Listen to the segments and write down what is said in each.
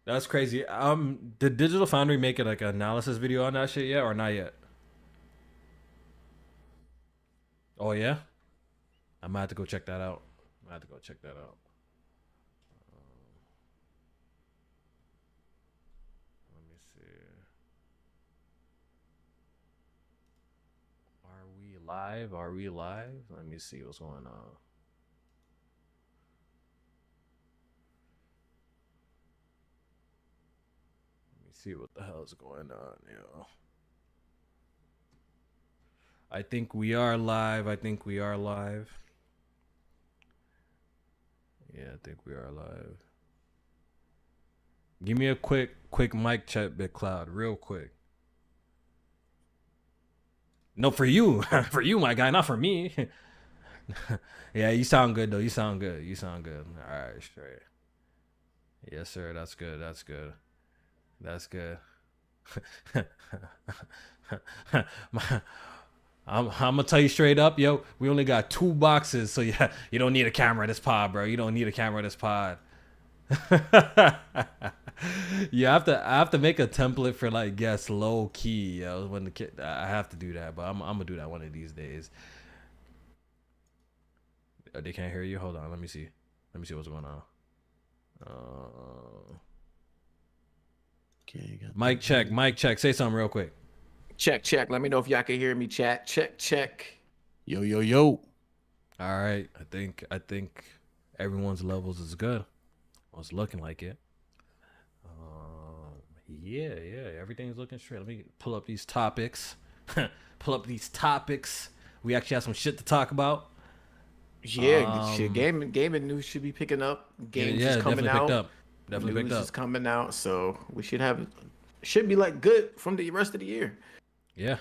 That's crazy. Did Digital Foundry make it like an analysis video on that shit yet, or not yet? Oh yeah, I might have to go check that out. I have to go check that out. Let me see. Are we live? Are we live? Let me see what's going on. See what the hell is going on, yo. I think we are live. I think we are live. Yeah, I think we are live. Give me a quick mic check, Big Cloud, real quick. No, for you. For you, my guy, not for me. Yeah, you sound good though. You sound good. You sound good. All right, straight. Yes, sir. That's good. That's good. That's good. I'm gonna tell you straight up, yo. We only got 2 boxes, so yeah, you don't need a camera in this pod, bro. You don't need a camera in this pod. Yeah, I have to make a template for like guess low key, yo. When the kid, I have to do that, but I'm gonna do that one of these days. Oh, they can't hear you. Hold on, let me see. Let me see what's going on. Okay, Mic check, mic check. Say something real quick. Check. Let me know if y'all can hear me, chat. Check. Yo. All right. I think everyone's levels is good. Well, it's looking like it. Yeah. Everything's looking straight. Let me pull up these topics. We actually have some shit to talk about. Yeah, shit. Gaming news should be picking up. Games is coming out. Definitely picked up. Is coming out, so we should be like good from the rest of the year. Yeah.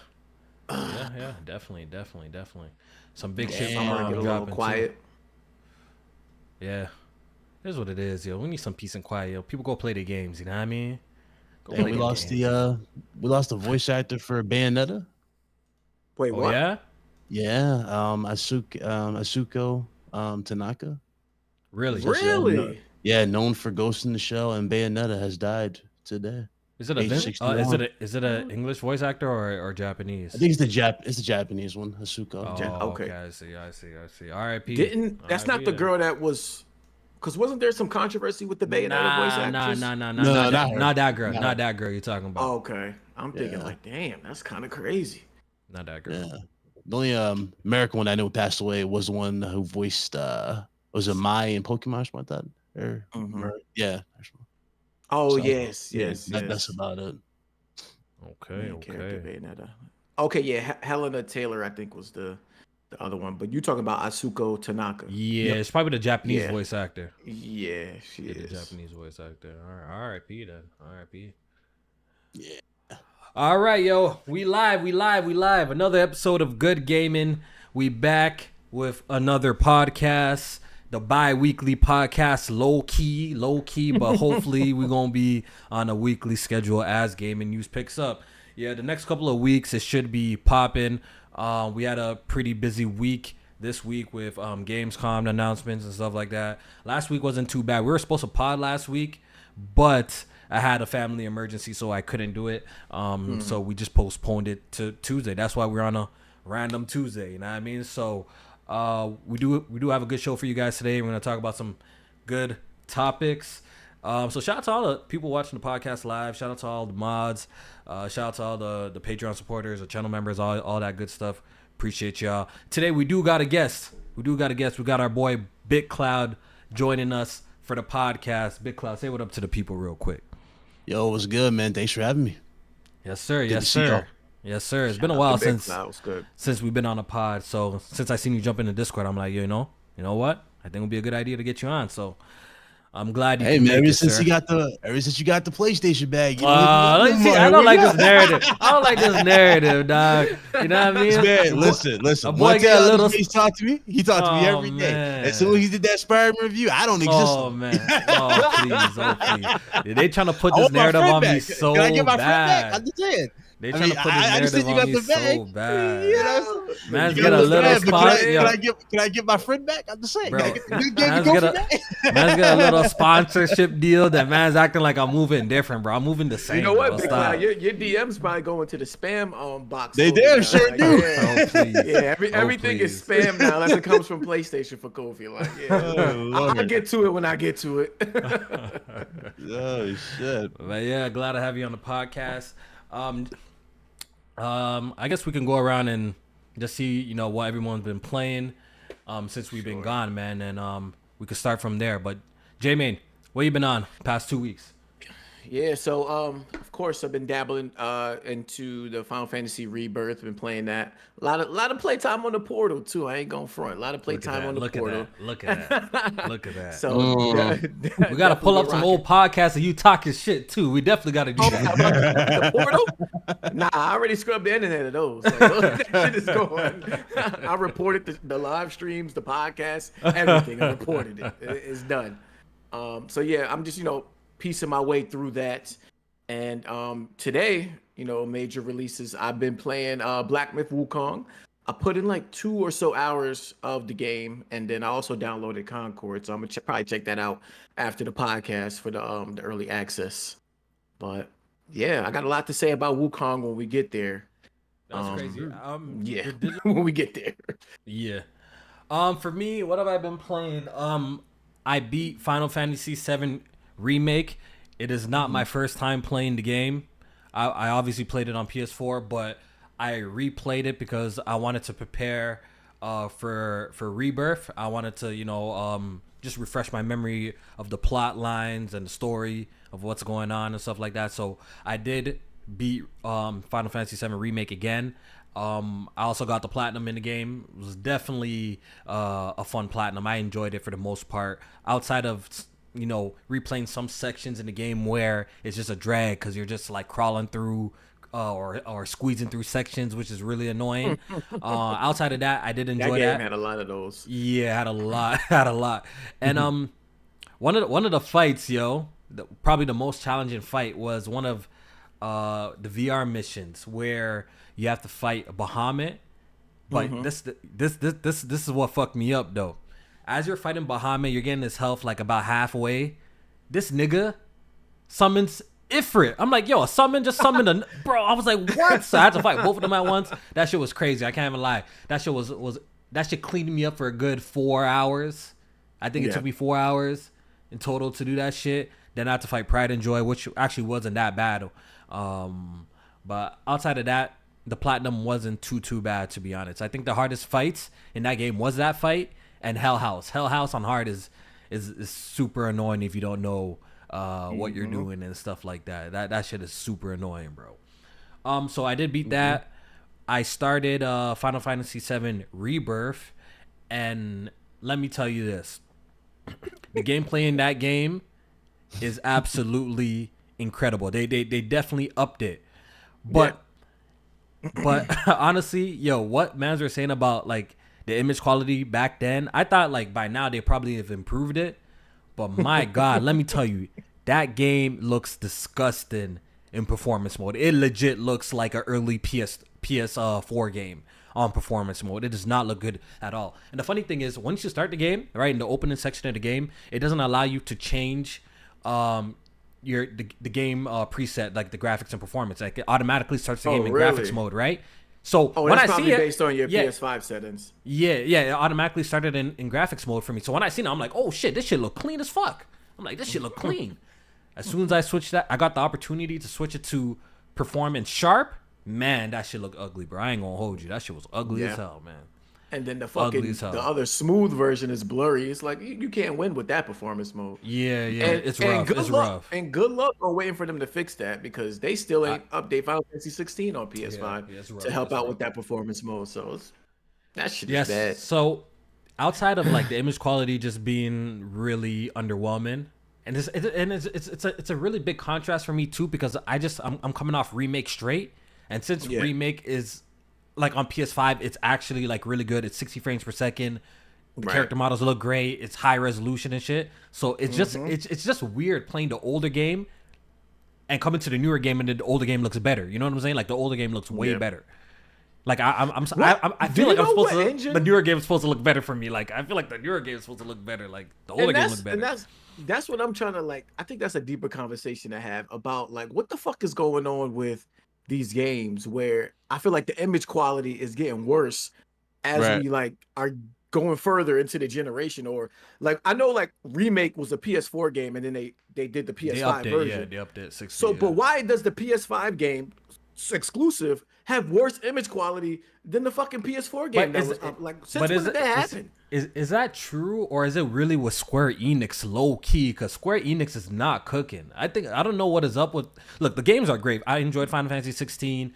Yeah. Definitely. Some big shit I'm gonna get a little quiet. Too. Yeah. Here's what it is, yo. We need some peace and quiet, yo. People go play their games, you know what I mean? We lost the voice actor for Bayonetta. Wait, what? Yeah? Yeah, Asuko Tanaka. Really? Yeah, known for Ghost in the Shell and Bayonetta has died today. Is it is it a English voice actor or Japanese? I think it's the Japanese one, Asuko. Oh, okay. I see. R.I.P. That's not the girl that was, because wasn't there some controversy with the Bayonetta voice actress? Not that girl. Not that girl you're talking about. Oh, okay. I'm thinking like, damn, that's kind of crazy. Not that girl. Yeah. The only American one I know passed away was the one who voiced was it Mai in Pokemon or something like that? Yeah. Oh, so, yes. That's about it. Okay. Okay, yeah. Helena Taylor, I think, was the other one. But you're talking about Asuko Tanaka. Yeah, it's probably the Japanese voice actor. Yeah, she is. The Japanese voice actor. All right, R.I.P. then. R.I.P. Yeah. All right, yo. We live. Another episode of Good Gaming. We back with another podcast. The bi-weekly podcast, low key, but hopefully we're going to be on a weekly schedule as gaming news picks up. Yeah, the next couple of weeks, it should be popping. We had a pretty busy week this week with Gamescom announcements and stuff like that. Last week wasn't too bad. We were supposed to pod last week, but I had a family emergency, so I couldn't do it. So we just postponed it to Tuesday. That's why we're on a random Tuesday, you know what I mean? So we do have a good show for you guys today. We're gonna talk about some good topics. So shout out to all the people watching the podcast live. Shout out to all the mods. Shout out to all the Patreon supporters, the channel members, all that good stuff. Appreciate y'all. Today we do got a guest. We got our boy Big Cloud joining us for the podcast. Big Cloud, say what up to the people real quick. Yo, what's good, man? Thanks for having me. Yes, sir. Yes, sir. It's been a while since we've been on a pod. So since I seen you jump in the Discord, I'm like, you know what? I think it would be a good idea to get you on. So I'm glad you. Hey man, ever since you got the PlayStation bag, I don't like this narrative. Dog. You know what I mean? Man, listen. A boy got a little. He talked to me. He talked to me every day. As soon as he did that Spider-Man review, I don't exist. Oh man! Oh please! They trying to put this narrative on me so Can I get my bad. friend back? I'm just saying. They trying to put this narrative on me so bad. You Man's got a little spot. Can I get my friend back? I'm just saying. Bro, man's got a little sponsorship deal that man's acting like I'm moving different, bro. I'm moving the same. You know what? Your DMs probably going to the spam box. They damn sure do. Everything is spam now unless it comes from PlayStation for Kofi. Like, I'll get to it when I get to it. Oh shit. But yeah, glad to have you on the podcast. I guess we can go around and just see, what everyone's been playing since we've been gone, man, and we could start from there. But J-Main, what you been on past 2 weeks? Yeah, so of course I've been dabbling into the Final Fantasy Rebirth. Been playing that. A lot of playtime on the Portal too. I ain't going front. A lot of playtime on the Portal. Look at that. So we gotta pull up some old podcasts of you talking shit too. We definitely gotta do The that. Portal? Nah, I already scrubbed the internet of those. Like, that shit is going. I reported the live streams, the podcasts, everything. I reported it. It's done. So yeah, I'm just piecing my way through that. And today, major releases. I've been playing Black Myth Wukong. I put in like 2 or so hours of the game, and then I also downloaded Concord. So I'm gonna probably check that out after the podcast for the early access. But yeah, I got a lot to say about Wukong when we get there. That's crazy. Yeah, when we get there. Yeah. For me, what have I been playing? I beat Final Fantasy VII Remake. It is not my first time playing the game. I obviously played it on PS4, but I replayed it because I wanted to prepare for Rebirth. I wanted to just refresh my memory of the plot lines and the story of what's going on and stuff like that. So I did beat Final Fantasy VII Remake again. I also got the platinum in the game. It was definitely a fun platinum. I enjoyed it for the most part, outside of replaying some sections in the game where it's just a drag because you're just like crawling through or squeezing through sections, which is really annoying. Outside of that, I did enjoy that. Game had a lot of those. Yeah, had a lot. And one of the fights, probably the most challenging fight was one of the VR missions where you have to fight a Bahamut. But this is what fucked me up though. As you're fighting Bahamut, you're getting his health like about halfway. This nigga summons Ifrit. I'm like, a summon, just summon a bro. I was like, what? So I had to fight both of them at once. That shit was crazy. I can't even lie. That shit that shit cleaned me up for a good 4 hours. I think it took me 4 hours in total to do that shit. Then I had to fight Pride and Joy, which actually wasn't that bad. But outside of that, the platinum wasn't too bad, to be honest. I think the hardest fights in that game was that fight. And Hell House on hard is super annoying if you don't know what you're doing and stuff like that. That shit is super annoying, bro. So I did beat that. I started Final Fantasy VII Rebirth, and let me tell you this: the gameplay in that game is absolutely incredible. They definitely upped it, but honestly, what mans were saying about like the image quality back then, I thought like by now they probably have improved it, but my God, let me tell you, that game looks disgusting in performance mode. It legit looks like an early PS4 game on performance mode. It does not look good at all. And the funny thing is, once you start the game, right, in the opening section of the game, it doesn't allow you to change the game preset, like the graphics and performance. Like it automatically starts the game in graphics mode, right? So when I see it, based on your PS5 settings. Yeah, it automatically started in graphics mode for me. So when I seen it, I'm like, oh shit, this shit look clean as fuck. I'm like, this shit look clean. As soon as I switched that, I got the opportunity to switch it to performance sharp. Man, that shit look ugly, bro. I ain't gonna hold you. That shit was ugly as hell, man. And then the other smooth version is blurry. It's like you can't win with that performance mode. Yeah, it's rough. It's rough. And good luck on waiting for them to fix that because they still ain't update Final Fantasy 16 on PS5 to help out with that performance mode. So that shit is bad. So outside of like the image quality just being really underwhelming, and it's a really big contrast for me too because I'm coming off Remake straight, and since Remake is like on PS5, it's actually like really good. It's 60 frames per second. The character models look great. It's high resolution and shit. So it's just it's just weird playing the older game and come into the newer game and the older game looks better. You know what I'm saying? Like the older game looks way better. Like I feel like I'm supposed to. The newer game is supposed to look better for me. Like I feel like the newer game is supposed to look better. Like the older game looks better. And that's what I'm trying to like. I think that's a deeper conversation to have about like what the fuck is going on with these games where I feel like the image quality is getting worse as we like are going further into the generation. Or like I know like Remake was a PS4 game and then they did the PS5 version. Yeah, they updated 60. So, but why does the PS5 game exclusive have worse image quality than the fucking PS4 game? Since when did that happen? Is that true, or is it really with Square Enix low key? Because Square Enix is not cooking. I don't know what is up with. Look, the games are great. I enjoyed Final Fantasy 16.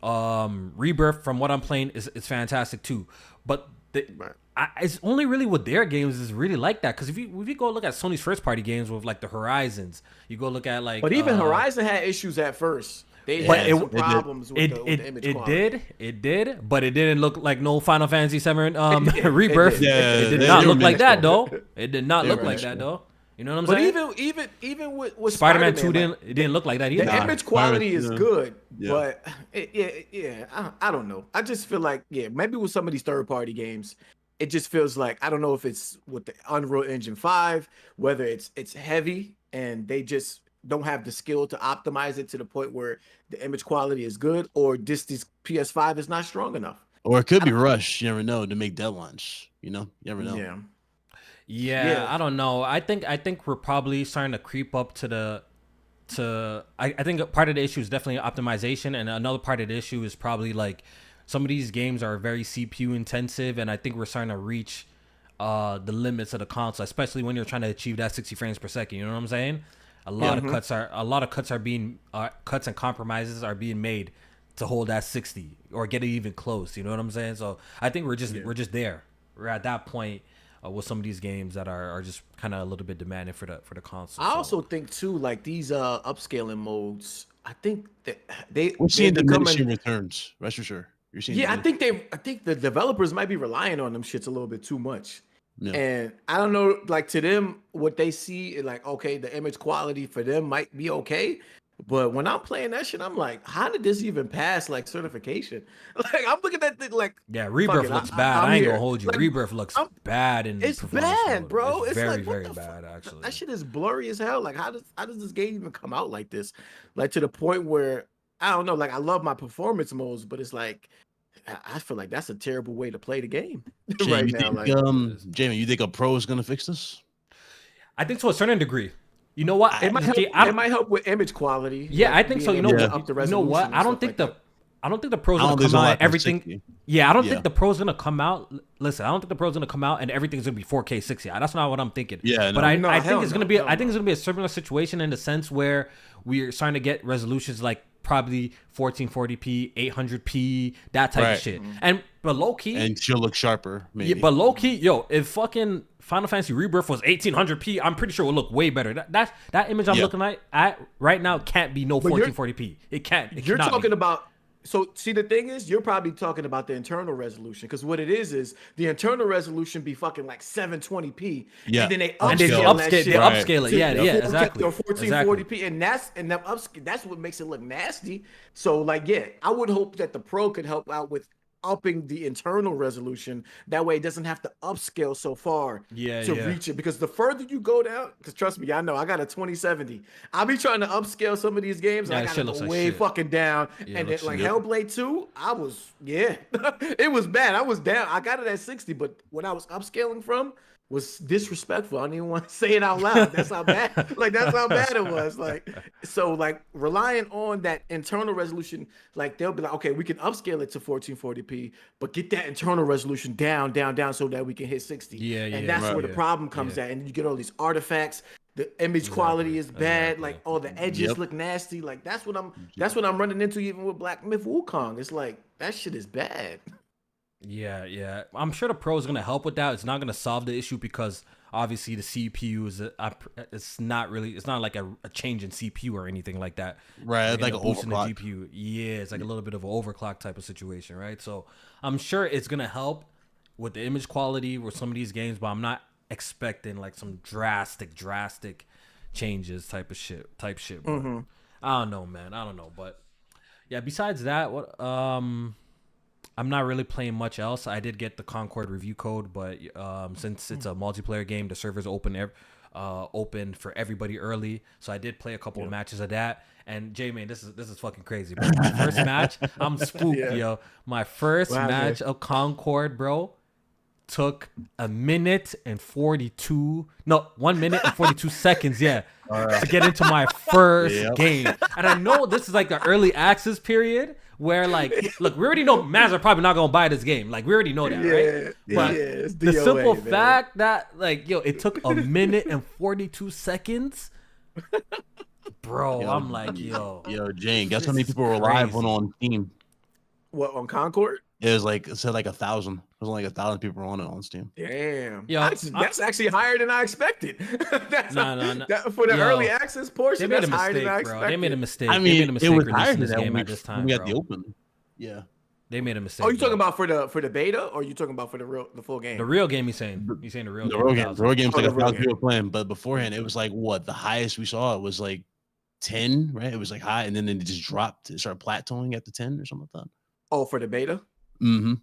Rebirth, from what I'm playing, is fantastic too. But it's only really with their games is really like that. Because if you go look at Sony's first party games with like the Horizons, you go look at like. But even Horizon had issues at first. They had some problems with the image quality. It did, but it didn't look like no Final Fantasy 7 Rebirth. It did not look like that though. It did not look like that though. You know what I'm saying? But even with Spider-Man 2 didn't look like that either. The image quality is good, but I don't know. I just feel like maybe with some of these third-party games, it just feels like I don't know if it's with the Unreal Engine 5, whether it's heavy and they just don't have the skill to optimize it to the point where the image quality is good, or this PS5 is not strong enough. Or it could be rushed. You never know, to make deadlines. You know, you never know. Yeah, I don't know. I think we're probably starting to creep up to I think part of the issue is definitely optimization, and another part of the issue is probably like some of these games are very CPU intensive, and I think we're starting to reach the limits of the console, especially when you're trying to achieve that 60 frames per second. You know what I'm saying? A lot of cuts are being cuts and compromises are being made to hold that 60 or get it even close. You know what I'm saying? So I think we're just there. We're at that point with some of these games that are just kind of a little bit demanding for the console. I also think too, like these upscaling modes. I think that we're seeing diminishing returns. Rest assured, you're seeing. I think the developers might be relying on them shits a little bit too much. Yeah. And I don't know, like to them, what they see, like, okay, the image quality for them might be okay. But when I'm playing that shit, I'm like, how did this even pass like certification? Like, I'm looking at that like, Rebirth looks bad. I ain't gonna hold you. Like, Rebirth looks bad in it's bad, bro. It's very, like, very bad, actually. That shit is blurry as hell. Like, how does this game even come out like this? Like to the point where I don't know. Like, I love my performance modes, but it's like, I feel like that's a terrible way to play the game right now. Jamie, you think a pro is gonna fix this? I think to a certain degree. You know what? It might help with image quality. Yeah, like I think so. You know what? I don't think the pro's gonna come out and everything. Yeah, I don't think the pro's gonna come out. Listen, I don't think the pro's gonna come out and everything's gonna be 4K 60. That's not what I'm thinking. Yeah, but I think it's gonna be. I think it's gonna be a similar situation in the sense where we're starting to get resolutions like probably 1440p, 800p, that type of shit. But low key, and she'll look sharper. Maybe. Yeah, but low key, if fucking Final Fantasy Rebirth was 1800p, I'm pretty sure it would look way better. That image I'm looking at right now can't be no 1440p. It can't. You're talking about. So see, the thing is, you're probably talking about the internal resolution, because what it is the internal resolution be fucking like 720p, and then they upscale it. Yeah, exactly. Or 1440p, and that's what makes it look nasty. So like, I would hope that the pro could help out with upping the internal resolution. That way it doesn't have to upscale so far to reach it. Because the further you go down, because trust me, I know I got a 2070. I'll be trying to upscale some of these games. And I got to go way fucking down. And then like Hellblade 2, I was, it was bad. I was down. I got it at 60, but when I was upscaling from was disrespectful. I don't even want to say it out loud. That's how bad. Like that's how bad it was. Like so, like relying on that internal resolution. Like they'll be like, okay, we can upscale it to 1440p, but get that internal resolution down, so that we can hit 60. And that's where the problem comes at. And you get all these artifacts. The image quality is bad. Like all the edges look nasty. Like that's what I'm running into even with Black Myth Wukong. It's like that shit is bad. Yeah. I'm sure the pro is going to help with that. It's not going to solve the issue because obviously the CPU is it's not like a change in CPU or anything like that. Right, it's like an overclock. The GPU. Yeah, it's like a little bit of an overclock type of situation, right? So I'm sure it's going to help with the image quality with some of these games, but I'm not expecting like some drastic changes type shit. Bro. I don't know, man. I don't know, but yeah. Besides that, what I'm not really playing much else. I did get the Concord review code, but since it's a multiplayer game, the server's open for everybody early. So I did play a couple of matches of that. And J-Man, this is fucking crazy, bro. My first match, I'm spooked, yo. My first match of Concord, bro, took 1 minute and 42 seconds, to get into my first game. And I know this is like the early access period where, like, look, we already know Maz are probably not gonna buy this game. Like, we already know that, right? But it's the DOA, simple man. fact that, like, yo, it took 1 minute and 42 seconds. Bro, I'm like, yo, Jane, guess how many people were live on Steam? What, on Concord? It was like, it said like 1,000. It was only like 1,000 people on it on Steam. Damn. Yo, that's actually higher than I expected. That's No. For the early access portion, They made a that's higher than I mistake, bro. expected. They made a mistake. I They made a mean, it mistake was higher releasing than this that game when at this time, we got bro. the open. Yeah. They made a mistake. Oh, you talking bro. about for the beta, or you talking about for the full game? The real game? He's saying the real The game. real game. The real game's like the 1,000 real people playing, but beforehand it was like what the highest we saw was like 10, right? It was like high, and then it just dropped. It started plateauing at the 10 or something like that. Oh, for the beta? Mm-hmm.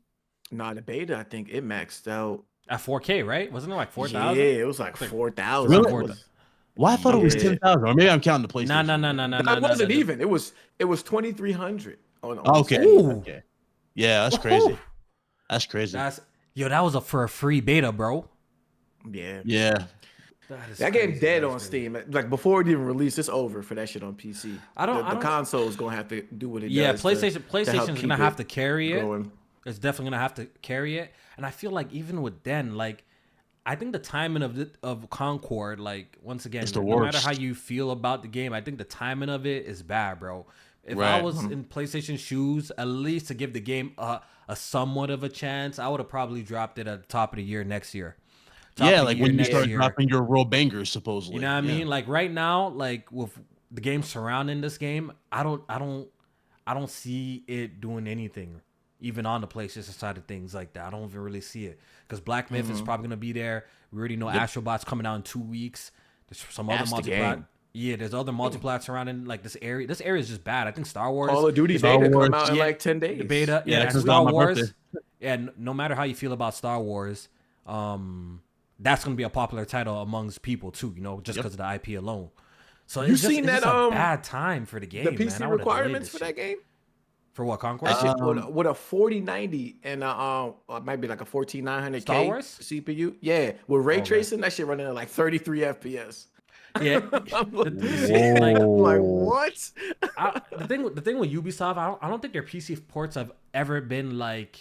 Nah, the beta, I think it maxed out At 4K, right? Wasn't it like 4,000? Yeah, it was like 4,000. Really? Well, I thought it was Yeah. 10,000, or maybe I'm counting the PlayStation. No. It wasn't even. It was 2,300. Okay. Ooh. Okay. Yeah, that's crazy. That's crazy. That was for a free beta, bro. Yeah. Yeah. That game's dead on Steam. Like before it even released, it's over for that shit on PC. The console's gonna have to do what it does. PlayStation's gonna have to carry it. Going. It's definitely gonna have to carry it. And I feel like even with Den, like, I think the timing of Concord, like, once again, It's the no matter worst. how you feel about the game, I think the timing of it is bad, bro. If I Right. was in PlayStation shoes, at least to give the game a somewhat of a chance, I would have probably dropped it at the top of the year next year. Yeah, like when you start dropping your real bangers, supposedly. You know what I mean? Like right now, like with the game surrounding this game, I don't see it doing anything, even on the PlayStation side of things like that. I don't even really see it because Black Myth is probably gonna be there. We already know Astrobot's coming out in 2 weeks. There's some other multiplayer. Yeah, there's other multiplayer surrounding like this area. This area is just bad. I think Star Wars, Call of Duty beta come out in like 10 days. the beta, Yeah, and because Star on my Wars. birthday. And no matter how you feel about Star Wars, that's gonna be a popular title amongst people too. You know, just because of the IP alone. So You it's seen just that, a bad time for the game. The man. PC I would've delayed requirements this for that game? For what, Conquest? That shit with a 4090 and it might be like a 14900K Star Wars? CPU. Yeah, with ray tracing, that shit running at like 33 FPS. Yeah. I'm Whoa. like, what? The thing with Ubisoft, I don't think their PC ports have ever been like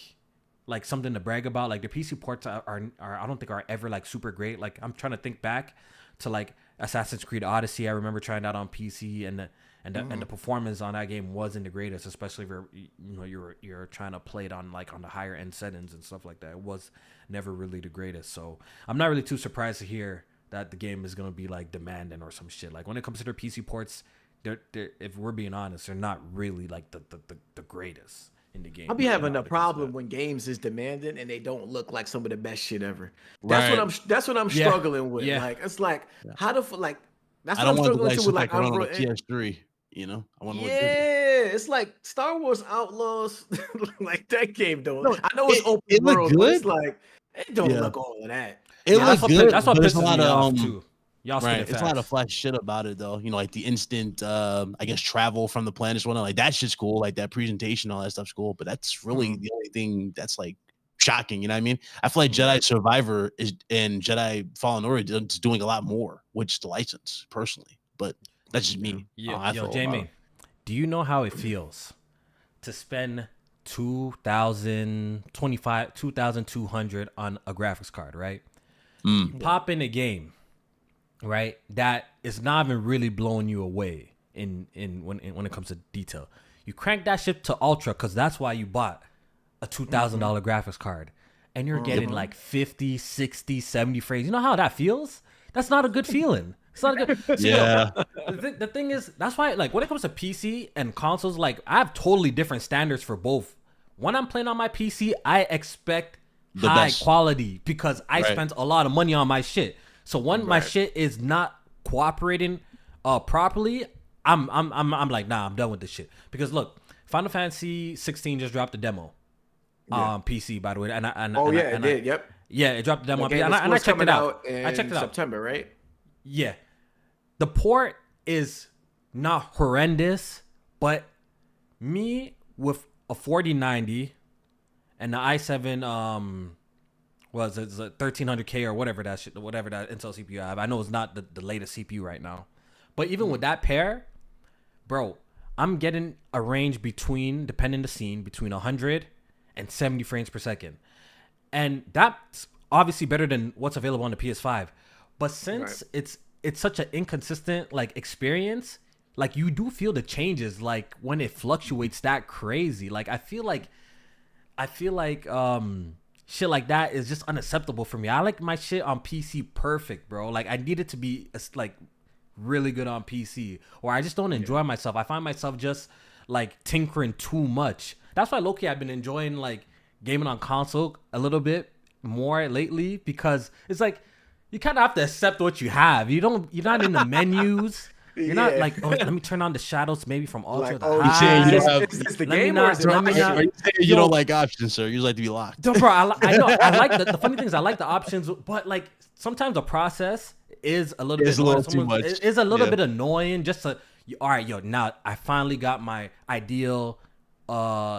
something to brag about. Like their PC ports are I don't think are ever like super great. Like I'm trying to think back to like Assassin's Creed Odyssey. I remember trying that on PC and the performance on that game wasn't the greatest, especially if you're trying to play it on the higher end settings and stuff like that. It was never really the greatest. So I'm not really too surprised to hear that the game is gonna be like demanding or some shit. Like when it comes to their PC ports, they're if we're being honest, they're not really like the greatest in the game. I'll be having a a problem when games is demanding and they don't look like some of the best shit ever. Right. That's what I'm Yeah. struggling with. Yeah. Like it's like how the like that's I what I'm don't want the struggling guys to to with like like run on a Unreal. PS3. You know, I want to. Yeah, it's like Star Wars Outlaws. Like that game don't. No, I know it's open it looked world, but it's good. like it don't Yeah. look all of that. It Yeah, looks good. That's what but there's pisses a lot me of off too. Y'all spit right. it It's a lot of fast. flash shit about it though. You know, like the instant, I guess, travel from the planets. Whatnot. Like that shit's cool. Like that presentation, all that stuff's cool. But that's really the only thing that's like shocking. You know what I mean? I feel like Jedi Survivor and Jedi Fallen Order is doing a lot more, which is the license personally. But that's just me. Yo, Jamie, do you know how it feels to spend $2,200 on a graphics card, right? Pop in a game, right? That is not even really blowing you away when it comes to detail. You crank that shit to ultra because that's why you bought a $2,000 graphics card, and you're getting like 50, 60, 70 frames. You know how that feels? That's not a good feeling. It's not a good. So, Yeah. the thing is, that's why, like, when it comes to PC and consoles, like, I have totally different standards for both. When I'm playing on my PC, I expect The high best. quality because I spent a lot of money on my shit. So when my Right. shit is not cooperating properly, I'm like, nah, I'm done with this shit. Because look, Final Fantasy 16 just dropped a demo on PC, by the way. It did. Yep. Yeah, it dropped the demo on PC, And I checked it out. I checked it out September, right? Yeah, the port is not horrendous, but me with a 4090 and the i7 was it's a 1300K or whatever that Intel CPU I have. I know it's not the latest CPU right now, but even with that pair, bro, I'm getting a range between, depending the scene, between 100 and 70 frames per second, and that's obviously better than what's available on the PS5. But since it's such an inconsistent like experience, like you do feel the changes like when it fluctuates that crazy. Like I feel like shit like that is just unacceptable for me. I like my shit on PC perfect, bro. Like I need it to be like really good on PC, or I just don't enjoy myself. I find myself just like tinkering too much. That's why low-key I've been enjoying like gaming on console a little bit more lately, because it's like you kind of have to accept what you have. You're not in the menus. You're not like, oh, let me turn on the shadows maybe from ultra to high. Is this the game or is it Are you saying you don't like options, sir? You just like to be locked. No, bro, I know. I like the funny thing is I like the options, but like sometimes the process is a little bit too much. It is a little bit annoying. Just to, all right, yo, now I finally got my ideal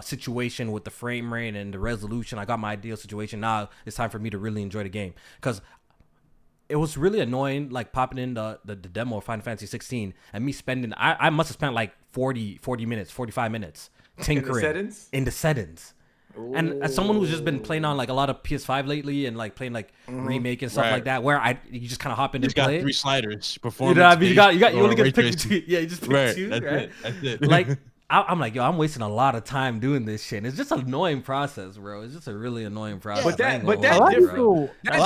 situation with the frame rate and the resolution. I got my ideal situation. Now it's time for me to really enjoy the game, because it was really annoying, like popping in the demo of Final Fantasy 16 and me spending, I must have spent like 40 minutes, 45 minutes tinkering in the settings. Ooh. And as someone who's just been playing on like a lot of PS5 lately and like playing like remake and stuff like that, where you just kind of hop in and play. You got 3 sliders. Performance. You know what I mean? You only get to pick 2. Yeah, you just pick 2, That's right? That's it. Like I'm like, yo, I'm wasting a lot of time doing this shit. And it's just an annoying process, bro. It's just a really annoying process. But that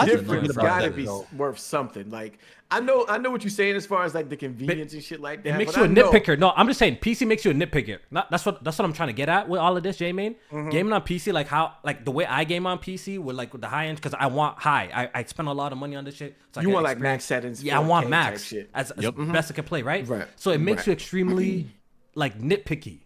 difference gotta be worth something. Like I know what you're saying as far as like the convenience and shit like that. It makes you a nitpicker. No, I'm just saying PC makes you a nitpicker. That's what I'm trying to get at with all of this, J-Main. Gaming on PC, like how like the way I game on PC with like with the high end, because I want high. I spend a lot of money on this shit. So you want like max settings? Yeah, I want max as best I can play, right? So it makes you extremely like nitpicky.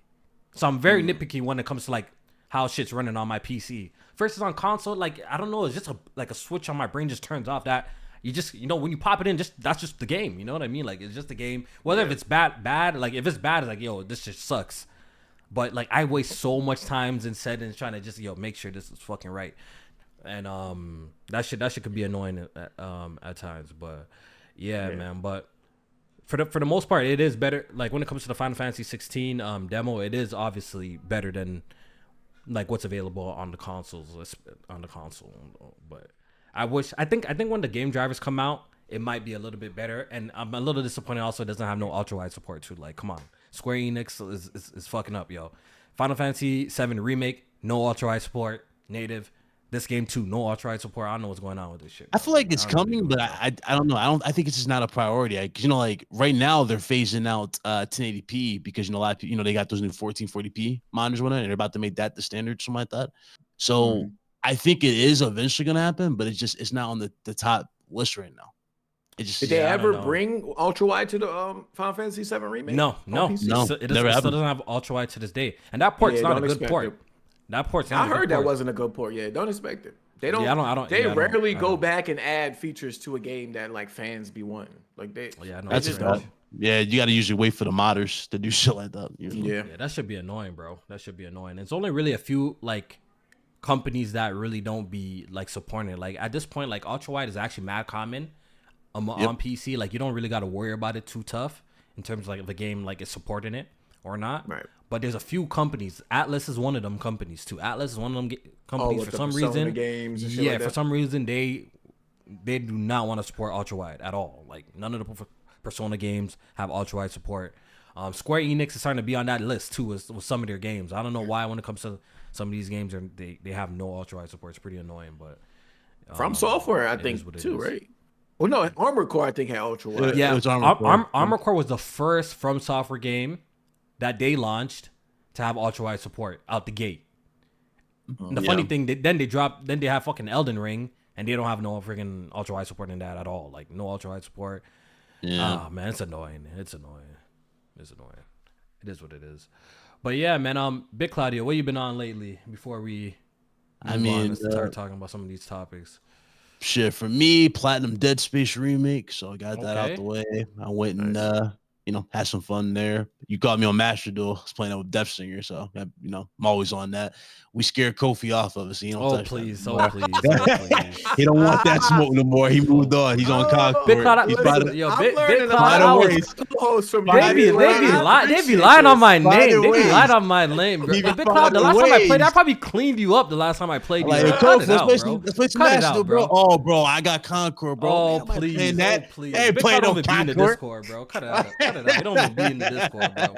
So I'm very nitpicky when it comes to like how shit's running on my PC. Versus on console, like I don't know, it's just a switch on my brain just turns off that you just, you know, when you pop it in, that's just the game. You know what I mean? Like it's just the game. Whether if it's bad, like if it's bad, it's like, yo, this just sucks. But like I waste so much times in settings trying to just make sure this is fucking right. And that shit could be annoying at times. But yeah, man. But for the most part, it is better. Like when it comes to the Final Fantasy 16 demo, it is obviously better than like what's available on the consoles. But I think when the game drivers come out, it might be a little bit better. And I'm a little disappointed also it doesn't have no ultra wide support too. Like, come on, SquareEnix is fucking up, yo. Final Fantasy 7 remake, no ultra wide support, native. This game too, no ultra wide support. I don't know what's going on with this shit, bro. I feel like it's coming, but I don't know. I think it's just not a priority. Because like right now they're phasing out 1080p because a lot of people, they got those new 1440p monitors and they're about to make that the standard, something like that. So I think it is eventually gonna happen, but it's not on the top list right now. Did they ever bring ultra wide to the Final Fantasy 7 remake? No. It still doesn't have ultra wide to this day, and that port's not a good port. That port's not. I heard that wasn't a good port. Yeah, don't expect it. They don't. I don't. They rarely go back and add features to a game that like fans be wanting. Like they. Yeah, that's just don't. Yeah, you got to usually wait for the modders to do shit like that. Yeah, that should be annoying, bro. That should be annoying. It's only really a few like companies that really don't be like supporting it. Like at this point, like ultra wide is actually mad common on PC. Like you don't really got to worry about it too tough in terms of like if the game like is supporting it or not. Right. But there's a few companies. Atlas is one of them companies too. Atlas is one of them companies for some reason. For some reason they do not want to support ultra wide at all. Like none of the Persona games have ultra wide support. SquareEnix is starting to be on that list too with some of their games. I don't know why when it comes to some of these games they have no ultra wide support. It's pretty annoying, but From Software I think too, right? Well, no, Armored Core I think had ultra wide. Yeah, Armored Core was the first From Software game that they launched to have ultra wide support out the gate. And the funny thing, then they have fucking Elden Ring, and they don't have no freaking ultra wide support in that at all. Like no ultra wide support. Yeah, man, it's annoying. It's annoying. It is what it is. But yeah, man. Big Claudio, what you been on lately? Before we, start talking about some of these topics. Shit, for me, Platinum Dead Space remake. So I got that out Okay. the way. I went and had some fun there. You caught me on Master Duel. I was playing that with Death Singer, so I'm always on that. We scared Kofi off of us. So he don't touch Please, that please, please. He don't want that smoke no more. He moved on. He's on Concord. Big Cloud, He's Big Cloud, they be lying on my name. They be lying on my name, bro. Big Cloud, the last time I played, I probably cleaned you up the last time I played you. Like, Cut it out, let's bro. play some Master Duel, bro. Oh, bro, I got Concord, bro. Oh, please. Please. Hey, play no be in the Discord, bro. Cut it out. It don't even be in the Discord, bro.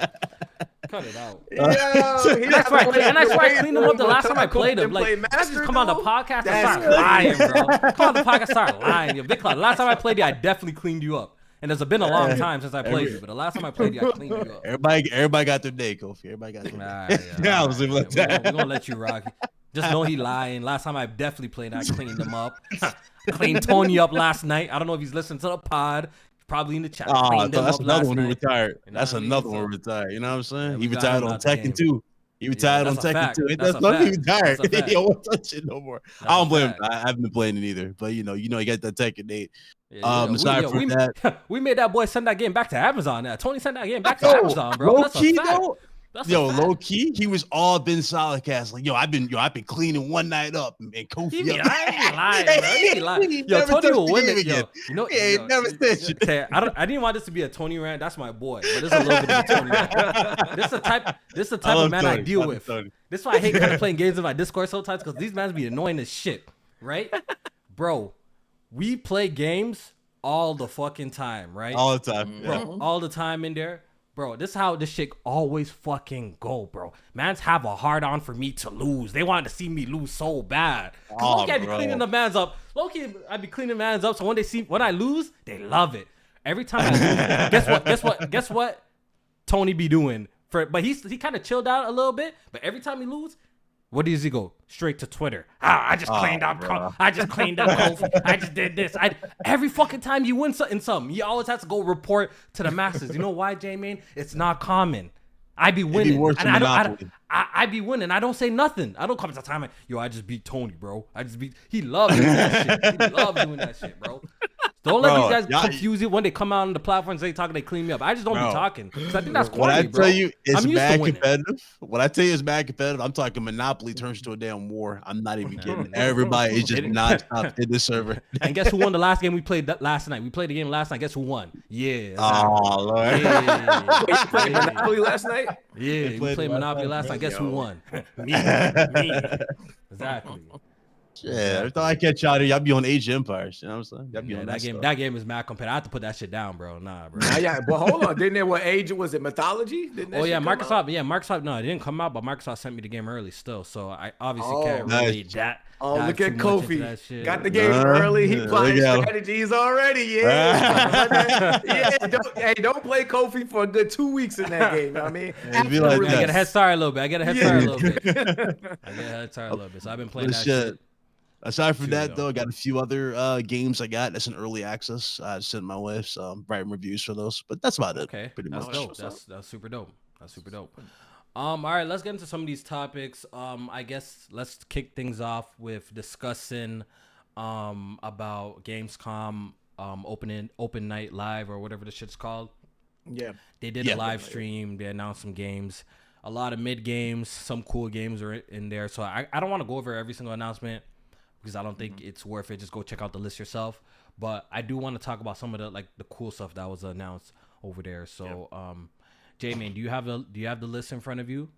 Cut it out. That's right. And that's why I cleaned him up the last time I played him. Like, I just come on the podcast and start lying, bro. Come on the podcast and start lying. Yo, Big Cloud, the last time I played you, I definitely cleaned you up. And it's been a long time since I played you, but the last time I played you, I cleaned you up. Everybody got their day, Kofi. Everybody got their day. Yeah, I was like that. We're going to let you rock. Just know he lying. Last time I definitely played, I cleaned him up. Cleaned Tony up last night. I don't know if he's listening to the pod. Probably in the chat. That's another one who retired. That's another one retired. You know what I'm saying? He retired on Tekken 2. He retired on Tekken 2. That's not he retired. He won't touch it no more. I don't blame him. I haven't been playing it either. But you got that Tekken 8. Aside from that, we made that boy send that game back to Amazon. Now Tony sent that game back to Amazon, bro. Low key though. Low key, he was all been solid cast. Like, I've been cleaning one night up and Kofi. He lying, bro. He lying. Yo, Tony will win it. Yo, he ain't never said shit. I didn't want this to be a Tony rant. That's my boy. But this is a little bit of a Tony rant. This is the type of man I deal with. This is why I hate kind of playing games in my Discord sometimes, because these mans be annoying as shit, right? Bro, we play games all the fucking time, right? All the time. Bro, all the time in there. Bro, this is how this shit always fucking go, bro. Mans have a hard on for me to lose. They wanted to see me lose so bad. Low-key, I be cleaning the mans up. Low-key, I be cleaning mans up. So when I lose, they love it. Every time I lose, guess what? Tony be doing but he kind of chilled out a little bit. But every time he lose, what does he go? Straight to Twitter. I just cleaned up. I just cleaned up Kofi. I just did this. Every fucking time you win something, he always has to go report to the masses. You know why, J-Man? It's not common. I be winning. I be winning. I don't say nothing. I don't come to the time like, yo, I just beat Tony, bro. He loves doing that shit. He loves doing that shit, bro. Don't let these guys confuse you when they come out on the platforms. They clean me up. I just don't be talking. I think that's corny, when I bro. tell you it's mad competitive. When I tell you it's mad competitive, I'm talking Monopoly turns to a damn war. I'm not even kidding. Everybody is just nonstop in this server. And guess who won the last game we played last night? We played the game last night. Guess who won? Yeah. Exactly. Oh Lord. Yeah. You played Monopoly last night? Yeah, we played Monopoly last night. Guess who won? Me. Exactly. Yeah, every time I catch y'all, y'all be on Age of Empires. You know what I'm saying? That game is mad competitive. I have to put that shit down, bro. Nah, bro. But hold on. Didn't it? What age was it? Mythology? Microsoft. Yeah, Microsoft. No, it didn't come out, but Microsoft sent me the game early still. So I obviously can't relate that. Oh, look at Kofi. Got the game early. He plotting strategies already. Yeah. Don't play Kofi for a good 2 weeks in that game. You know what I mean? I get a head start a little bit. So I've been playing that shit. Aside from that, though, I got a few other games I got that's in early access. I sent my way, so I'm writing reviews for those. But that's about it. Okay, pretty much. Dope. That's super dope. That's super dope. All right, let's get into some of these topics. I guess let's kick things off with discussing about Gamescom open night live or whatever the shit's called. Yeah, they did a live stream. They announced some games. A lot of mid games, some cool games are in there. So I don't want to go over every single announcement, because I don't think it's worth it. Just go check out the list yourself. But I do want to talk about some of the cool stuff that was announced over there. So, J-Man, do you have the list in front of you?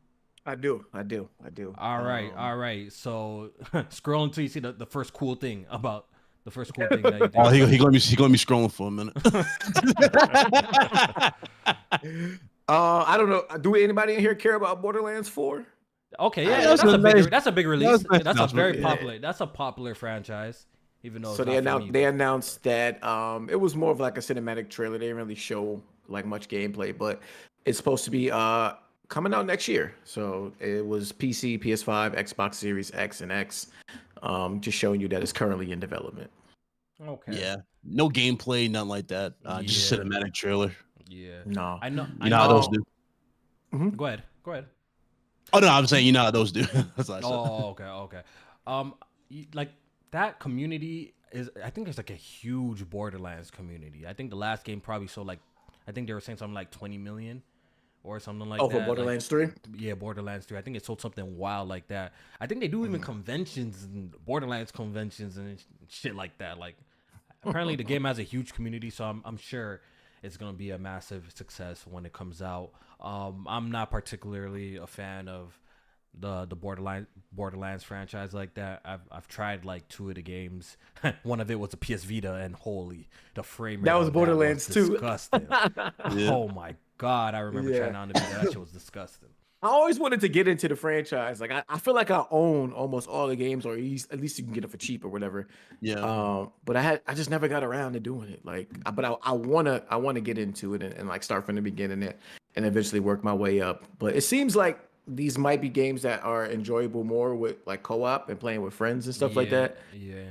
I do. All right. So scroll until you see the first cool thing about the first cool thing that you think. Oh, he gonna be scrolling for a minute. I don't know. Do anybody in here care about Borderlands 4? Okay, yeah, that's a big release. That's a very popular. That's a popular franchise, even though. So they announced that it was more of like a cinematic trailer. They didn't really show like much gameplay, but it's supposed to be coming out next year. So it was PC, PS5, Xbox Series X and X, just showing you that it's currently in development. Okay. Yeah, no gameplay, nothing like that. Just cinematic trailer. Yeah. No. I know. You know how those do. Go ahead. Go ahead. Oh no, I'm saying you know how those do. That's what I said. Oh, okay. Like that community is. I think there's like a huge Borderlands community. I think the last game probably sold like, I think they were saying something like 20 million or something like that. For Borderlands 3? Yeah, Borderlands 3. I think it sold something wild like that. I think they do even conventions and Borderlands conventions and shit like that. Like, apparently the game has a huge community, so I'm sure it's gonna be a massive success when it comes out. I'm not particularly a fan of the Borderlands franchise like that. I've tried like 2 of the games. One of it was a PS Vita, and holy, the frame rate. That was Borderlands 2. Disgusting. Oh my god, I remember trying on the Vita. That shit was disgusting. I always wanted to get into the franchise. Like I feel like I own almost all the games, or at least you can get it for cheap or whatever. Yeah. But I just never got around to doing it. Like, but I wanna get into it and like start from the beginning and eventually work my way up. But it seems like these might be games that are enjoyable more with like co-op and playing with friends and stuff like that. Yeah.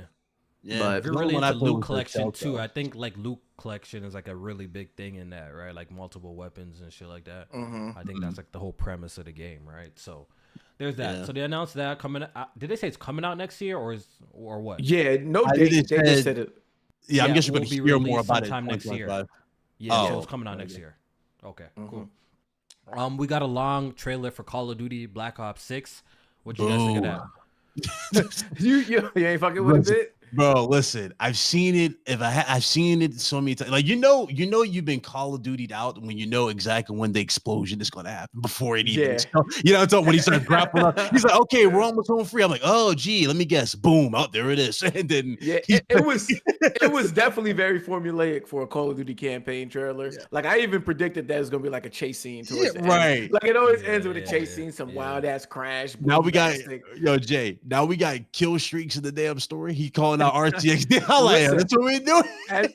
Yeah. But If you're really into loot collection too, I think like loot collection is like a really big thing in that, right? Like multiple weapons and shit like that. I think that's like the whole premise of the game, right? So there's that. Yeah. So they announced that coming. Did they say it's coming out next year or what? Yeah, no I date. think They just said it. Yeah, I'm guessing we're will gonna be hear more released about it sometime next year. 2025. Yeah, so Oh, it's coming out okay. next year. Okay, cool. We got a long trailer for Call of Duty Black Ops 6. What you guys think of that? You ain't fucking with it. Bro, listen, I've seen it. I've seen it so many times. Like you've been Call of Duty'd out when you know exactly when the explosion is gonna happen before it even. When he starts grappling up, he's like, "Okay, we're almost home free." I'm like, "Oh, gee, let me guess." Boom, oh, there it is. And then it was definitely very formulaic for a Call of Duty campaign trailer. Yeah. Like I even predicted that it's gonna be like a chase scene towards the end. Like it always ends with a chase scene, some wild ass crash. Now we got Jay. Now we got kill streaks in the damn story. He calling out RTX. Listen, that's what we're doing.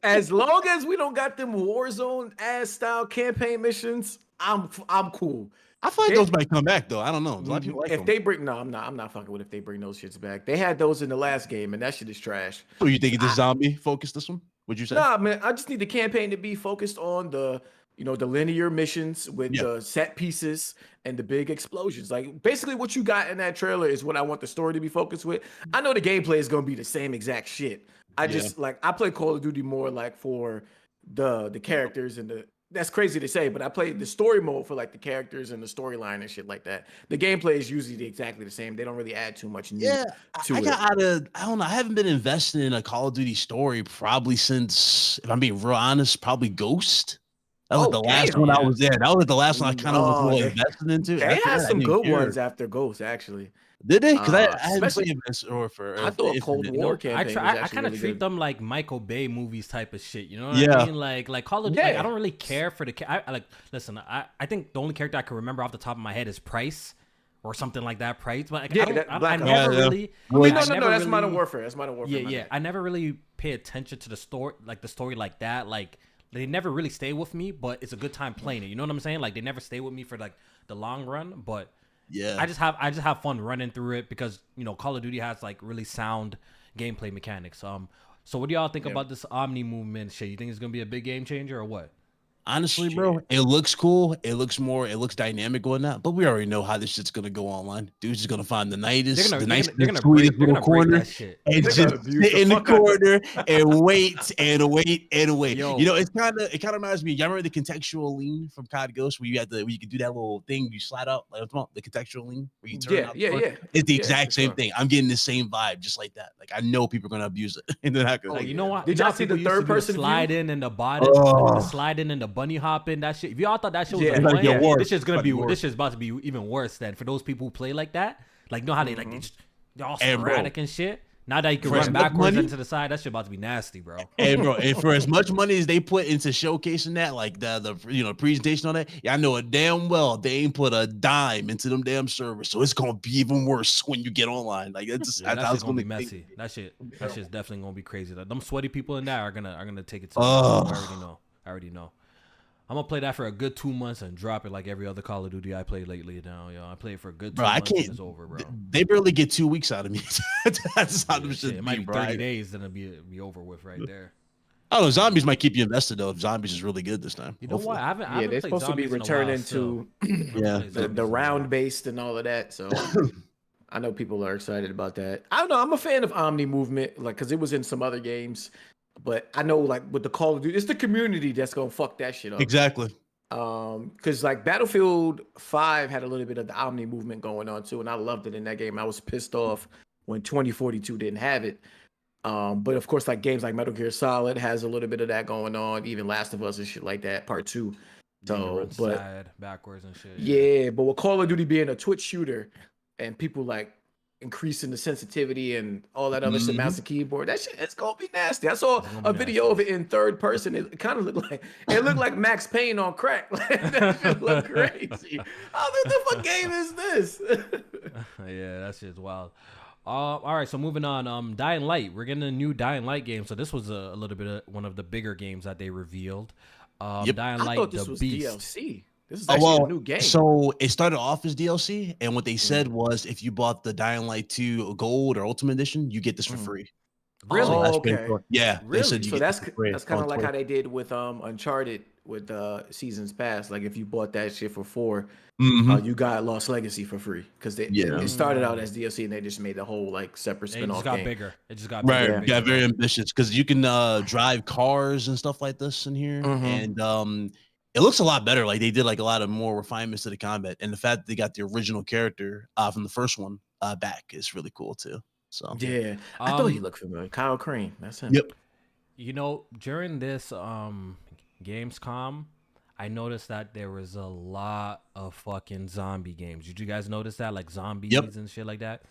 As long as we don't got them Warzone ass style campaign missions, I'm cool. I feel like those might come back though. I don't know. A lot of people like if they bring I'm not fucking with if they bring those shits back. They had those in the last game and that shit is trash. So you think it's zombie focused this one? Would you say? Nah, man. I just need the campaign to be focused on the linear missions with the set pieces and the big explosions. Like basically what you got in that trailer is what I want the story to be focused with. I know the gameplay is gonna be the same exact shit. I just like I play Call of Duty more like for the characters and that's crazy to say, but I played the story mode for like the characters and the storyline and shit like that. The gameplay is usually exactly the same. They don't really add too much new to it. I got out of, I don't know. I haven't been invested in a Call of Duty story probably since, if I'm being real honest, probably Ghost. That was the last one I was there. That was the last one I kind of was really invested into. They had some good ones after Ghost, actually. Did they? Because I haven't seen this or for. I thought Cold War campaign. I kind of treat them like Michael Bay movies type of shit. You know what I mean? Like Call of Duty. Like, I don't really care for the. Listen. I think the only character I can remember off the top of my head is Price. Or something like that, Price. But like, I never really. No, that's Modern Warfare. That's Modern Warfare. Yeah. I never really pay attention to the story like that. Like they never really stay with me, but it's a good time playing it. You know what I'm saying? Like they never stay with me for like the long run, but. Yeah, I just have fun running through it because Call of Duty has like really sound gameplay mechanics. So what do y'all think about this Omni movement shit? You think it's gonna be a big game changer or what? Honestly, bro, it looks cool. It looks dynamic or not. But we already know how this shit's gonna go online. Dude's just gonna find the nicest, sweetest little corner and just sit in the corner and wait and wait and wait. Yo. It kind of reminds me. Y'all remember the contextual lean from COD Ghost, where you could do that little thing, you slide out, like the contextual lean, where you turn out. Yeah. It's the exact same thing. I'm getting the same vibe, just like that. Like I know people are gonna abuse it, and they're not gonna. You know what? Did y'all see the third person slide in and the bottom, slide in and the bunny hopping, that shit. If y'all thought that shit was annoying, this shit's about to be even worse then for those people who play like that. Like know how they're all sporadic and shit. Now that you can run backwards into the side, that shit about to be nasty, bro. And bro, and for as much money as they put into showcasing that, like the presentation on that, I know it damn well they ain't put a dime into them damn servers, so it's gonna be even worse when you get online. Like that's shit's gonna be messy. That shit's definitely gonna be crazy. Them sweaty people in there are gonna take it to. I already know. I'm gonna play that for a good 2 months and drop it like every other Call of Duty I played lately. Now, I play it for a good 2 months and it's over, bro. They barely get 2 weeks out of me. That's how them shit. It might be 30 days, then it'll be over with right there. I don't know. Zombies might keep you invested though. If Zombies is really good this time. You know what? I haven't Yeah, they're played supposed to be zombies in a while, returning still. to Yeah. the round based and all of that. So I know people are excited about that. I don't know. I'm a fan of Omni movement, like because it was in some other games, but I know like with the Call of Duty, it's the community that's gonna fuck that shit up. Exactly. Because like Battlefield 5 had a little bit of the Omni movement going on too, and I loved it in that game. I was pissed off when 2042 didn't have it. But of course, like games like Metal Gear Solid has a little bit of that going on, even Last of Us and shit like that, Part 2. So, but sad backwards and shit. yeah, but with Call of Duty being a Twitch shooter and people like increasing the sensitivity and all that other shit, mouse and keyboard, that shit, it's gonna be nasty. I saw a video of it in third person. It kind of looked like Max Payne on crack. That shit looked crazy. What the fuck game is this? Yeah, that shit's wild. All right, so moving on. Dying Light. We're getting a new Dying Light game. So this was a little bit of one of the bigger games that they revealed. Dying Light, I thought this the was Beast. DLC. This is actually a new game. So it started off as DLC, and what they said was if you bought the Dying Light 2 Gold or Ultimate Edition, you get this for free. Really? Oh, okay. Yeah. Really? They said you So get that's this for free kind of on like how Twitter. they did with Uncharted with Seasons Past. Like if you bought that shit for $4, you got Lost Legacy for free because it started out as DLC and they just made the whole like separate It spin-off just got game. bigger. It just got Right, bigger. yeah, very ambitious because you can drive cars and stuff like this in here, and it looks a lot better. Like they did like a lot of more refinements to the combat, and the fact that they got the original character from the first one back is really cool too. So Yeah, I thought he looked familiar. Kyle Crane, that's him. Yep. You know, during this Gamescom, I noticed that there was a lot of fucking zombie games. Did you guys notice that? Like zombies and shit like that?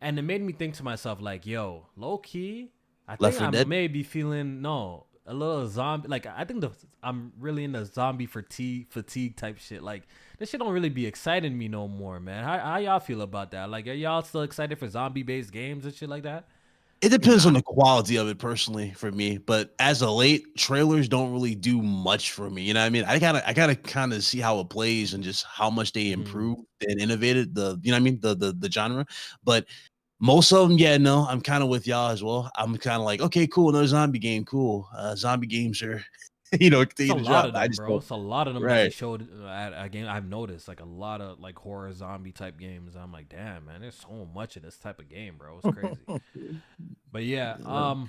And it made me think to myself, like, yo, low key, I think I may be feeling a little zombie. Like I think I'm really in the zombie fatigue type shit. Like this shit don't really be exciting me no more, man. How y'all feel about that? Like, are y'all still excited for zombie based games and shit like that? It depends on the quality of it personally for me, but as of late, trailers don't really do much for me. You know what I mean? I gotta kind of see how it plays and just how much they improved and innovated the genre. But most of them, no, I'm kind of with y'all as well. I'm kind of like, okay, cool, another zombie game, cool. Zombie games are, It's a lot of them, bro. It's a lot of them that they showed at a game. I've noticed like a lot of like horror zombie type games. I'm like, damn, man, there's so much of this type of game, bro. It's crazy. But yeah,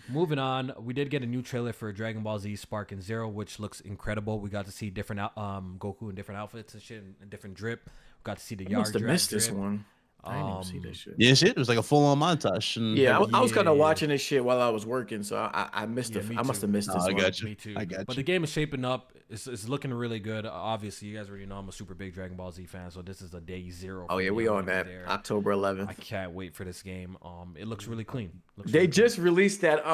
moving on. We did get a new trailer for Dragon Ball Z Spark and Zero, which looks incredible. We got to see different Goku in different outfits and shit, and different drip. We got to see the I must have missed drip. this one. I didn't even see that shit. Yeah, shit. It was like a full-on montage. And I was kind of watching this shit while I was working, so I missed it. I must have missed this one. Got you. Me too. I got you. But the game is shaping up. It's looking really good. Obviously, you guys already know I'm a super big Dragon Ball Z fan, so this is a day zero. Oh yeah, we on that October 11th. I can't wait for this game. It looks really clean. They just released that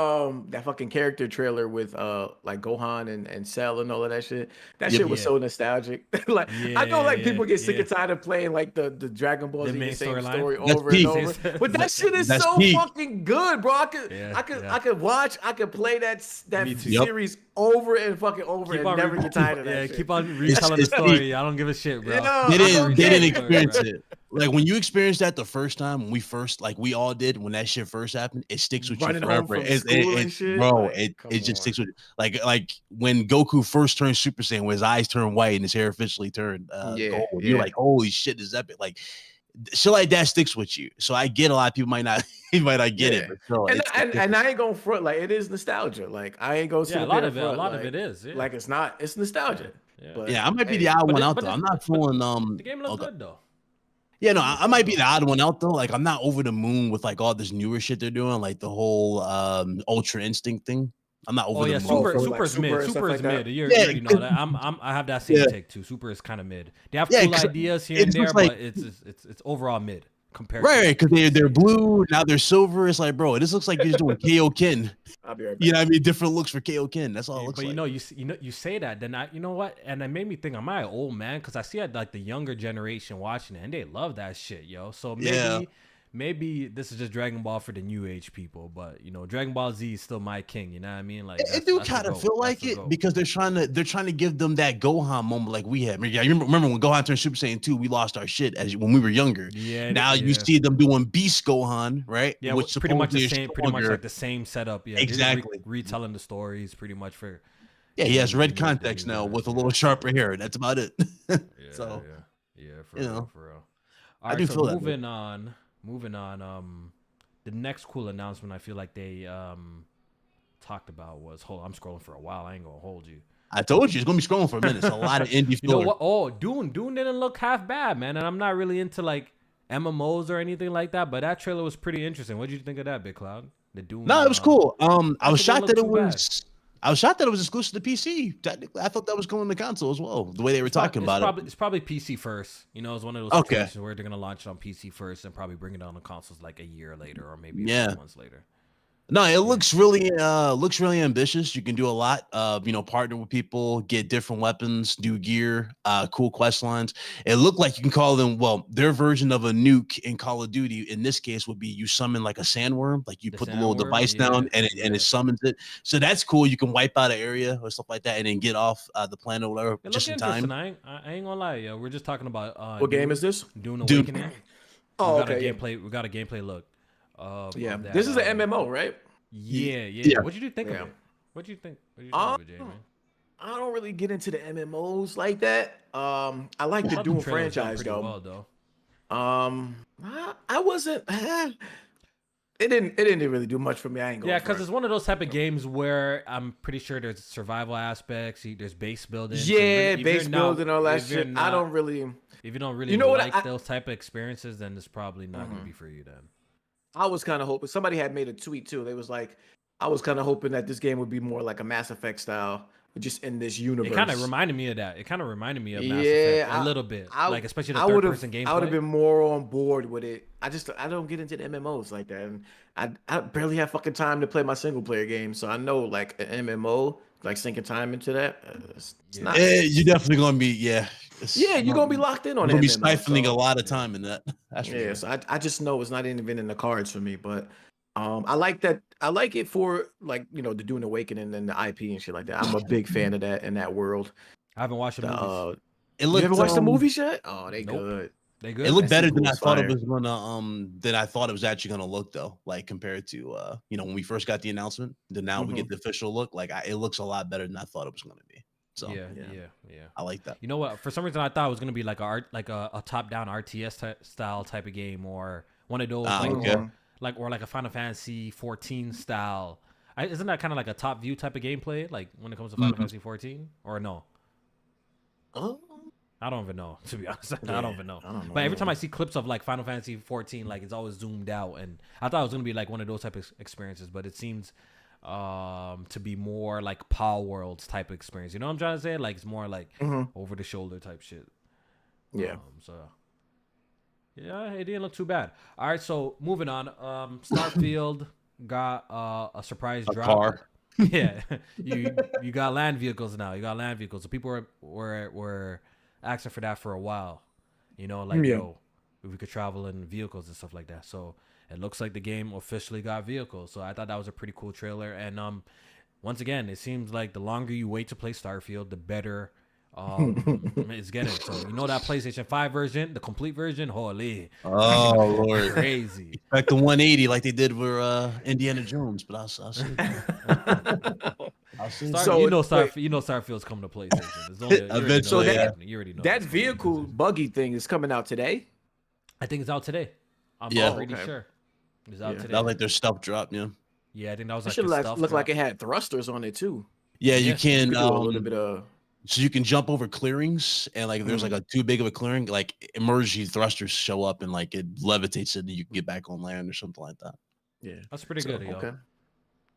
fucking character trailer with like Gohan and Cell and all of that shit. That shit was so nostalgic. Like I know like people get sick and tired of playing like the Dragon Ball Z same story over and over. But that shit is so fucking good, bro. I could play that series over and fucking over and never get tired of that shit. Keep on retelling the story. I don't give a shit, bro. They didn't experience it. Like when you experienced that the first time, when we all did when that shit first happened, it sticks with you forever. It just sticks with you. Like when Goku first turned Super Saiyan, when his eyes turned white and his hair officially turned gold. You're like, holy shit, this is epic. Like shit like that sticks with you. So I get a lot of people might not get it. But still, and I ain't gonna front, like it is nostalgia. Like I ain't gonna say a lot of it is. Like it's nostalgia. But, I might be the odd one out though. I'm not fooling the game looks good though. Yeah, no, I might be the odd one out though. Like I'm not over the moon with like all this newer shit they're doing, like the whole Ultra Instinct thing. I'm not over the moon. Super is mid. Super is mid. You already know that. I have that same take too. Super is kind of mid. They have cool ideas here and there, but it's overall mid compared. Right, because they're blue now. They're silver. It's like, bro, this looks like you're just doing Kaioken. I'll be right back. You know what I mean? Different looks for Kaioken. That's all it looks like. But you say that, then you know what? And it made me think, am I an old man? Because I see like the younger generation watching it, and they love that shit, yo. So maybe this is just Dragon Ball for the new age people, but you know, Dragon Ball Z is still my king. You know what I mean? Like, It do kind of feel like it because they're trying to give them that Gohan moment like we had. I remember when Gohan turned Super Saiyan 2, we lost our shit when we were younger. Yeah. Now you see them doing Beast Gohan, right? Yeah, which pretty much the same, pretty much like the same setup. Yeah, exactly. Retelling the stories pretty much for. Yeah, he has red contacts now with a little sharper hair. That's about it. So for real. All I right, do so feel moving on. The next cool announcement I feel like they talked about was I'm scrolling for a while. I ain't gonna hold you. I told you it's gonna be scrolling for a minute. It's a lot of indie. You know what? Oh, Dune didn't look half bad, man. And I'm not really into like MMOs or anything like that, but that trailer was pretty interesting. What did you think of that, Big Cloud? The Dune. No, it was cool. I was shocked that it was. Bad. I was shocked that it was exclusive to PC. Technically, I thought that was going to console as well. The way they were talking about it. It's probably PC first. You know, it's one of those situations where they're going to launch it on PC first and probably bring it on the consoles like a year later or maybe a few months later. No, it looks really ambitious. You can do a lot. Partner with people, get different weapons, do gear, cool quest lines. It looked like you can call them their version of a nuke in Call of Duty. In this case, would be you summon like a sandworm, like you put the little device down and it summons it. So that's cool. You can wipe out an area or stuff like that and then get off the planet or whatever just in time. I ain't gonna lie, yo. We're just talking about what game is this? Dune Awakening. Oh, okay. We got a gameplay look. This is an MMO, right? Yeah. What did you think of it? What did you think of it, Jay, man? I don't really get into the MMOs like that. I like the Doom franchise though. I wasn't. It didn't really do much for me. I ain't going. Yeah, because it's one of those type of games where I'm pretty sure there's survival aspects. There's base building. Yeah, base building, all that shit. I don't really. If you don't really like those type of experiences, then it's probably not gonna be for you then. I was kind of hoping somebody had made a tweet too. They was like, I was kind of hoping that this game would be more like a Mass Effect style, just in this universe. It kind of reminded me of that. It kind of reminded me of Mass Effect a little bit, like especially the third-person gameplay. I would have been more on board with it. I don't get into the MMOs like that, and I barely have fucking time to play my single player game. So I know like an MMO, like sinking time into that. It's not. You're definitely gonna be you're gonna be locked in on. You're gonna be stifling a lot of time in that. That's so I just know it's not even in the cards for me, but. I like that. I like it for like the Dune Awakening and the IP and shit like that. I'm a big fan of that in that world. I haven't watched the movies. You haven't watched the movies yet? Oh, they good. They good. It looked better than I thought it was gonna. Than I thought it was actually gonna look though. Like compared to when we first got the announcement, then now we get the official look. Like it looks a lot better than I thought it was gonna be. So yeah. I like that. You know what? For some reason, I thought it was gonna be like a top-down RTS style type of game or one of those like a Final Fantasy 14 style. Isn't that kind of like a top view type of gameplay? Like when it comes to Final Fantasy 14 or no? I don't even know, to be honest. I don't even know. But every time I see clips of like Final Fantasy 14, like it's always zoomed out, and I thought it was gonna be like one of those type of experiences, but it seems to be more like Power Worlds type of experience. You know what I'm trying to say? Like it's more like over the shoulder type shit. Yeah. Yeah, it didn't look too bad. All right, so moving on. Starfield got a surprise drop. Car. Yeah, you got land vehicles now. You got land vehicles. So people were asking for that for a while. If we could travel in vehicles and stuff like that. So it looks like the game officially got vehicles. So I thought that was a pretty cool trailer. And once again, it seems like the longer you wait to play Starfield, the better. It's getting so that PlayStation 5 version, the complete version, holy, Lord, crazy. Expect the 180 like they did for Indiana Jones, but I'll see. I'll see. Starfield's coming to PlayStation. It's only, eventually, you already know that vehicle buggy thing is coming out today. I think it's out today. I'm pretty sure it's out today. Not like their stuff dropped, Yeah, I think that was like it looked like it had thrusters on it too. Yeah, you can do a little bit of. So you can jump over clearings, and like if there's like a too big of a clearing, like emergency thrusters show up and like it levitates it, and you can get back on land or something like that. Yeah, that's pretty good. Okay,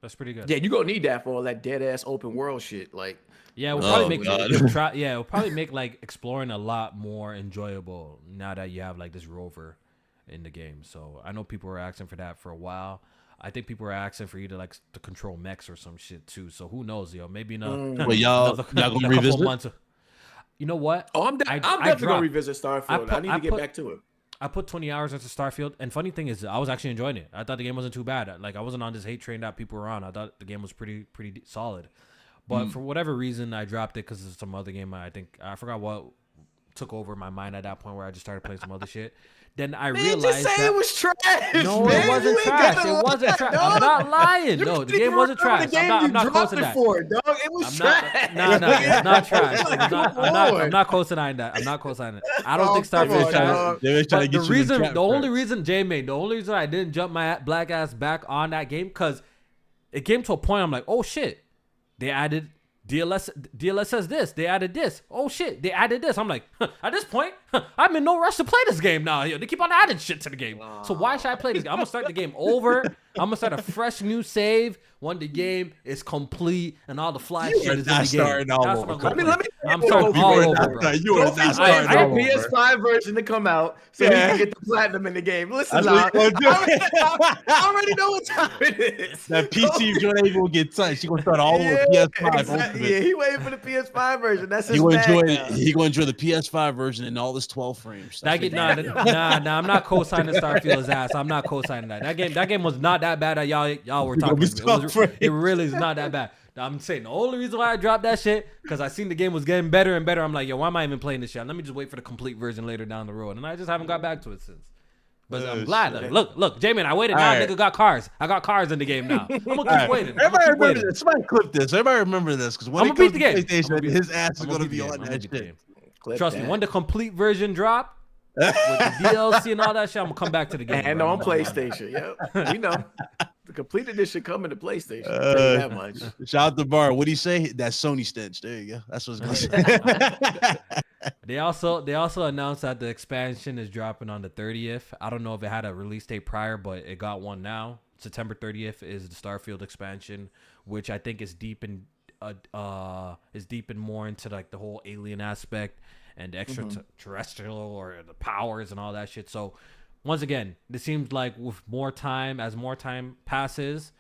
that's pretty good. Yeah, you gonna need that for all that dead ass open world shit. Like, yeah, we'll probably it'll probably make like exploring a lot more enjoyable now that you have like this rover in the game. So I know people were asking for that for a while. I think people are asking for you to control mechs or some shit too. So who knows, maybe not. Well, y'all gonna revisit? You know what? Oh, I'm definitely gonna revisit Starfield. I need to get back to it. I put 20 hours into Starfield, and funny thing is, I was actually enjoying it. I thought the game wasn't too bad. Like I wasn't on this hate train that people were on. I thought the game was pretty solid. But for whatever reason, I dropped it because of some other game. I forgot what took over my mind at that point where I just started playing some other shit. Then I realized just say that it was trash. no, man. it wasn't trash. It wasn't trash. I'm not lying. You No, the can't game wasn't remember trash. the game I'm not you close to dropped that. it for, dog. It was trash. No, it's not trash. Like, I'm not co-signing that. I'm not co-signing that. I don't think Starfield is trash. But the only reason, J-Main, the only reason I didn't jump my black ass back on that game, because it came to a point I'm like, oh shit, they added DLS says this. They added this. Oh shit, they added this. I'm like, at this point, I'm in no rush to play this game now. They keep on adding shit to the game. So why should I play this game? I'm gonna start the game over. I'm gonna start a fresh new save when the game is complete and all the fly shit is in the game. That's what I'm starting all over, bro. You are not starting I over. PS5 version to come out so he can get the platinum in the game. Listen, I already know what time it is. That PC joint will get touched. He gonna start all over PS5. Exactly. Yeah, he waiting for the PS5 version. That's his He gonna enjoy bag it. now. He gonna enjoy the PS5 version and all this 12 frames. Nah, I'm not co-signing Starfield's ass. I'm not co-signing that. That game was not that bad that y'all were talking about. It really is not that bad. I'm saying the only reason why I dropped that shit because I seen the game was getting better and better. I'm like, yo, why am I even playing this shit? Let me just wait for the complete version later down the road. And I just haven't got back to it since. But I'm glad. Like, look, J-Man, I waited. Now nigga got cars. I got cars in the game now. I'm gonna keep waiting. Everybody remember this. Somebody clip this. Everybody remember this because when I'm it gonna comes beat to the game. PlayStation, his ass is gonna be on that shit. Trust me, when the complete version drop with the DLC and all that shit, I'm gonna come back to the game. And on PlayStation. Yep. We know. The complete edition coming to PlayStation. I'll tell you that much. Shout out to Bar. What'd he say? That Sony stench. There you go. That's what it's gonna say. They also announced that the expansion is dropping on the 30th. I don't know if it had a release date prior, but it got one now. September 30th is the Starfield expansion, which I think is deep in more into like the whole alien aspect and extraterrestrial or the powers and all that shit. So once again, it seems like with more time, as more time passes,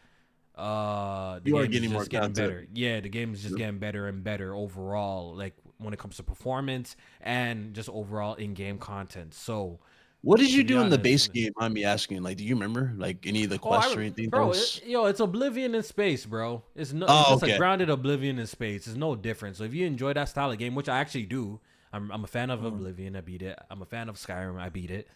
the You are game getting is more just getting content. better. Yeah, the game is just getting better and better overall, like when it comes to performance and just overall in-game content. So What did you do in the honest, base game? I'm asking. Like, do you remember like any of the quests or anything? bro, it's Oblivion in space, bro. It's no, Oh, it's okay. a grounded Oblivion in space. It's no different. So if you enjoy that style of game, which I actually do, I'm a fan of Oblivion. I beat it. I'm a fan of Skyrim. I beat it.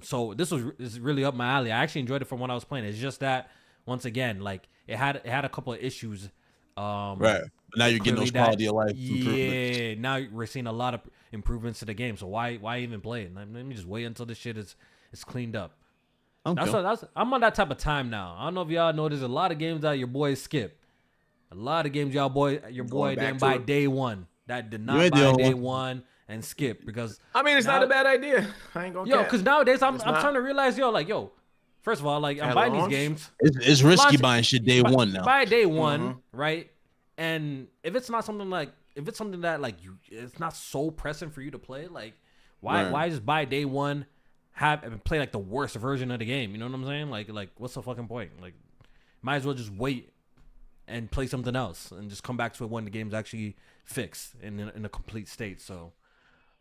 So this is really up my alley. I actually enjoyed it from when I was playing. It's just that once again, like it had a couple of issues. Right. But now you're getting those quality of life improvements. Yeah, now we're seeing a lot of improvements to the game. So why even play it? Let me just wait until this shit is cleaned up. Okay. I'm on that type of time now. I don't know if y'all know there's a lot of games that your boys skip. A lot of games your boy didn't buy day one. That did not buy day one and skip because I mean, it's not a bad idea. I ain't gonna because nowadays I'm trying to realize, first of all, like I'm buying these games. It's risky buying shit day one now. Buy day one, right? And if it's not something like, if it's something that like it's not so pressing for you to play, like why just buy day one, and play like the worst version of the game? You know what I'm saying? Like what's the fucking point? Like, might as well just wait and play something else and just come back to it when the game's actually fixed in a complete state. So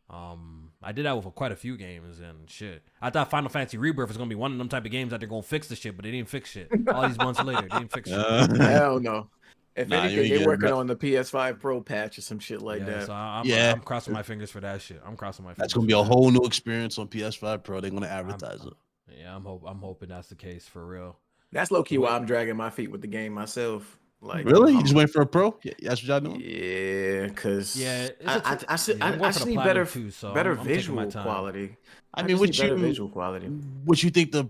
I did that with quite a few games and shit. I thought Final Fantasy Rebirth was gonna be one of them type of games that they're gonna fix the shit, but they didn't fix shit. All these months later, they didn't fix shit. Hell no. If anything, they're working enough. on the PS5 Pro patch or some shit like that. So I'm crossing my fingers for that shit. I'm crossing my fingers. That's gonna be a whole new experience on PS5 Pro. They're gonna advertise it. Yeah, I'm hoping that's the case for real. That's low key why I'm dragging my feet with the game myself. Like, Really? You just went for a pro? Yeah, that's what y'all doing? Yeah, because I see better visual quality. I mean, what better visual quality? What you think the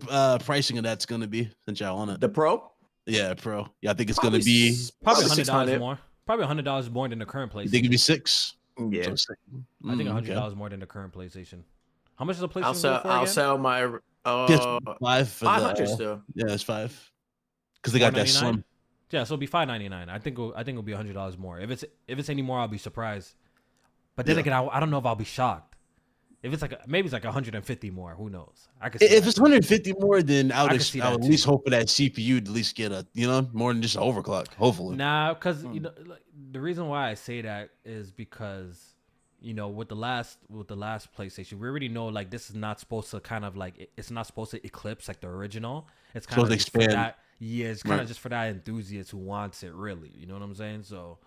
pricing of that's gonna be since y'all on it? The Pro? Yeah, pro. Yeah, I think it's gonna be probably $100 more. Probably $100 more than the current PlayStation. You think it'd be $6? Yeah, I think $100 more than the current PlayStation. How much is the PlayStation? I'll sell my PS5 for 500 still. Yeah, it's 5 because they got that slim. Yeah, so it'll be $599. I think it'll be $100 more. If it's any more, I'll be surprised. But then again, I don't know if I'll be shocked. If it's maybe it's like 150 more. Who knows? I could. If it's 150 more, then I would at least too. hope for that CPU to at least get more than just an overclock. Hopefully. Nah, because the reason why I say that is because you know, with the last PlayStation, we already know like this is not supposed to kind of like it's not supposed to eclipse like the original. It's kind of just for that. Yeah, it's kind of just for that enthusiast who wants it really. You know what I'm saying? So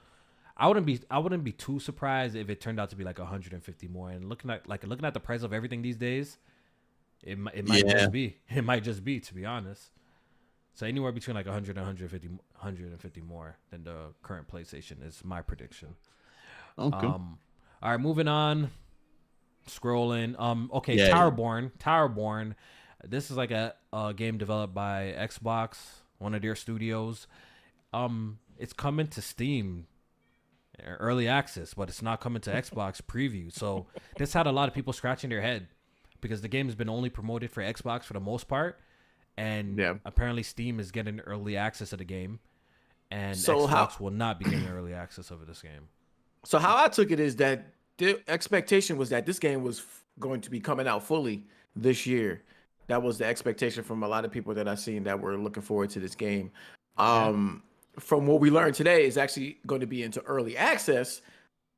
I wouldn't be too surprised if it turned out to be like 150 more. And looking at the price of everything these days, it might just be to be honest. So anywhere between like 100 and 150 more than the current PlayStation is my prediction. Okay. All right, moving on. Scrolling. Okay, Yeah. Towerborn. This is like a game developed by Xbox, one of their studios. It's coming to Steam, early access, but it's not coming to Xbox preview. So this had a lot of people scratching their head because the game has been only promoted for Xbox for the most part, and apparently Steam is getting early access of the game, and so Xbox will not be getting early access of this game. So how I took it is that the expectation was that this game was going to be coming out fully this year. That was the expectation from a lot of people that I've seen that were looking forward to this game. From what we learned today, is actually going to be into early access,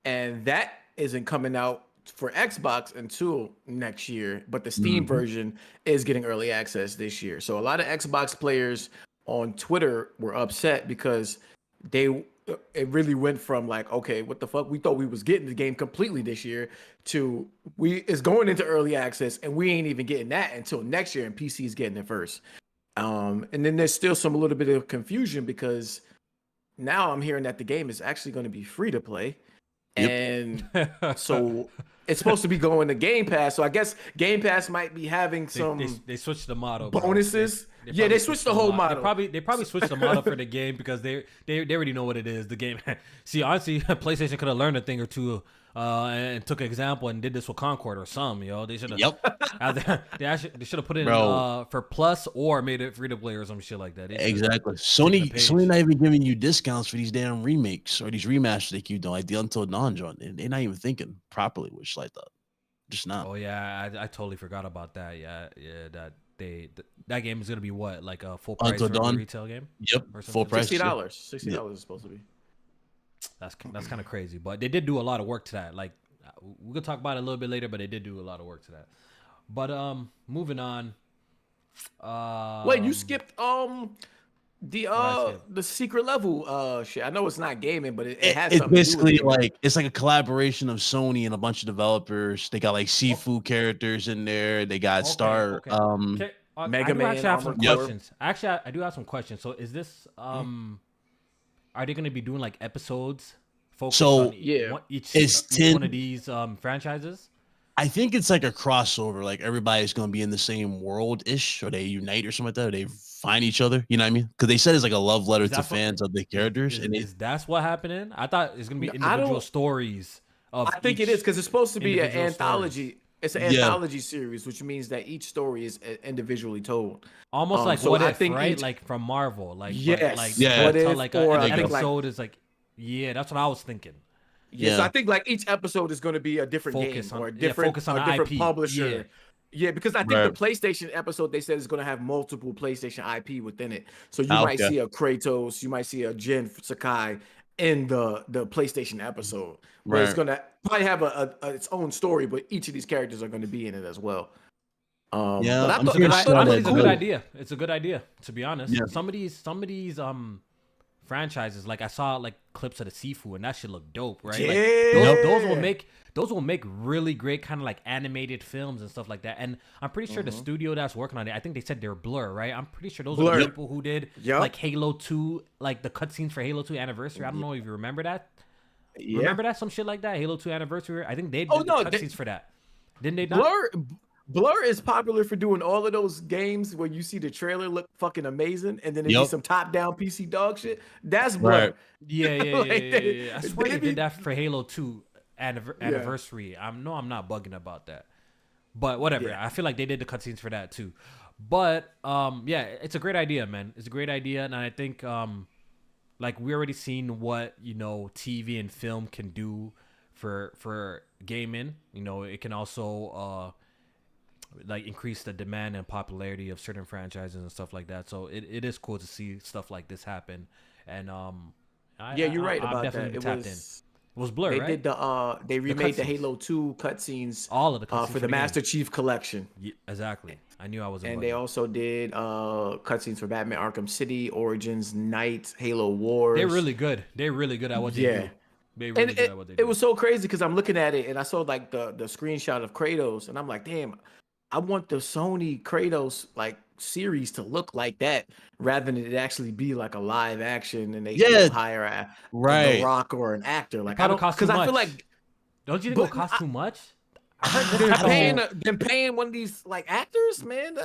and that isn't coming out for Xbox until next year. But the Steam version is getting early access this year. So a lot of Xbox players on Twitter were upset because it really went from like, okay, what the fuck? We thought we was getting the game completely this year to it's going into early access and we ain't even getting that until next year, and PC is getting it first. And then there's still a little bit of confusion because now I'm hearing that the game is actually going to be free to play. And so it's supposed to be going to Game Pass. So I guess Game Pass might be having some they switched the model bonuses. They switched the whole model. They probably switched the model for the game because they already know what it is. The game. See, honestly, PlayStation could have learned a thing or two and took an example and did this with Concord or some. They should have. They should have put it in for Plus or made it free to play or some shit like that. Exactly. Sony not even giving you discounts for these damn remakes or these remasters they keep doing, like the Until Dawn joint. They're not even thinking properly, which like that. Just not. Oh yeah, I totally forgot about that. Yeah, that game is gonna be what, like a full price for a retail game? Yep, full price. $60. $60 is supposed to be. That's kind of crazy, but they did do a lot of work to that. Like we could talk about it a little bit later, but they did do a lot of work to that. But moving on. Wait, you skipped the secret level shit. I know it's not gaming, but it has something basically to do with like it's like a collaboration of Sony and a bunch of developers. They got like seafood characters in there. They got Mega Man. I do have some questions. Actually, I do have some questions. So is this are they going to be doing like episodes focused on each one of these franchises? I think it's like a crossover. Like everybody's going to be in the same world-ish, or they unite or something like that, or they find each other. You know what I mean? Because they said it's like a love letter to fans of the characters. Is that's what happening? I thought it's going to be individual stories. I think it is because it's supposed to be an anthology. Stories. It's an anthology series, which means that each story is individually told. Almost like What If, right? Like from Marvel. Like yes. What If, like an episode is like, that's what I was thinking. Yeah, so I think like each episode is going to be a different game or a different publisher. Yeah, because I think the PlayStation episode they said is going to have multiple PlayStation IP within it. So you might see a Kratos, you might see a Jin Sakai in the PlayStation episode. Where it's going to probably have its own story, but each of these characters are going to be in it as well. But I thought it's a good idea. It's a good idea, to be honest. Yeah. Some of these franchises, like I saw like clips of the seafood and that shit look dope, right? Yeah. Like, those will make really great kind of like animated films and stuff like that. And I'm pretty sure the studio that's working on it, I think they said they're Blur, right? I'm pretty sure those are the people who did like Halo 2, like the cutscenes for Halo 2 Anniversary. I don't know if you remember that. Yeah. Remember that? Some shit like that? Halo 2 Anniversary? I think they did the cutscenes for that. Didn't they not? Blur is popular for doing all of those games where you see the trailer look fucking amazing and then there's some top-down PC dog shit. That's Blur. Right. Yeah. I swear they did that for Halo 2 Anniversary. I'm not bugging about that. But whatever. Yeah. I feel like they did the cutscenes for that too. But it's a great idea, man. It's a great idea, and I think like we already seen what TV and film can do for gaming. It can also like increase the demand and popularity of certain franchises and stuff like that. So it is cool to see stuff like this happen. And you're right about that. It was Blur, They right? did they remade the cutscenes. Halo 2 cutscenes All of the cutscenes for the game. Master Chief Collection. Yeah, exactly. I knew I was. And they also did cutscenes for Batman Arkham City, Origins, Night, Halo Wars. They're really good. They're really good at what they do. They really good at what they do. It was so crazy because I'm looking at it and I saw like the screenshot of Kratos and I'm like, damn, I want the Sony Kratos like series to look like that rather than it actually be like a live action and they hire a The Rock or an actor. Like I don't, because I feel like, don't you think it'll cost too much? I heard they're paying one of these like actors, man.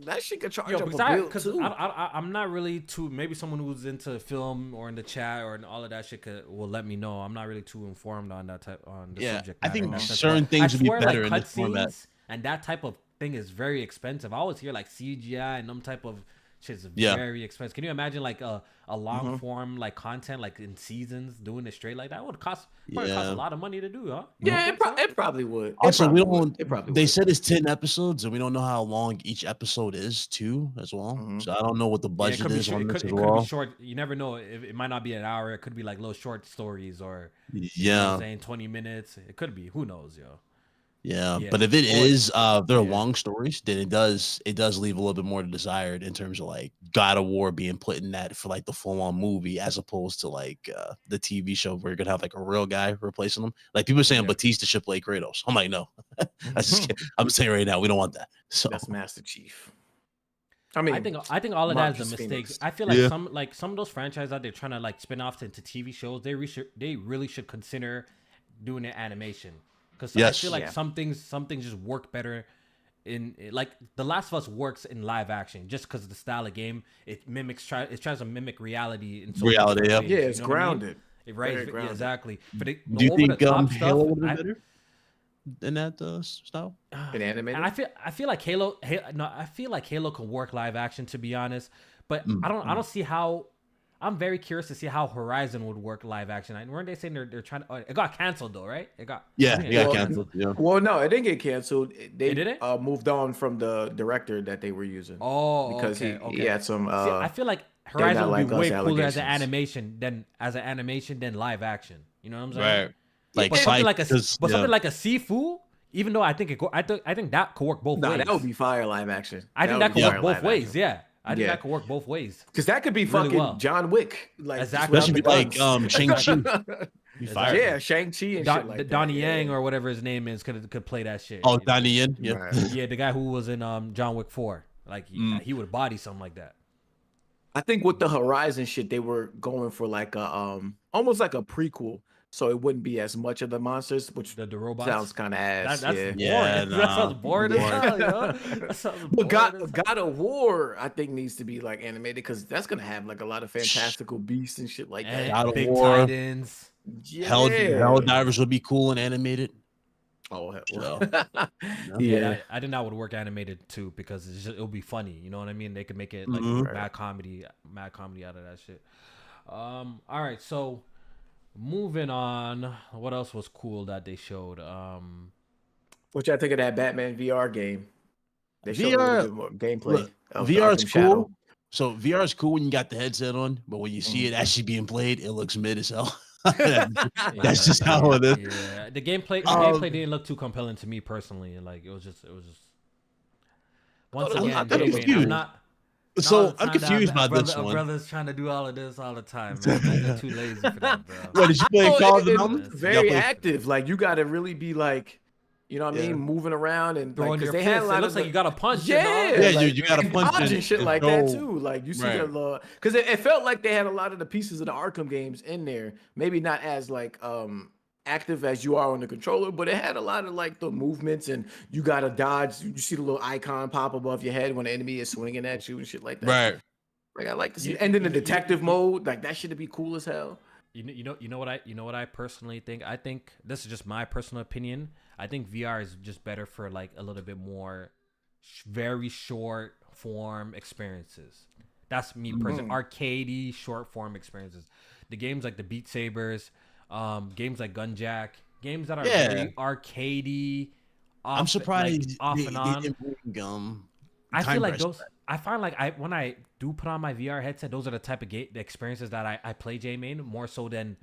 That shit could charge up a bill too. I'm not really too. Maybe someone who's into film or in the chat or in all of that shit will let me know. I'm not really too informed on that type on the subject. I think certain things would be better in the format. And that type of thing is very expensive. I always hear like CGI and them type of shit is very expensive. Can you imagine like a long form like content like in seasons doing it straight like that? It would cost a lot of money to do, huh? Yeah, it probably would. Also, they said it's 10 episodes, and we don't know how long each episode is too, as well. So I don't know what the budget is on this as well. It could be short. You never know. It might not be an hour. It could be like little short stories or you know what I'm saying 20 minutes. It could be. Who knows, yo. Yeah, but if it is they're long stories, then it does leave a little bit more to desired in terms of like God of War being put in that for like the full on movie as opposed to like the TV show where you're gonna have like a real guy replacing him. Like people are saying Batista should play Kratos. I'm like, no. I'm saying right now we don't want that. So that's Master Chief. I mean, I think all of that is a mistake. I feel like some of those franchises that they're trying to like spin off into TV shows, they really should consider doing an animation. Because I feel like some things just work better in like The Last of Us works in live action just because of the style of game. It tries to mimic reality in so reality. Yeah, it's grounded. I mean? Right, exactly. But do you think Halo would be better in that style? In animated? And I feel like Halo can work live action, to be honest. But I don't see how. I'm very curious to see how Horizon would work live action. Weren't they saying they're trying to? It got canceled though, right? It got canceled. Yeah. Well, no, it didn't get canceled. They didn't? Moved on from the director that they were using. Oh, because he had some. See, I feel like Horizon would be way cooler as an animation than live action. You know what I'm saying? Right. Like something like a Sifu. Even though I think I think that could work both ways. That would be fire live action. I think that could work both ways. Yeah. I think that could work both ways. Because that could be fucking John Wick. Like, exactly. That should be like Shang-Chi. Yeah, Shang-Chi and shit like that. Donnie Yang or whatever his name is could play that shit. Oh, Donnie Yen? Yeah. Right. Yeah, the guy who was in John Wick 4. Like, he would body something like that. I think with the Horizon shit, they were going for like a almost like a prequel. So it wouldn't be as much of the monsters, which the robots sounds kind of ass. That's boring. That sounds boring as hell, yo. That sounds boring. But God of War, I think, needs to be like animated because that's gonna have like a lot of fantastical beasts and shit like that. God of Big War. Titans. Yeah. Helldivers would be cool and animated. Oh hell. So, yeah. I think that would work animated too because it'll be funny. You know what I mean? They could make it like mad comedy out of that shit. All right, so. Moving on, what else was cool that they showed? What y'all think of that Batman VR game? They showed VR, a little bit more gameplay. VR is cool. So VR is cool when you got the headset on, but when you see it actually being played, it looks mid as hell. That's just how it is. Yeah, the gameplay didn't look too compelling to me personally. Like it was just. Once again, I'm not. So I'm confused by this one. Brother's trying to do all of this all the time, man. They're too lazy for that, bro. What did you play? Call of the Mountain? Very active. Like you got to really be like, you know what I mean, moving around and throwing your they had a lot it looks like you got to punch. Yeah, like, you got to punch and shit like that too. Like you see the because it felt like they had a lot of the pieces of the Arkham games in there. Maybe not as like active as you are on the controller, but it had a lot of like the movements and you gotta dodge. You see the little icon pop above your head when the enemy is swinging at you and shit like that. Right. Like I like to see, and then the detective mode, like that should be cool as hell. You know what I personally think. I think this is just my personal opinion. I think VR is just better for like a little bit more very short form experiences. That's me personally. Arcadey short form experiences. The games like the Beat Sabers. Games like Gunjack, games that are very arcadey. I'm surprised off and on. I feel like those. I find like when I do put on my VR headset, those are the type of the experiences that I play J-Main more so than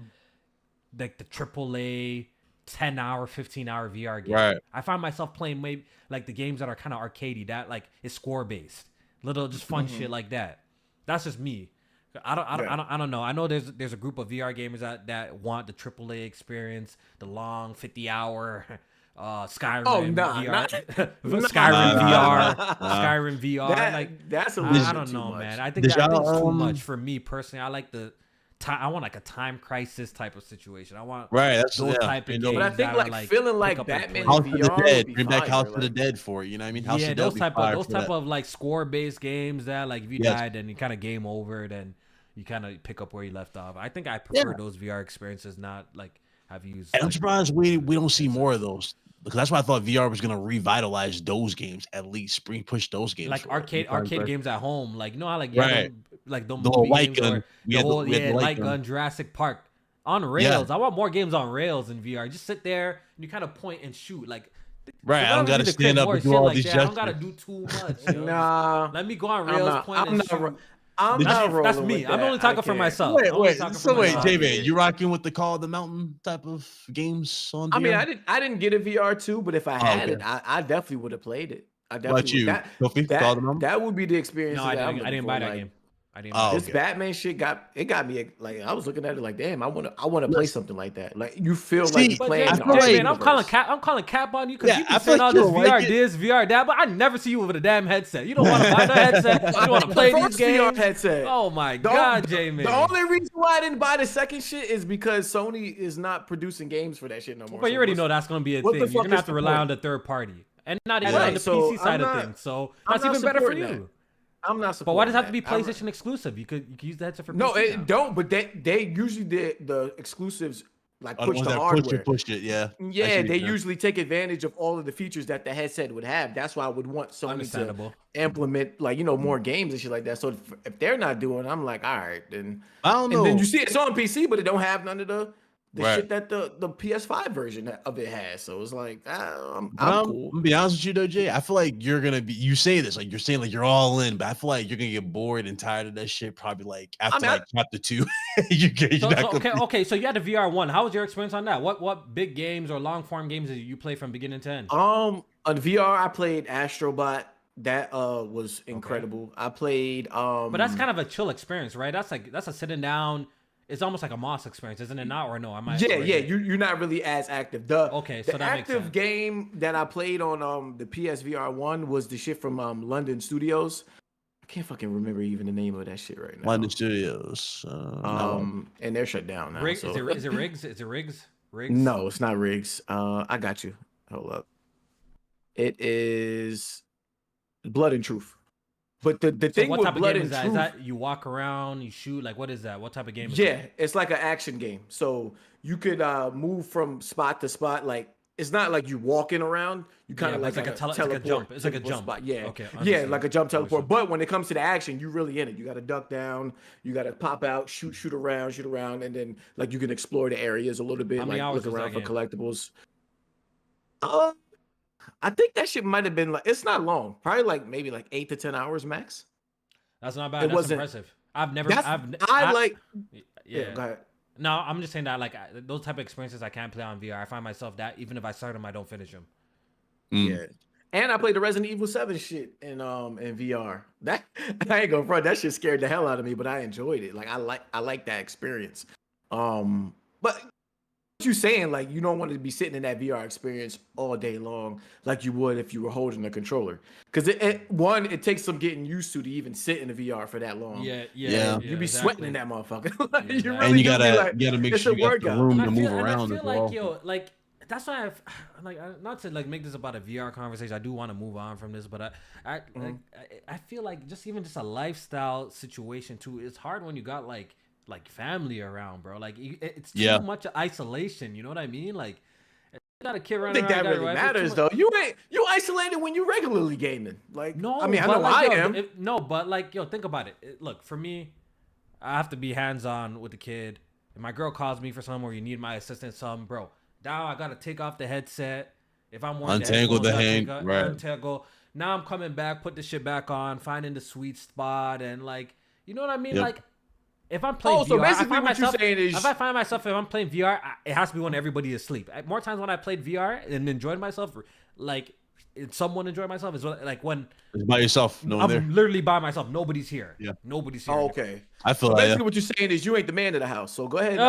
like the AAA 10-hour, 15-hour VR game. Right. I find myself playing maybe like the games that are kind of arcadey, that like is score based, little just fun shit like that. That's just me. I don't know. I know there's a group of VR gamers that want the AAA experience, the long 50-hour Skyrim VR, Skyrim VR, Skyrim VR. That's a I don't know, much. man. I think it's too much for me personally. I like I want like a time crisis type of situation. I want that's those type of games. But I think like feeling like Batman House of VR the Dead, would be bring back fire, House of the Dead for it. You know what I mean? House of the those Dead type of like score based games that like if you died then you kind of game over, then you kind of pick up where you left off. I think I prefer those VR experiences, not like have used. And I'm surprised we don't see more of those, because that's why I thought VR was gonna revitalize those games, at least push those games, like arcade games at home, like you know how like like the whole movie light games gun, or the whole light gun, Jurassic Park on rails. I want more games on rails in VR. Just sit there and you kind of point and shoot like. I don't gotta stand up and do all these gestures. I don't gotta do too much. Nah, let me go on rails, point and shoot. That's me. I'm only talking for myself. Wait, J-Man, you rocking with the Call of the Mountain type of games on VR? I mean, I didn't get a VR too, but if I had it, I definitely would have played it. I definitely that would be the experience. No, I didn't buy that game. This Batman shit got me like I was looking at it like, damn, I want to play something like that. Like you feel like you're playing. I'm calling cap on you because you keep saying all this VR this, VR that, but I never see you with a damn headset. You don't want to buy the headset. You want to play these games. Headset. Oh my god, J-Man. The only reason why I didn't buy the second shit is because Sony is not producing games for that shit no more. But you already know that's gonna be a thing. You're gonna have to rely on the third party, and not even on the PC side of things. So that's even better for you. I'm not. But why does it have to be PlayStation exclusive? You could use the headset for. No, PC it don't. But they usually the exclusives like push the hardware. Pushed it, yeah. Yeah, they usually take advantage of all of the features that the headset would have. That's why I would want Sony to implement like more games and shit like that. So if they're not doing, I'm like, all right, then I don't know. And then you see it's on PC, but it don't have none of the shit that the PS5 version of it has. So it's like, I'm cool. I'm gonna be honest with you though, Jay. I feel like you're gonna be. You say this like you're saying like you're all in, but I feel like you're gonna get bored and tired of that shit. Probably like after chapter 2. Okay. So you had the VR 1. How was your experience on that? What big games or long form games did you play from beginning to end? On VR, I played Astrobot. That was incredible. Okay. I played. But that's kind of a chill experience, right? That's a sitting down. It's almost like a Moss experience, isn't it? Not or no? You're not really as active. The so that active game that I played on the PSVR 1 was the shit from London Studios. I can't fucking remember even the name of that shit right now. London Studios. And they're shut down now. Is it Riggs? Is it Riggs? No, it's not Riggs. I got you. Hold up. It is Blood and Truth. But the thing with Blood and Truth, is that you walk around, you shoot, like what is that? What type of game is that? It's like an action game. So you could move from spot to spot. Like it's not like you walking around. You kind of like a jump. It's like a jump. Spot. Yeah. Okay. Like a jump teleport. But when it comes to the action, you really in it. You got to duck down. You got to pop out, shoot around, and then like you can explore the areas a little bit. Like look around for collectibles. I think that shit might have been like, it's not long, probably like maybe like 8 to 10 hours max. That's not bad. That's impressive. Go ahead. No, I'm just saying that like those type of experiences I can't play on VR. I find myself that even if I start them, I don't finish them. Yeah. And I played the Resident Evil 7 shit in VR. That I ain't gonna front. That shit scared the hell out of me, but I enjoyed it. Like I like that experience. But what you saying, like you don't want to be sitting in that VR experience all day long like you would if you were holding a controller, because it takes some getting used to even sit in the VR for that long. You be sweating in that motherfucker. And you gotta make sure you got the room to move around as well. Like that's why not to like make this about a VR conversation. I do want to move on from this, but I feel like just a lifestyle situation too. It's hard when you got like family around, bro. Like it's too much isolation. You know what I mean? Like you got a kid around. I think that really matters though. You isolated when you regularly gaming. Like no, I mean I know I am. But like think about it. Look, for me, I have to be hands on with the kid. If my girl calls me for something or you need my assistance, bro. Now I gotta take off the headset. If I'm wearing untangle the hand, right? Untangle. Now I'm coming back, put the shit back on, finding the sweet spot, and like you know what I mean, like. if I'm playing VR, so basically I find what you're myself, saying is- if I find myself, if I'm playing VR, it has to be when everybody is asleep. More times when I played VR and enjoyed myself, like someone enjoyed myself, is like when It's by yourself. No one I'm there. literally by myself. Nobody's here. Yeah. Nobody's here. Oh, okay. I feel So like basically what you're saying is you ain't the man of the house. So go ahead.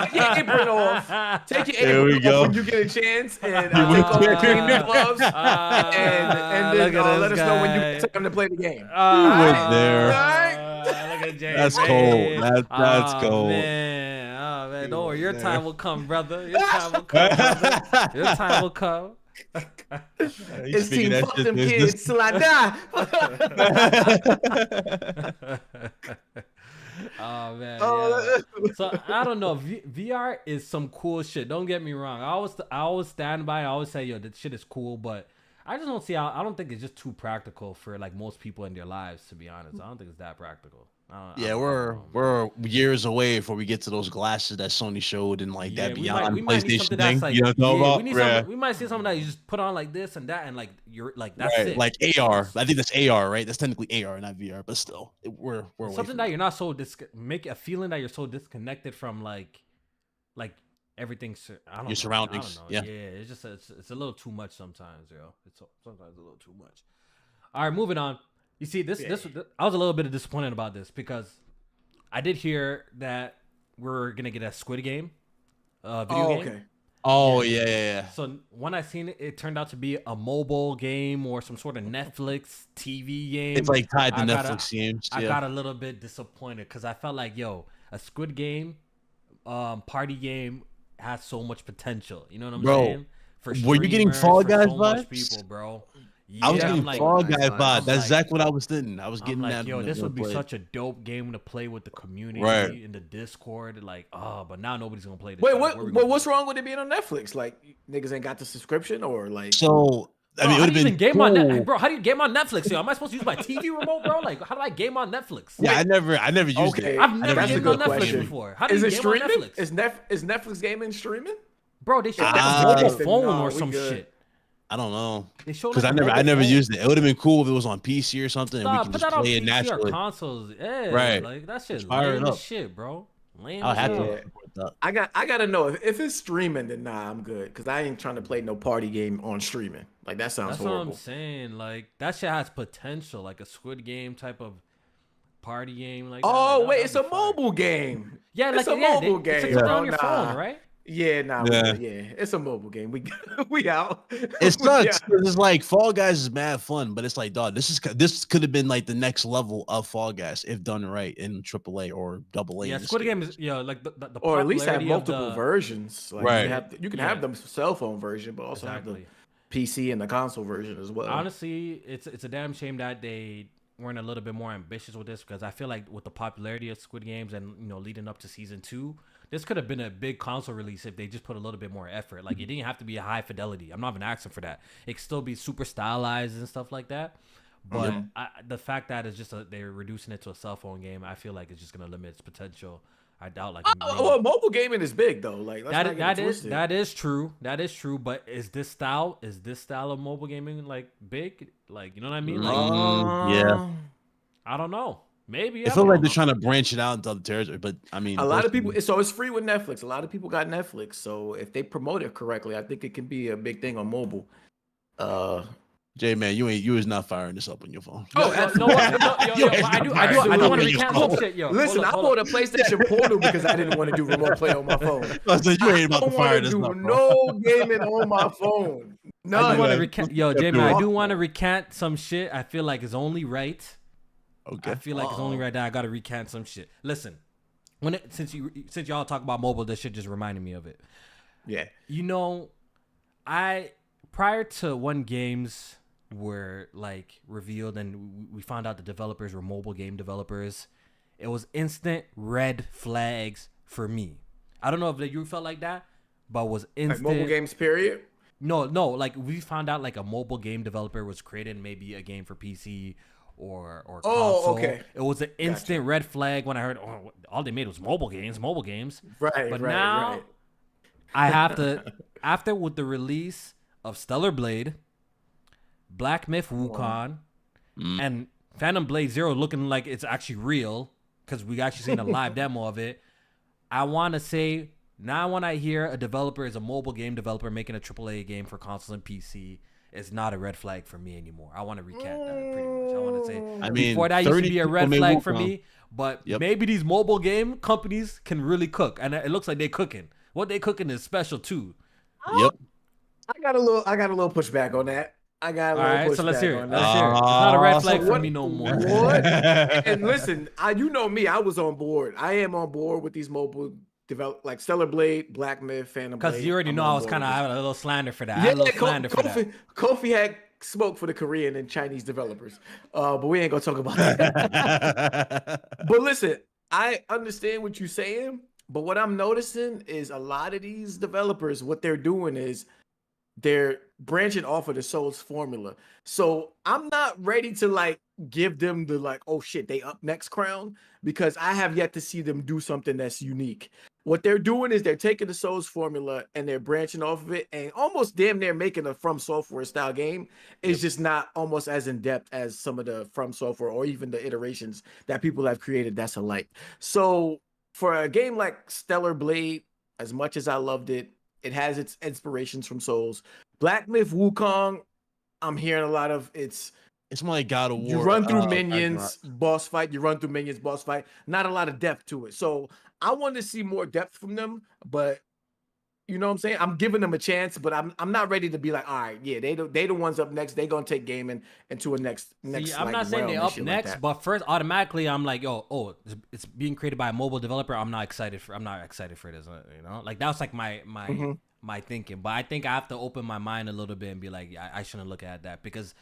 Take your apron off. Take your There we apron go. off when you get a chance, and You take off your would- cleaning gloves, and then look at let this us know when you guy. get time to play the game. You went there. Look at Jay. That's man. cold. That's cold. Man. Oh man, don't worry. Your there. time will come, brother. Your time will come, brother. Your time will come. It's team fuck them kids till I die. Oh man, Oh, yeah. So I don't know. VR is some cool shit. Don't get me wrong. I always stand by. I always say, yo, that shit is cool, but I just don't see how. I don't think it's just too practical for like most people in their lives. To be honest, I don't think it's that practical. Yeah, we're years away before we get to those glasses that Sony showed and like that beyond we might need PlayStation something thing. that's like, You know what I'm talking about? we might see something that you just put on like this and that, and like you're like that's Right, it. like AR. I think that's AR, right? That's technically AR, not VR, but still, we're away Something from that it. you're not so make a feeling that you're so disconnected from like everything. I don't know. Your surroundings, I don't know. yeah. It's just it's a little too much sometimes, yo. It's sometimes a little too much. All right, moving on. You see, this I was a little bit disappointed about this because I did hear that we're gonna get a Squid Game video game. Okay. Oh yeah. So when I seen it, it turned out to be a mobile game or some sort of Netflix TV game. It's like tied to I Netflix games. I Yeah. got a little bit disappointed because I felt like, yo, a Squid Game, party game has so much potential. You know what I'm Bro, saying? For were you getting streamers, Fall for Guys so much vibes? people, bro. I was Yeah, getting I'm like, Fall Nice Guys vibes. vibe. I'm That's like- exactly what I was thinking. I was I'm getting like, that. yo, when this I would be played. such a dope game to play with the community Right. in the Discord. Like, but now nobody's gonna play this. Wait, shit. what? Where we Well, gonna what's play wrong with it being on Netflix? Like niggas ain't got the subscription, or like? So I Bro, mean, it how would do have you been even game cool. on bro? How do you game on Netflix? Yo, am I supposed to use my TV remote, bro? Like, how do I game on Netflix? Yeah, I never used Okay, it. I've I never that's a gamed on good Netflix question. before. How do Is you it game on streaming? Netflix? Is Netflix gaming streaming? Bro, they showed Ah. that mobile Then phone nah, or we some good. shit. I don't know They showed because like I a never mobile phone. used it. It would have been cool if it was on PC or something and we Stop, can put just that on play it PC or naturally. consoles. Yeah, Right. like that shit Fire it lame as up. shit, bro. Lame I'll as have hell. to support that. I gotta know if it's streaming, then nah, I'm good because I ain't trying to play no party game on streaming. Like that sounds That's what I'm horrible. saying. Like that shit has potential, like a Squid Game type of party game. Like Oh that, wait, that'd it's be a fire. mobile game. Yeah, like it's a yeah, mobile It's game. like bro. on your phone, right? Yeah, nah, Yeah. it's a mobile game. We out. It We sucks. out. 'Cause it's like Fall Guys is mad fun, but it's like, dog, this could have been like the next level of Fall Guys if done right in AAA or AA. Yeah, in this Squid case. Game is like the Or at least have popularity of multiple the- versions. Like Right. you can Yeah. have the cell phone version, but also have Exactly. the PC and the console version as well. Honestly, it's a damn shame that they weren't a little bit more ambitious with this because I feel like with the popularity of Squid Games and leading up to season 2, this could have been a big console release if they just put a little bit more effort. Like it didn't have to be a high fidelity. I'm not even asking for that. It could still be super stylized and stuff like that. But the fact that it's just they're reducing it to a cell phone game, I feel like it's just gonna limit its potential. I doubt like maybe- well, mobile gaming is big though. Like let's not get it twisted. that is true. That is true. But is this style of mobile gaming like big? Like you know what I mean? Like Yeah. I don't know. Maybe I feel like they're trying to branch it out into other territory, but I mean, A lot of people, personally- so it's free with Netflix. A lot of people got Netflix, so if they promote it correctly, I think it can be a big thing on mobile. Jay, man, you was not firing this up on your phone. Oh, No, I do want to recant some shit, yo. Listen, I bought a PlayStation Portal because I didn't want to do remote play on my phone. I said you ain't about I to don't fire want to this do up, bro. no gaming on my phone. I do None. want to Yeah. recant. Yo, Kept Jamie, doing I it. do want to recant some shit. I feel like it's only right. Okay. I feel like it's only right that I got to recant some shit. Listen, since y'all talk about mobile, this shit just reminded me of it. Yeah. Prior to when games were like revealed and we found out the developers were mobile game developers, it was instant red flags for me. I don't know if you felt like that, but it was Like instant. mobile games, period. No, like we found out like a mobile game developer was creating maybe a game for PC or Oh, console. okay. It was an instant red flag when I heard all they made was mobile games. Right, But right, now right. I have to after with the release of Stellar Blade, Black Myth Wukong, and Phantom Blade Zero looking like it's actually real because we actually seen a live demo of it. I want to say now when I hear a developer is a mobile game developer making a AAA game for consoles and PC, it's not a red flag for me anymore. I want to recap that pretty much. I want to say before that used to be a red flag for me, but maybe these mobile game companies can really cook, and it looks like they're cooking. What they cooking is special too. Yep. I got a little pushback on that. I got a little pushback. So let's hear it. Let's hear it. It's not a red flag for me no more. What? And listen, you know me, I was on board. I am on board with these mobile like Stellar Blade, Black Myth, Phantom Blade. Because you already know I was kind of having a little slander for that. Yeah, Kofi had smoke for the Korean and Chinese developers. But we ain't gonna talk about that. But listen, I understand what you're saying, but what I'm noticing is a lot of these developers, what they're doing is they're branching off of the Souls formula. So I'm not ready to like give them the like, oh shit, they up next crown, because I have yet to see them do something that's unique. What they're doing is they're taking the Souls formula and they're branching off of it and almost damn near making a From Software style game. It's just not almost as in depth as some of the From Software or even the iterations that people have created that's alike. So for a game like Stellar Blade, as much as I loved it, it has its inspirations from Souls. Black Myth Wukong, I'm hearing a lot of it's more like God of War. You run through minions, boss fight. You run through minions, boss fight. Not a lot of depth to it. So I want to see more depth from them, but you know what I'm saying? I'm giving them a chance, but I'm not ready to be like, all right, yeah, they the ones up next. They gonna take gaming into a next. See, I'm not saying they up next, like but first automatically I'm like, it's being created by a mobile developer. I'm not excited for this. You know, like that's like my thinking. But I think I have to open my mind a little bit and be like, I shouldn't look at that because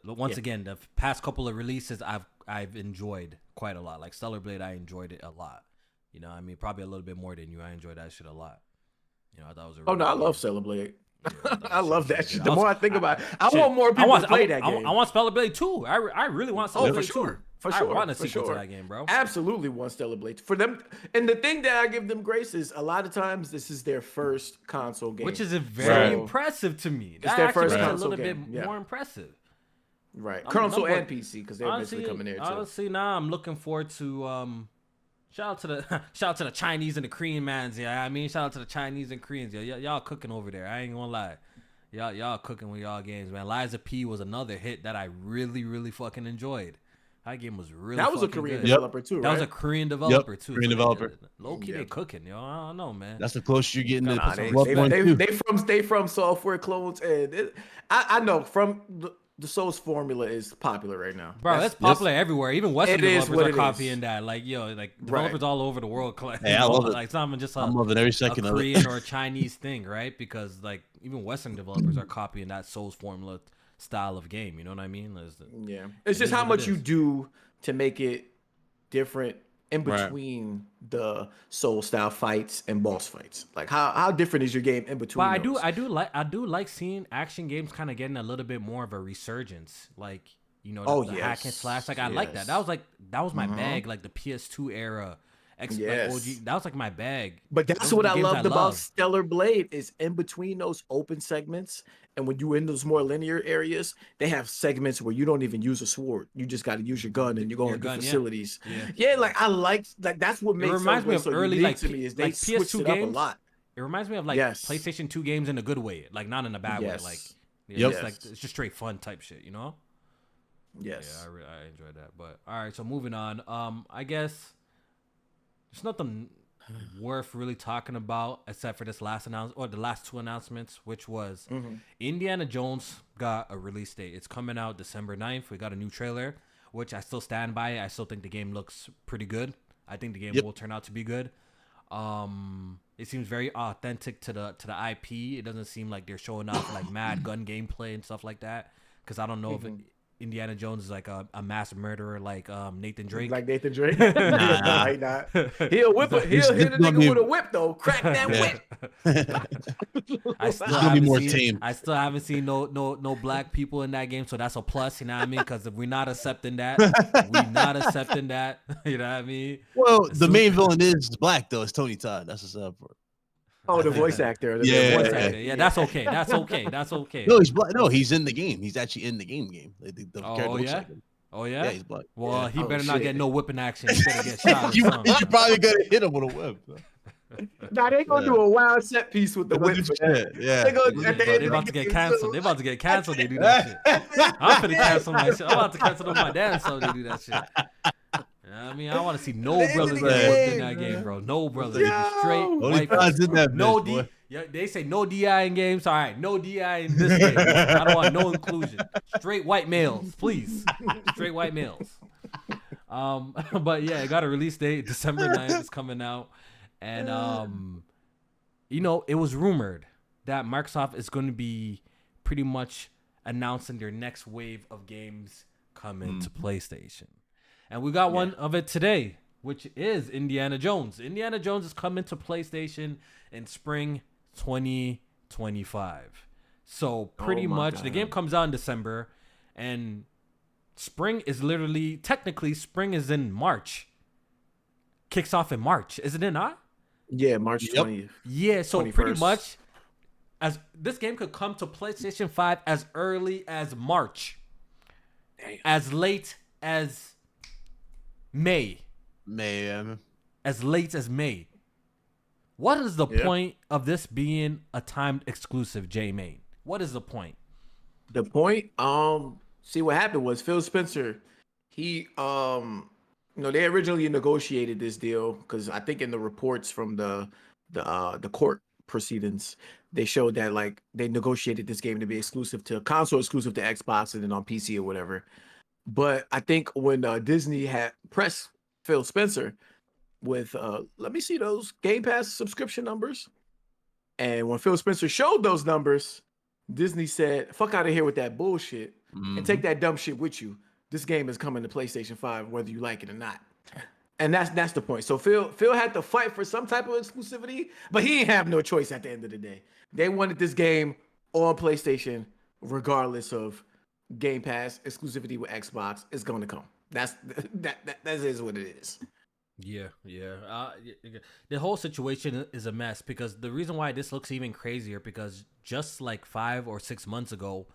once again, the past couple of releases I've enjoyed quite a lot. Like Stellar Blade, I enjoyed it a lot. You know, I mean, probably a little bit more than you. I enjoyed that shit a lot. You know, I thought it was a really I love Stellar Blade. I love that shit. The more I think about it, I want more people to play that game. I want Stellar Blade too. I really want Stellar Blade too. For sure. I want a sequel to that game, bro. Absolutely want Stellar Blade. For them, and the thing that I give them grace is a lot of times this is their first console game. Which is very impressive to me. It's their first console a little game. bit more impressive. Right. Console and PC, because they're eventually coming there too. Honestly, now I'm looking forward to shout out to the Chinese and the Korean mans. Yeah, I mean, shout out to the Chinese and Koreans. Yeah, y'all cooking over there. I ain't gonna lie. Y'all cooking with y'all games, man. Liza P was another hit that I really, really fucking enjoyed. That game was really That was a Korean developer too, right? That was a Korean developer too. Korean developer. Low key, they cooking, yo. I don't know, man. That's the closest you're getting to. They from software clones, and I know from the Souls formula is popular right now. Bro, it's popular everywhere. Even Western developers are copying that. Like, like developers all over the world. Hey, I love it. Like, it's not even just I'm loving every second a of it. Korean or a Chinese thing, right? Because like even Western developers are copying that Souls formula style of game. You know what I mean? It's just how much you do to make it different in between the Soul style fights and boss fights. Like how different is your game in between? But I do like seeing action games kind of getting a little bit more of a resurgence. Like, you know, the hack and slash. Like I like that. That was my bag. Like the PS2 era. Like OG, that was like my bag. But that's what I loved about Stellar Blade is in between those open segments, and when you're in those more linear areas, they have segments where you don't even use a sword. You just got to use your gun, and you go into facilities. Yeah, like I like that's what makes it reminds me of early like to me is they switched it up a lot. It reminds me of like PlayStation 2 games in a good way, like not in a bad way. Like it's like it's just straight fun type shit, you know? Yes. Yeah, I enjoyed that. But all right, so moving on. I guess there's nothing worth really talking about except for this last announcement or the last two announcements, which was Indiana Jones got a release date. It's coming out December 9th. We got a new trailer, which I still stand by. I still think the game looks pretty good. I think the game will turn out to be good. It seems very authentic to the IP. It doesn't seem like they're showing off like mad gun gameplay and stuff like that. Because I don't know if Indiana Jones is like a mass murderer like Nathan Drake. Like Nathan Drake? Nah, he not. He'll hit a nigga with a whip though. Crack that whip. I still haven't seen no black people in that game, so that's a plus. You know what I mean? Because if we're not accepting that, You know what I mean? Well, the main villain is black though. It's Tony Todd. That's what's up for it. Oh, the voice actor. Yeah, that's okay. That's okay. No, he's black. No, he's in the game. He's actually in the game. The oh yeah. Like Oh yeah. Yeah, he's black. Well, Yeah. he Oh, better not shit. get no whipping action. He better get shot. Or you something. probably gonna hit him with a whip. Nah, they gonna do a wild set piece with the whip for that. Yeah. They gonna, Yeah, at the bro, end they of about the to get game, canceled. They about to get canceled. They do that shit. I'm finna cancel my shit. I'm about to cancel my dad so they do that shit. I mean, I want to see no At the brothers end of that the whipped in game, that game, bro. No brothers. Yo. Straight Only white God's folks. in that No bitch, D. boy. Yeah, they say no DI in games. All right, no DI in this game. I don't want no inclusion. Straight white males, please. Straight white males. But yeah, it got a release date. December 9th is coming out, and you know, it was rumored that Microsoft is going to be pretty much announcing their next wave of games coming to PlayStation. And we got one of it today, which is Indiana Jones. Indiana Jones is coming to PlayStation in spring 2025. So pretty much the game comes out in December, and spring is literally, technically spring is in March. Kicks off in March, isn't it not? Yeah, March 20th. Yeah, so pretty 21st. much as this game could come to PlayStation 5 as early as March. Damn. As late as May. Man. As late as May. What is the point of this being a timed exclusive, J-Main? What is the point? The point, see what happened was Phil Spencer, he you know, they originally negotiated this deal because I think in the reports from the court proceedings, they showed that like they negotiated this game to be exclusive to console, exclusive to Xbox, and then on PC or whatever. But I think when Disney had pressed Phil Spencer with let me see those Game Pass subscription numbers, and when Phil Spencer showed those numbers, Disney said, "Fuck out of here with that bullshit and take that dumb shit with you. This game is coming to PlayStation 5, whether you like it or not." And that's the point. So Phil had to fight for some type of exclusivity, but he didn't have no choice at the end of the day. They wanted this game on PlayStation, regardless of Game Pass exclusivity with Xbox is going to come. That is what it is. Yeah. The whole situation is a mess because the reason why this looks even crazier because just like 5 or 6 months ago,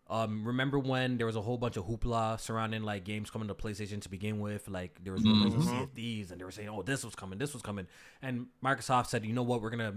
remember when there was a whole bunch of hoopla surrounding like games coming to PlayStation to begin with? Like there was rumors of CFDs and they were saying, "Oh, this was coming," and Microsoft said, "You know what? We're gonna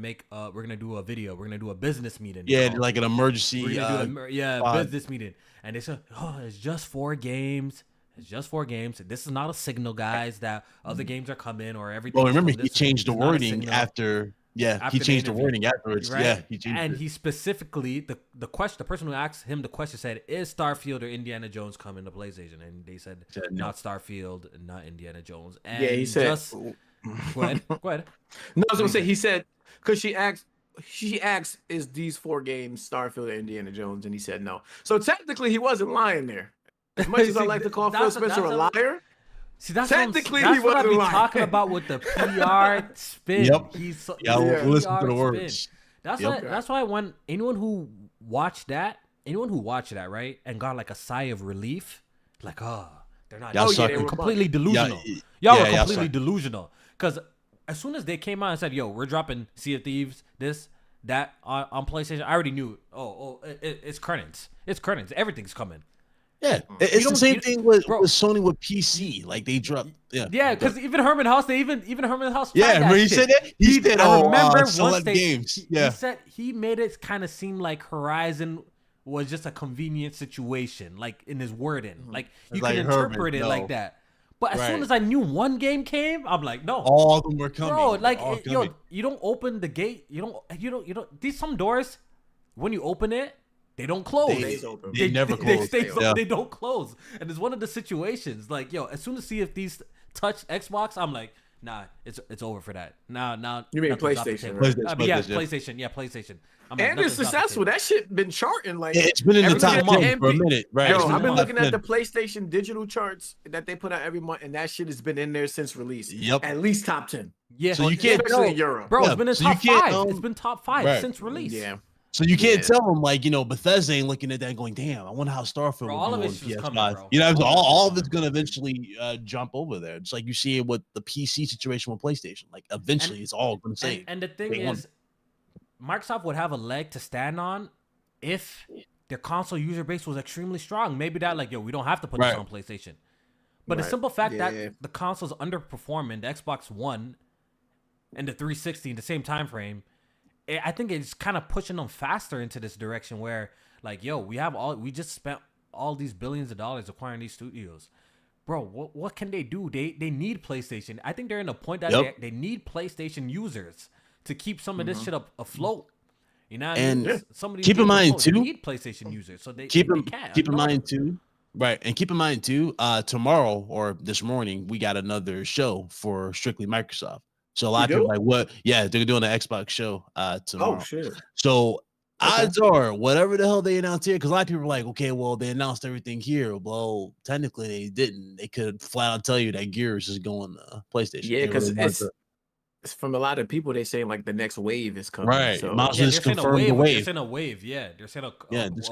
do a video. We're gonna do a business meeting." Yeah, like an emergency. Business meeting, and they said, "Oh, it's just 4 games." It's just 4 games. This is not a signal, guys, that other games are coming or everything. Well, remember, he changed the wording after. Yeah, After he the changed the interview, wording afterwards. right? Yeah, he changed and it. he specifically the person who asked him the question said, "Is Starfield or Indiana Jones coming to PlayStation?" And they said, no. "Not Starfield, and not Indiana Jones." And Yeah, he said. Go ahead. No, I was gonna say he said because she asked, "Is these 4 games Starfield or Indiana Jones?" And he said no. So technically, he wasn't lying there. As much as I like to call Phil Spencer a liar. See, that's technically that's he what I wasn't be lying. talking about with the PR spin. Yep. He's Listen to the PR words. spin. That's why when anyone who watched that, right, and got like a sigh of relief, like, oh, they're not. They They're were completely delusional. Y'all Y'all are were completely delusional. Because as soon as they came out and said, "Yo, we're dropping Sea of Thieves, this, that on PlayStation," I already knew. It's curtains. It's curtains. Everything's coming. Yeah, it's the same thing with Sony with PC. Like they dropped. Yeah, because even Herman House, Herman House. Yeah, that he shit. said that. He said, I remember select once games. He said he made it kind of seem like Horizon was just a convenient situation, like in his wording, like you like can interpret it like that. But as soon as I knew one game came, I'm like, no, all of them were coming. bro. Like, you don't open the gate. You don't. These some doors, when you open it, they don't close. They never close. They don't close. And it's one of the situations. Like, yo, as soon as see if these touch Xbox, I'm like, nah, it's over for that. Now You mean PlayStation? Right? PlayStation. Yeah, PlayStation. And it's successful. That shit been charting like. It's been in the top 10 for a minute, right? Yo, I've been looking at the PlayStation digital charts that they put out every month, and that shit has been in there since release. Yep. At least top 10. Yeah. So you can't especially in Europe. Bro, Yeah, it's been in so you top can't, 5. It's been top 5 since release. Yeah. So you can't tell them like, Bethesda ain't looking at that and going, damn, I wonder how Starfield will all do of on it's just PS5. coming, bro. All of it's gonna eventually jump over there. It's like you see it with the PC situation with PlayStation. Like eventually, it's all gonna say. And the thing is, Microsoft would have a leg to stand on if their console user base was extremely strong. Maybe that like, yo, we don't have to put this on PlayStation. But the simple fact that the console's underperforming the Xbox One and the 360 in the same time frame, I think it's kind of pushing them faster into this direction where like, yo, we just spent all these billions of dollars acquiring these studios. Bro, what can they do? They need PlayStation. I think they're in a point that they need PlayStation users to keep some of this shit afloat. You know what I mean? Some of these keep in mind too, need PlayStation users, so they keep in can. mind too. Right, and keep in mind too, tomorrow or this morning we got another show for strictly Microsoft. So a lot of people are like, what? Yeah, they're doing an Xbox show tomorrow. Oh shit! So odds are, whatever the hell they announced here, because a lot of people are like, okay, well they announced everything here. Well, technically they didn't. They could flat out tell you that Gears is going to PlayStation. Yeah, because it's from a lot of people. They saying like the next wave is coming. Right, So. Miles just confirmed the wave. They're saying a wave. Yeah, they're saying a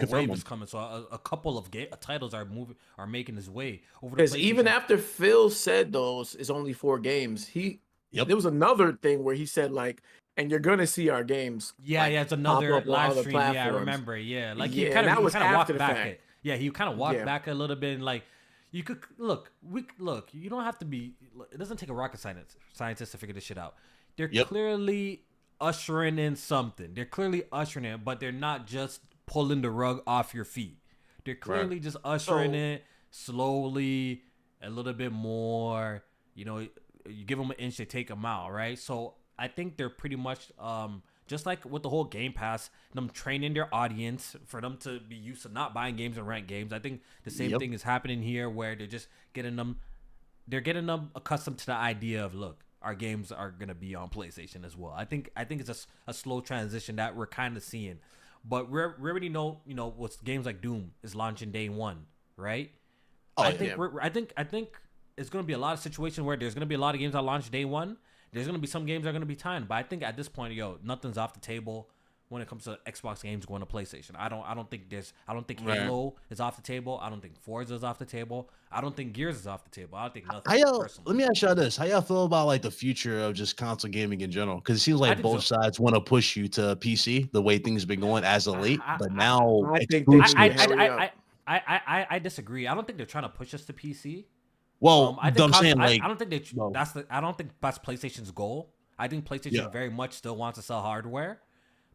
wave is coming. So a couple of titles are making this way over. Because even after Phil said those is only 4 games, there was another thing where he said like, and you're gonna see our games. Yeah, it's another live stream. Yeah, I remember. Yeah, like he kind of walked back. He kind of walked back a little bit and like. You could look. You don't have to be. It doesn't take a rocket scientist to figure this shit out. They're clearly ushering in something. They're clearly ushering in, but they're not just pulling the rug off your feet. They're clearly just ushering it slowly, a little bit more. You know, you give them an inch, they take a mile, right? So I think they're pretty much just like with the whole Game Pass, them training their audience for them to be used to not buying games and rent games. I think the same thing is happening here where they're just getting them accustomed to the idea of, look, our games are going to be on PlayStation as well. I think it's a slow transition that we're kind of seeing. But we already know, with games like Doom is launching day 1, right? I think it's going to be a lot of situations where there's going to be a lot of games that launch day 1. There's going to be some games that are going to be timed, but I think at this point, nothing's off the table when it comes to Xbox games going to PlayStation. I don't think Halo is off the table. I don't think Forza is off the table. I don't think Gears is off the table. I don't think nothing. Let me ask y'all this: how y'all feel about like the future of just console gaming in general? Because it seems like both sides want to push you to PC the way things have been going as of late, but now I disagree. I don't think they're trying to push us to PC. Well, I don't think that's PlayStation's goal. I think PlayStation very much still wants to sell hardware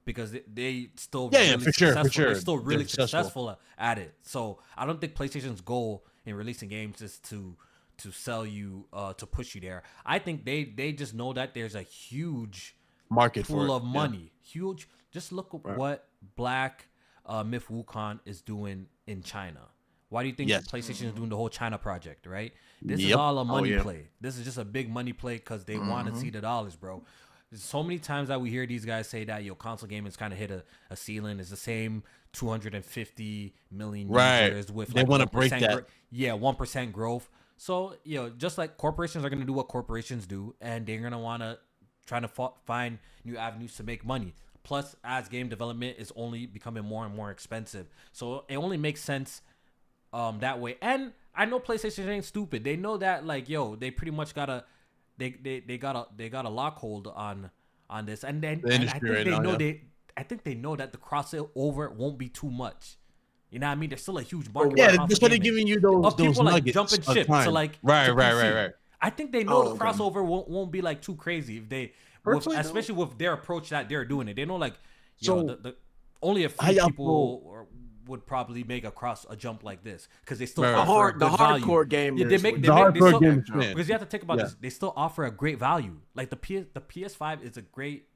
because they still for sure. They're still really successful at it. So I don't think PlayStation's goal in releasing games is to sell you to push you there. I think they just know that there's a huge market pool of money. Huge. Just look at what Black Myth Wukong is doing in China. Why do you think PlayStation is doing the whole China project, right? This is all a money play. This is just a big money play because they want to see the dollars, bro. There's so many times that we hear these guys say that, console gaming has kind of hit a ceiling. It's the same 250 million users with they want to break that. 1% growth. So, just like corporations are going to do what corporations do, and they're going to want to try to find new avenues to make money. Plus, as game development is only becoming more and more expensive. So it only makes sense that way. And I know PlayStation ain't stupid. They know that they pretty much got a lock hold on this. And then I think they know that the crossover won't be too much. You know what I mean? There's still a huge market. Yeah, they're just giving you those people nuggets jumping ship to right. I think they know the crossover won't be too crazy if they especially with their approach that they're doing it. They know the only a few people would probably make a jump like this because they still offer the hardcore gamers. Yeah, they make because you have to think about this. They still offer a great value. Like the PS5 is a great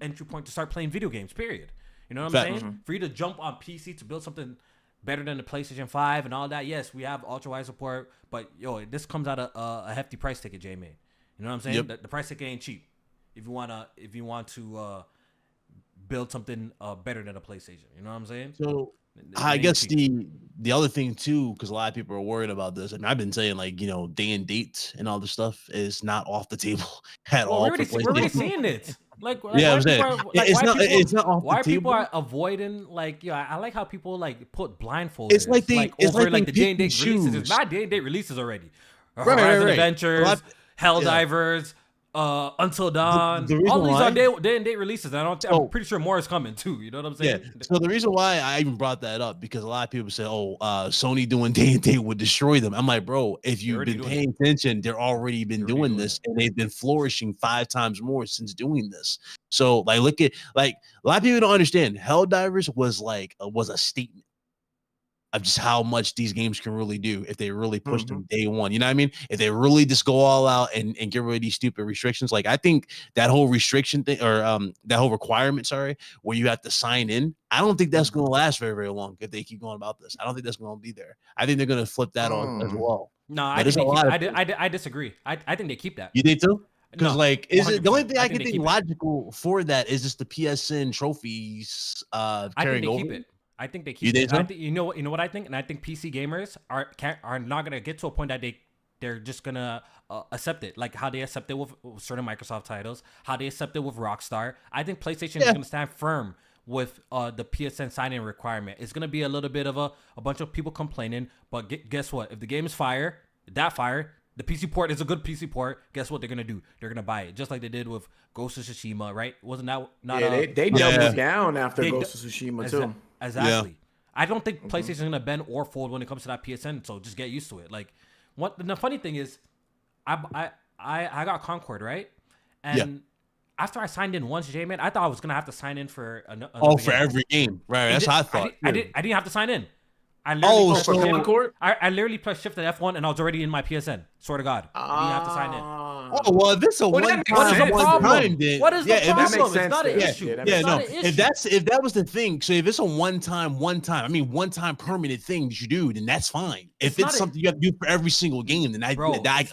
entry point to start playing video games. Period. You know what I'm saying? For you to jump on PC to build something better than the PlayStation 5 and all that. Yes, we have ultra wide support, but this comes out of a hefty price ticket, J-Man. You know what I'm saying? The price ticket ain't cheap. If you want to build something better than a PlayStation, you know what I'm saying? So I guess the other thing too, because a lot of people are worried about this. I mean, I've been saying day and date and all this stuff is not off the table at all. We're already seeing it. I'm saying it's not off the table. Why people are avoiding I like how people put blindfolds. It's like over the day and date releases. There's not day and date releases already. Horizon Adventures, Helldivers, Until Dawn. the reason All these why- are day and date releases. I'm So- pretty sure more is coming too. You know what I'm Yeah. saying? So the reason why I even brought that up because a lot of people say, "Oh, Sony doing day and date would destroy them." I'm like, bro, if you've already been doing paying attention, they're already been They're already doing doing this, and they've been flourishing 5 times more since doing this. So, like, look at like a lot of people don't understand. Helldivers was a statement of just how much these games can really do if they really push them day one. You know what I mean? If they really just go all out and get rid of these stupid restrictions. Like I think that whole restriction thing or that whole requirement, sorry, where you have to sign in, I don't think that's going to last very, very long if they keep going about this. I don't think that's going to be there. I think they're going to flip that on as well. No, But I think there's a lot I disagree. I think they keep that. You think so? Because No, like, is it the only 100%. thing I I think can they think keep it. logical for that is just the PSN trophies I think carrying they over? keep it. I think they You keep think it. so? I think you know what I think, and I think PC gamers are not gonna get to a point that they're just gonna accept it, like how they accept it with certain Microsoft titles, how they accept it with Rockstar. I think PlayStation is gonna stand firm with the PSN sign-in requirement. It's gonna be a little bit of a bunch of people complaining, but guess what? If the game is fire, the PC port is a good PC port. Guess what they're gonna do? They're gonna buy it, just like they did with Ghost of Tsushima, right? Wasn't that not? Yeah, they doubled down after Ghost of Tsushima too. Exactly. Yeah. I don't think PlayStation's gonna bend or fold when it comes to that PSN. So just get used to it. Like, what? The funny thing is, I got Concord, right? And after I signed in once, J-Man, I thought I was gonna have to sign in for another For every game, right? That's how I thought. I didn't have to sign in. I literally for Concord? I literally pressed shift and F1 and I was already in my PSN. Swear to God, I didn't have to sign in. Oh well, this a one that time. makes sense. What is the problem? Then, What is the if problem? this- makes It's sense not an then. issue. Yeah, that Yeah, makes no. It's not an If that was the thing, so if it's a one time, I mean one time permanent thing that you do, then that's fine. If it's something you have to do for every single game, then I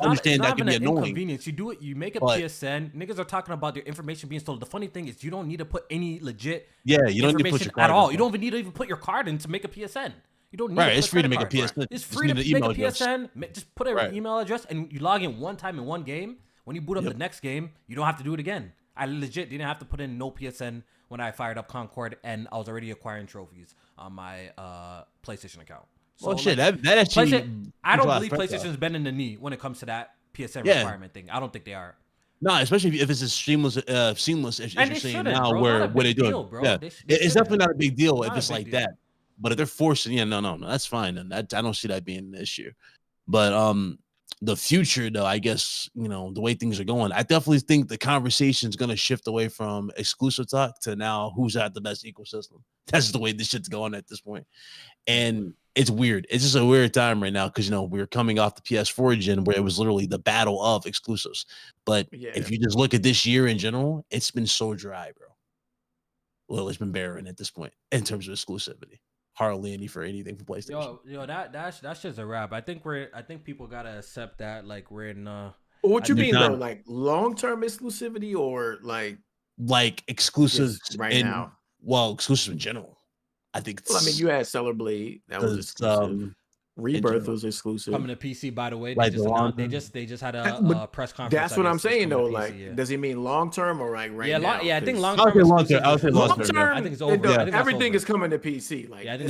understand that can be annoying. Inconvenience. You do it. You make a PSN. Niggas are talking about their information being stolen. The funny thing is, you don't need to put any legit You don't need to put information your card at all. in. You don't even need to even put your card in to make a PSN. You don't need Right, to it's put free to credit make a card. PSN. It's Just free to need an make a email address. PSN. Just put an Right. email address and you log in one time in one game. When you boot up the next game, you don't have to do it again. I legit didn't have to put in no PSN when I fired up Concord, and I was already acquiring trophies on my PlayStation account. So, That PlayStation, actually. I don't believe press PlayStation's bending the knee when it comes to that PSN Yeah. requirement thing. I don't think they are. No, especially if it's as seamless as And you're they saying shouldn't, now, bro. where Not a what they big doing. deal, bro. Yeah, They it's shouldn't. definitely not a big deal Not if a it's big like deal. that. But if they're forcing, no, that's fine, and I don't see that being an issue. But the future, though, I guess the way things are going, I definitely think the conversation is going to shift away from exclusive talk to now who's at the best ecosystem. That's the way this shit's going at this point, and it's weird. It's just a weird time right now because we're coming off the PS4 gen where it was literally the battle of exclusives. But if you just look at this year in general, it's been so dry, bro. Well, it's been barren at this point in terms of exclusivity. Hardly any for anything for PlayStation. Yo, that's just a wrap. I think people gotta accept that like we're in. What you mean not- though? Like long-term exclusivity or like Exclusives just right now? Well, exclusives in general. I think. Well, I mean, you had Stellar Blade that was exclusive. Rebirth was exclusive. Coming to PC, by the way. Like they just had a press conference. That's what I'm saying though. PC, like, does he mean long term or like right yeah, now? I think 'Cause long I would term. say long-term. I would say long long-term, term. I think it's over. I think that's Everything over. is coming to PC. Like, Yeah, I think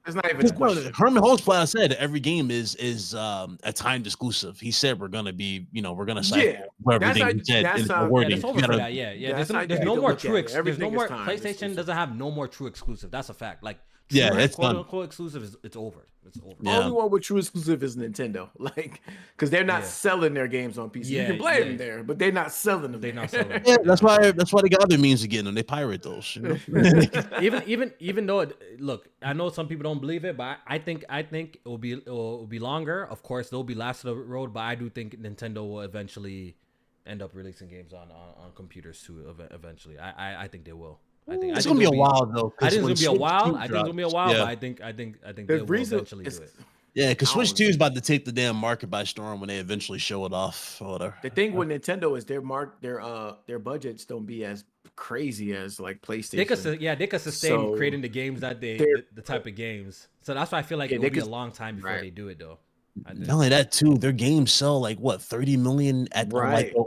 it's not even a question. Herman Holtzclass said every game is a timed exclusive. He said we're gonna be, we're gonna Yeah, for everything he said in the Yeah, wording. it's over for that. Yeah. That's how There's you no need to more look true. at it. There's no Everything more. is timed PlayStation exclusive. doesn't have no more true exclusive. That's a fact. Like, Yeah, true, it's quote done. unquote exclusive it's over. It's over. Yeah. Only one with true exclusive is Nintendo, like, because they're not selling their games on PC. Yeah, you can play yeah. them there, but they're not selling them. They're there. not selling. Yeah, that's why they got other means of getting them. They pirate those. even though look, I know some people don't believe it, but I think it will be longer. Of course, there'll be last of the road, but I do think Nintendo will eventually end up releasing games on computers too. Eventually, I think they will. It's gonna be a while though. I think it's gonna be a while. Switch 2 I think it's gonna be a while, drops, but I think they will eventually do it. Yeah, because Switch 2 is about to take the damn market by storm when they eventually show it off or whatever. The thing with Nintendo is their budgets don't be as crazy as like PlayStation. They could sustain So, creating the games that the type of games. So that's why I feel like it'll be a long time before they do it though. Not only that too, their games sell like what 30 million at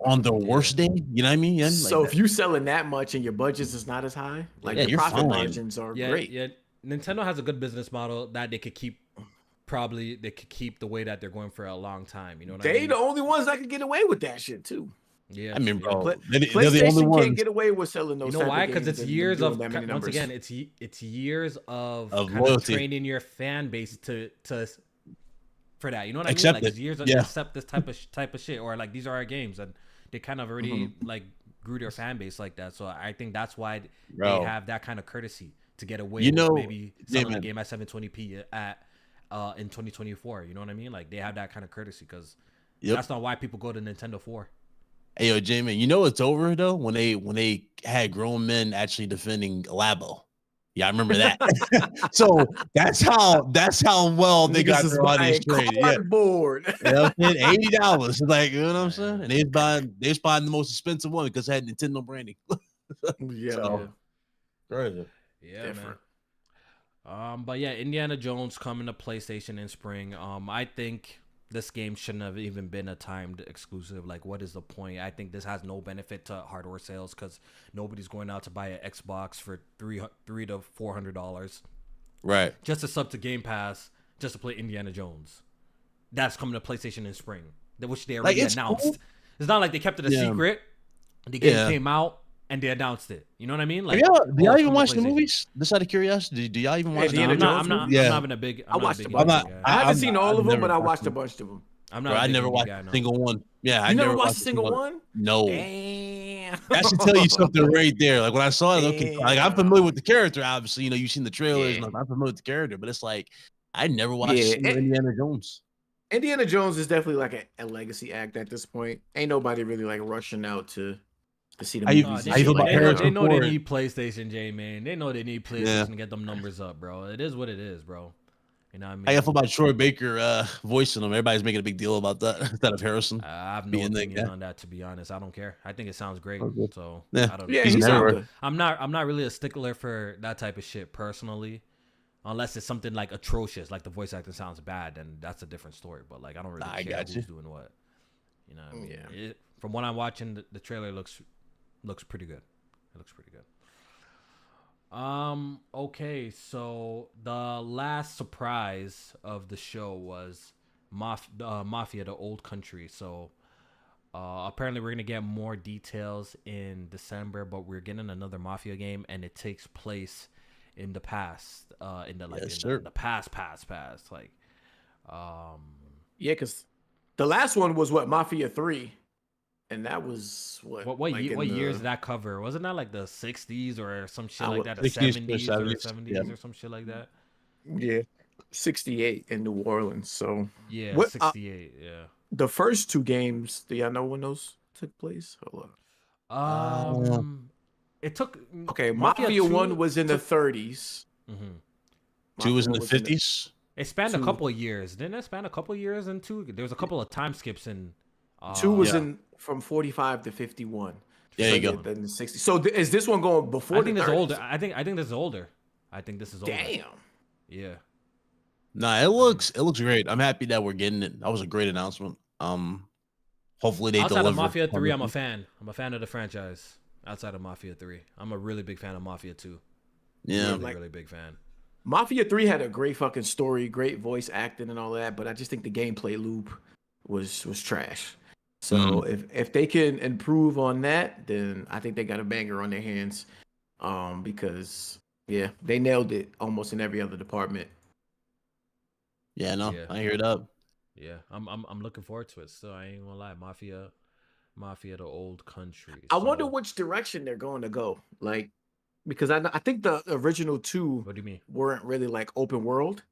on their worst day. You know what I mean? Yeah, So if you selling that much and your budgets is not as high, like your profit fine. margins are great. Yeah, Nintendo has a good business model that they could keep. They could keep the way that they're going for a long time. You know what I mean? They the only ones that could get away with that shit too. Yeah, I mean, yeah. bro, they're the only PlayStation ones can't get away with selling those. You know type why? of Because games it's and years doing of that many once numbers. again, it's years of kind of loyalty. training your fan base to for that. You know what I mean? Accept Like it. it's years of Yeah. accept this type of shit, or like these are our games, and they kind of already like grew their fan base like that. So I think that's why they Bro. have that kind of courtesy to get away You with know, maybe selling the man. game at 720p at in 2024. You know what I mean? Like they have that kind of courtesy because that's not why people go to Nintendo 4. Hey, yo, J-Man, you know it's over though when they had grown men actually defending Labo. Yeah, I remember that. So that's how well they got their audience trained. Yeah, Cardboard. you know what I'm saying? $80. Like, you know what I'm saying? And they was buying the most expensive one because it had Nintendo branding. Yeah. So, crazy. Yeah, Different. man. But yeah, Indiana Jones coming to PlayStation in spring. I think this game shouldn't have even been a timed exclusive. Like, what is the point? I think this has no benefit to hardware sales because nobody's going out to buy an Xbox for $300 to $400 Right. just to sub to Game Pass just to play Indiana Jones. That's coming to PlayStation in spring, which they already announced. Cool. It's not like they kept it a secret. The game came out and they announced it. You know what I mean? Like, do y'all even watch the movies? Just out of curiosity, do y'all even watch the Indiana movies? Jones? I'm not even a big. I watched a a big bunch. guy. I haven't seen all of them, but I never watched a bunch of them. I'm Bro, not. I never watched guy, no. a single one. Yeah, You never watched a single one? No. Damn. That should tell you something right there. Like when I saw it, okay, like I'm familiar with the character. Obviously, you know, you've seen the trailers, and I'm familiar with the character. But it's like I never watched Indiana Jones. Indiana Jones is definitely like a legacy act at this point. Ain't nobody really like rushing out to see the movies. They know they need PlayStation, J man. They know they need PlayStation to get them numbers up, bro. It is what it is, bro. You know what I mean? I feel about Troy Baker voicing them. Everybody's making a big deal about that instead of Harrison. I have no opinion on that, to be honest. I don't care. I think it sounds great. So I don't know. Yeah, he sounds good. I'm not really a stickler for that type of shit personally. Unless it's something like atrocious, like the voice acting sounds bad, then that's a different story. But like I don't really care who's doing what. You know what I mean? Yeah. From what I'm watching, the trailer looks pretty good. It looks pretty good. Okay, so the last surprise of the show was Mafia, the Old Country. So apparently we're gonna get more details in December, but we're getting another Mafia game, and it takes place in the past, the past, like, yeah, because the last one was what, Mafia 3, and that was what year does that cover? Wasn't that like the 60s or some shit like that, the 70s or 70s or some shit like that? Yeah, 68 in New Orleans. So yeah, 68. Yeah, the first two games. Do y'all know when those took place? Hold on. It took Mafia 1 was in the 30s. Mm-hmm. 2 was in the 50s. It spanned a couple of years. Didn't it span a couple of years in 2? There was a couple of time skips in 2 was in from 45 to 51. There so you go. Then the 60s. So is this one going before? I think this is older. I think this is older. Damn. Yeah. Nah, it looks great. I'm happy that we're getting it. That was a great announcement. Hopefully they outside deliver. Of Mafia 3, I'm a fan. I'm a fan of the franchise. Outside of Mafia 3, I'm a really big fan of Mafia 2. Yeah, really big fan. Mafia 3 had a great fucking story, great voice acting and all that, but I just think the gameplay loop was trash. So if they can improve on that, then I think they got a banger on their hands. Because they nailed it almost in every other department. Yeah, no, I hear it up. Yeah, I'm looking forward to it. So I ain't gonna lie, Mafia, the Old Country. I wonder which direction they're going to go. Like, because I think the original 2 what do you mean? Weren't really like open world.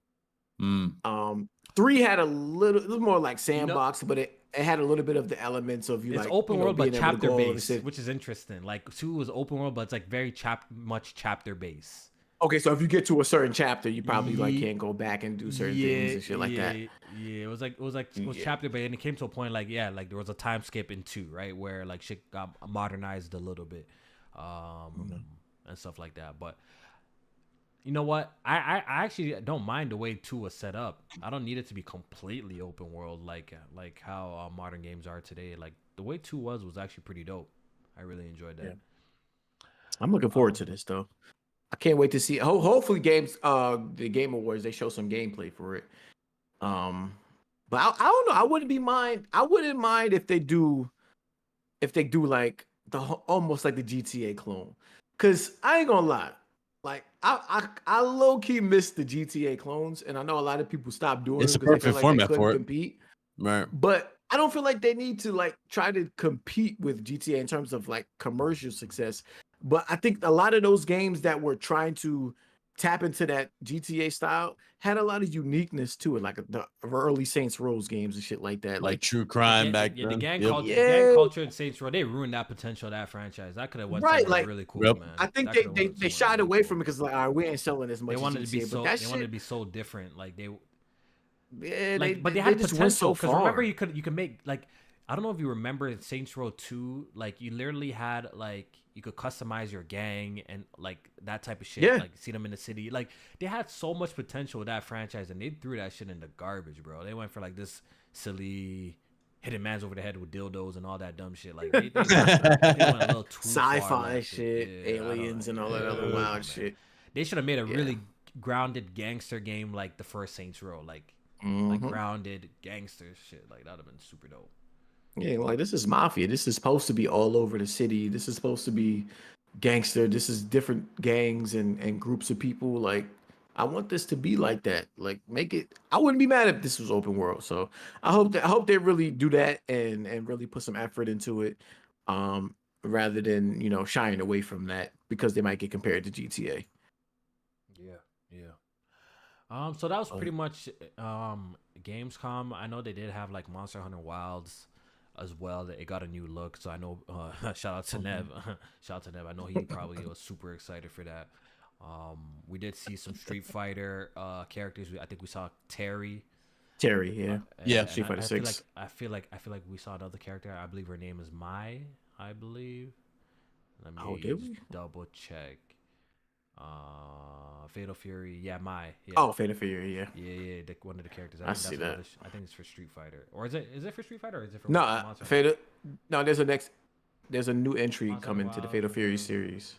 3 had a little more like sandbox, but it had a little bit of the elements of it's like open world but chapter based, which is interesting. Like 2 was open world, but it's like very much chapter based. Okay, so if you get to a certain chapter, you probably like can't go back and do certain things and shit like that. Yeah, it was chapter based, and it came to a point like there was a time skip in 2, right, where like shit got modernized a little bit, and stuff like that. But you know what? I actually don't mind the way 2 was set up. I don't need it to be completely open world like how modern games are today. Like the way 2 was actually pretty dope. I really enjoyed that. Yeah. I'm looking forward to this though. I can't wait to see. Hopefully, the Game Awards, they show some gameplay for it. But I don't know. I wouldn't mind if they do if they do like almost like the GTA clone. Cause I ain't gonna lie, like I low key miss the GTA clones, and I know a lot of people stopped doing It's them a because they feel perfect like they format couldn't for it. compete. Right. But I don't feel like they need to like try to compete with GTA in terms of like commercial success. But I think a lot of those games that were trying to tap into that GTA style had a lot of uniqueness to it, like the early Saints Row games and shit like that. Like Like, true crime back the then. gang Yep. culture, yeah, in Saints Row, they ruined that potential of that franchise. That could have went right. somewhere Like, really cool, Yep. man. I think That coulda went they somewhere shied really away cool. from it because like, all right, we ain't selling as much They as wanted to be GTA, but so that they wanted to shit, be so different. Like they yeah, like, but they they had just went potential so because remember far. you could make like I don't know if you remember in Saints Row 2, like you literally had like you could customize your gang and like that type of shit. Yeah, Like see them in the city. Like they had so much potential with that franchise and they threw that shit in the garbage, bro. They went for like this silly hitting mans over the head with dildos and all that dumb shit. Like they went a little too far sci-fi left. shit, Yeah, I don't aliens, and all yeah, that I other don't know, wild man. shit. They should have made a Yeah. really grounded gangster game like the first Saints Row. Like Mhm. grounded gangster shit. Like that'd have been super dope. Yeah, like this is Mafia. This is supposed to be all over the city. This is supposed to be gangster. This is different gangs and groups of people. Like, I want this to be like that. Like, make it. I wouldn't be mad if this was open world. So I hope they really do that and really put some effort into it, rather than shying away from that because they might get compared to GTA. Yeah, yeah. So that was Oh, pretty much Gamescom. I know they did have like Monster Hunter Wilds as well. That it got a new look. So I know. Shout out to Nev. Shout out to Nev. I know he probably was super excited for that. We did see some Street Fighter characters. I think we saw Terry. Terry, yeah, Yeah. Street Fighter 6. I feel like we saw another character. I believe her name is Mai. I believe. Let me Oh, did just we? double check. Fatal Fury. Yeah, Mai. Yeah. Oh, Fatal Fury, yeah. Yeah, one of the characters. I see that. I think it's for Street Fighter, or is it for Street Fighter, or is it for No, Monster Hunter? Fatal. No, there's a new entry Monster coming to the Wild, Fatal Fury okay. series.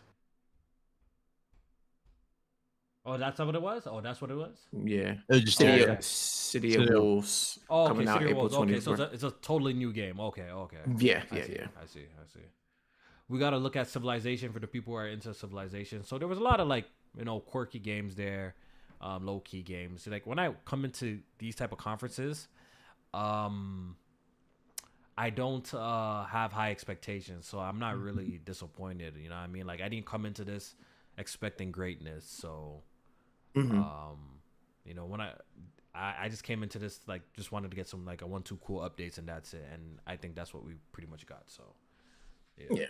Oh, that's what it was. Oh, that's what it was. Yeah, It was just City Terry. okay. City of City of- Wolves Oh, okay. coming out City of April Wolves. Okay, so 24th. it's a totally new game. Okay. Yeah, I yeah, see. yeah. I see. We gotta look at Civilization for the people who are into Civilization. So there was a lot of like quirky games there, low key games. Like when I come into these type of conferences, I don't have high expectations, so I'm not really disappointed. You know what I mean? Like I didn't come into this expecting greatness, so Mhm. when I just came into this like just wanted to get some like a 1-2 cool updates and that's it, and I think that's what we pretty much got. So Yeah.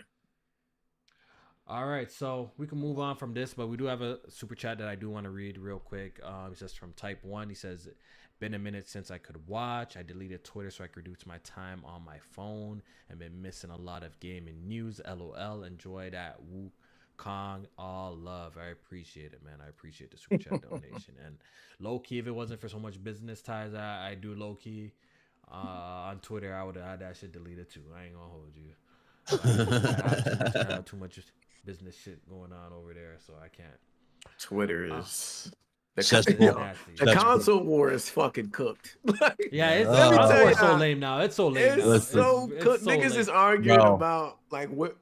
All right, so we can move on from this, but we do have a super chat that I do want to read real quick. He says from Type 1. He says, been a minute since I could watch. I deleted Twitter so I could reduce my time on my phone and been missing a lot of gaming news. LOL. Enjoy that Wukong. All love. I appreciate it, man. I appreciate the super chat donation. And low key, if it wasn't for so much business ties I do low key on Twitter, I would have had that shit deleted too. I ain't gonna hold you. I have too much business shit going on over there, so I can't. Twitter is the, Cesspool. Nasty. the console war is fucking cooked. Like, Yeah, it's Let me tell so ya, lame now. It's so lame now. it's so cooked. so Niggas lame. is arguing Bro. about like what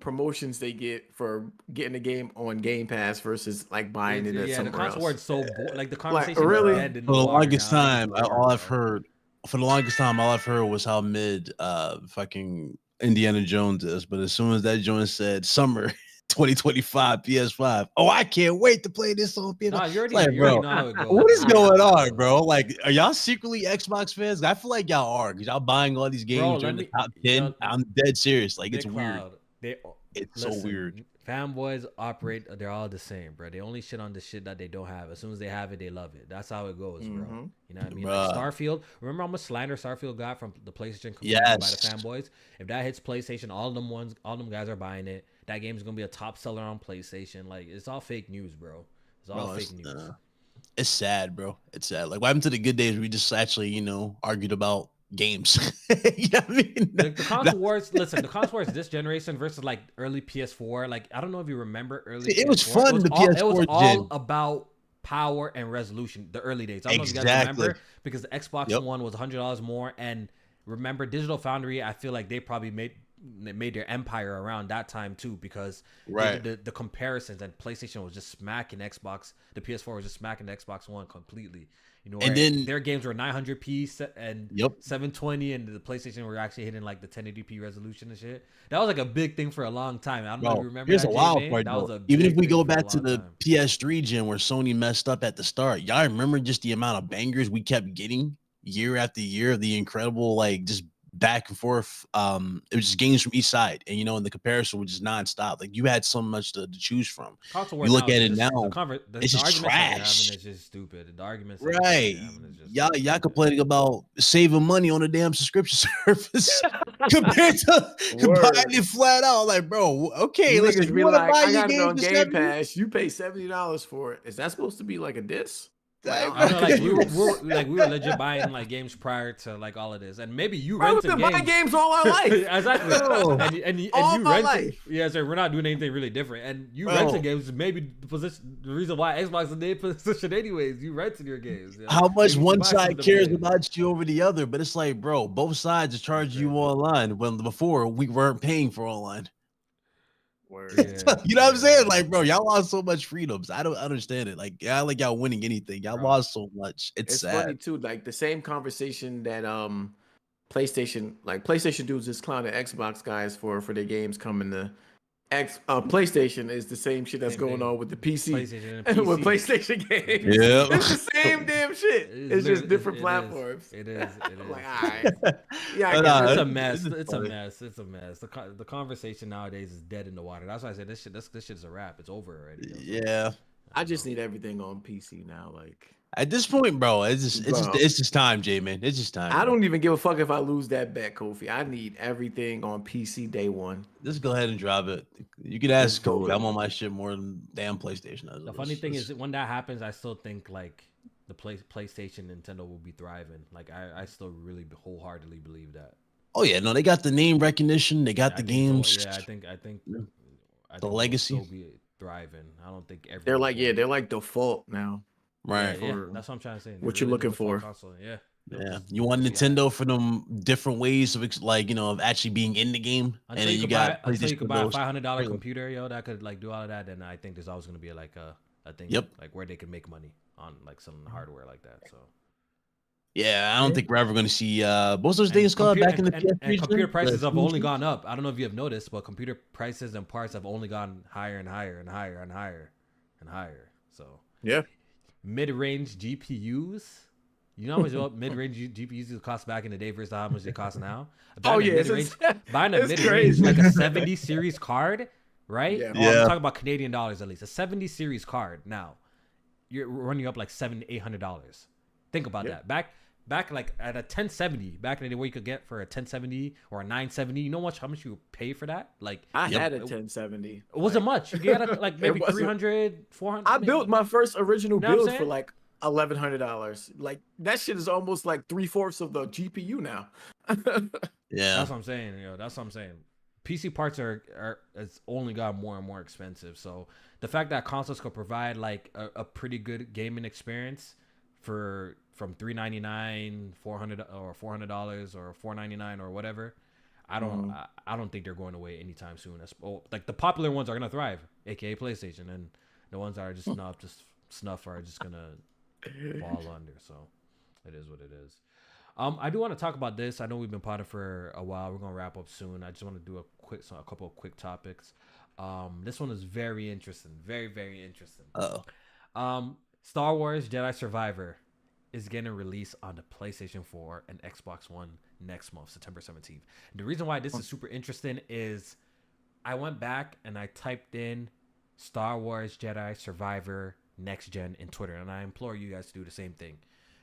promotions they get for getting the game on Game Pass versus like buying it at the somewhere console war else. is so like the conversation really? is dead in For the the water longest now. I time, think it's all over, I've bro. heard for the longest time, all I've heard was how mid fucking Indiana Jones is. But as soon as that joint said summer 2025 PS5, oh, I can't wait to play this on PS5. Nah, you already, Like, you bro, already know how it goes. what is You already going know how on, it bro? goes. Like, are y'all secretly Xbox fans? I feel like y'all are, because y'all buying all these games Bro, during let the top me- 10. I'm dead serious. Like, it's Big weird. Cloud, It's so weird. Fanboys operate, they're all the same, bro. They only shit on the shit that they don't have. As soon as they have it, they love it. That's how it goes, bro. Mhm. You know what I mean? Bruh. Like Starfield. Remember how much slander Starfield got from the PlayStation community by the Yes. fanboys? If that hits PlayStation, all them guys are buying it. That game is gonna be a top seller on PlayStation. Like it's all fake news, bro. It's all Bro, fake news. It's sad, bro. It's sad. Like, what happened to the good days where we just actually, argued about games? You know what I mean? The console wars. Listen, the console wars this generation versus like early PS4. Like I don't know if you remember early. It was PS4. fun, the PS4 It was gen. all about power and resolution. The early days. I don't know if you guys Exactly. remember because the Xbox Yep. One was $100 more. And remember, Digital Foundry. I feel like they probably made their empire around that time too, because the comparisons, and PlayStation was just smacking Xbox. The PS4 was just smacking the Xbox One completely. You know, and then their games were 900p and 720, and the PlayStation were actually hitting like the 1080p resolution and shit. That was like a big thing for a long time. I don't know if you remember. Here's that, a wild J-Man. part, That was even if we go back to the PS3 gen where Sony messed up at the start, y'all remember just the amount of bangers we kept getting year after year, the incredible like just back and forth. It was just games from each side, and and the comparison was just nonstop. Like you had so much to choose from. You look at it now, it's just trash. It's just stupid. The arguments, right? Y'all complaining about saving money on a damn subscription service compared to buying it flat out. Like, bro, okay, listen, you want to buy your game on Game Pass, you pay $70 for it. Is that supposed to be like a diss? I know, like we were legit buying like games prior to like all of this, and maybe you rented games. Buying games all our life. Exactly. and all you my rented. life. Yeah, so we're not doing anything really different. And you rented games. Maybe the reason why Xbox is in their position, anyways. You rented your games. How much one side cares about you over the other? But it's like, bro, both sides are charging you online when before we weren't paying for online. Yeah. You know what I'm saying? Like, bro, y'all lost so much freedoms. I don't understand it. Like, y'all winning anything. Y'all lost so much. It's sad. Funny too. Like the same conversation that PlayStation dudes is clowning Xbox guys for their games coming to PlayStation is the same shit that's going on with the PC. With PlayStation games. Yeah, it's the same damn shit. It's just different platforms. It is. I'm like, all right. Yeah, it's a mess. It's a mess. The conversation nowadays is dead in the water. That's why I said this shit's a wrap. It's over already. Yeah. I just need everything on PC now. Like at this point, bro, it's just time, J man. It's just time. I don't even give a fuck if I lose that bet, Kofi. I need everything on PC day one. Just go ahead and drop it. You can ask Kofi. I'm on my shit more than damn PlayStation. The funny thing is when that happens, I still think like the PlayStation, Nintendo will be thriving. Like I still really wholeheartedly believe that. Oh yeah, no, they got the name recognition. They got the games. So. Yeah, I think the legacy will be thriving. I don't think they're like default now. Right. Yeah, that's what I'm trying to say. What you're looking for. Yeah. Yeah. You want Nintendo for them different ways of of actually being in the game. Until and then you could buy a $500 computer, that could like do all of that, then I think there's always gonna be like a thing like where they can make money on like some hardware like that. So yeah, I don't think we're ever going to see what's those things called back in the PS3. And computer prices have only gone up. I don't know if you have noticed, but computer prices and parts have only gone higher and higher and higher and higher and higher. So yeah, mid-range GPUs. You know how much mid-range GPUs cost back in the day versus how much they cost now? Buying a mid-range like a 70 series card, right? Yeah. I'm talking about Canadian dollars at least. A 70 series card now, you're running up like $700-800. Think about that. Back like at a 1070, back in the day where you could get for a 1070 or a 970, you know how much you pay for that? Like I had a 1070. It wasn't much. You get like maybe 300, 400. I built my first original build for like $1,100. Like that shit is almost like 3/4 of the GPU now. Yeah, that's what I'm saying. That's what I'm saying. PC parts it's only got more and more expensive. So the fact that consoles could provide like a pretty good gaming experience from $399, $400 or $400 or $499 or whatever, I don't think they're going away anytime soon. Like the popular ones are gonna thrive, aka PlayStation, and the ones that are just snuff are just gonna fall under. So it is what it is. I do want to talk about this. I know we've been potting for a while. We're gonna wrap up soon. I just want to do a couple of quick topics. This one is very interesting, very very interesting. Star Wars Jedi Survivor is getting released on the PlayStation 4 and Xbox One next month, September 17th. The reason why this is super interesting is I went back and I typed in Star Wars Jedi Survivor Next Gen in Twitter, and I implore you guys to do the same thing.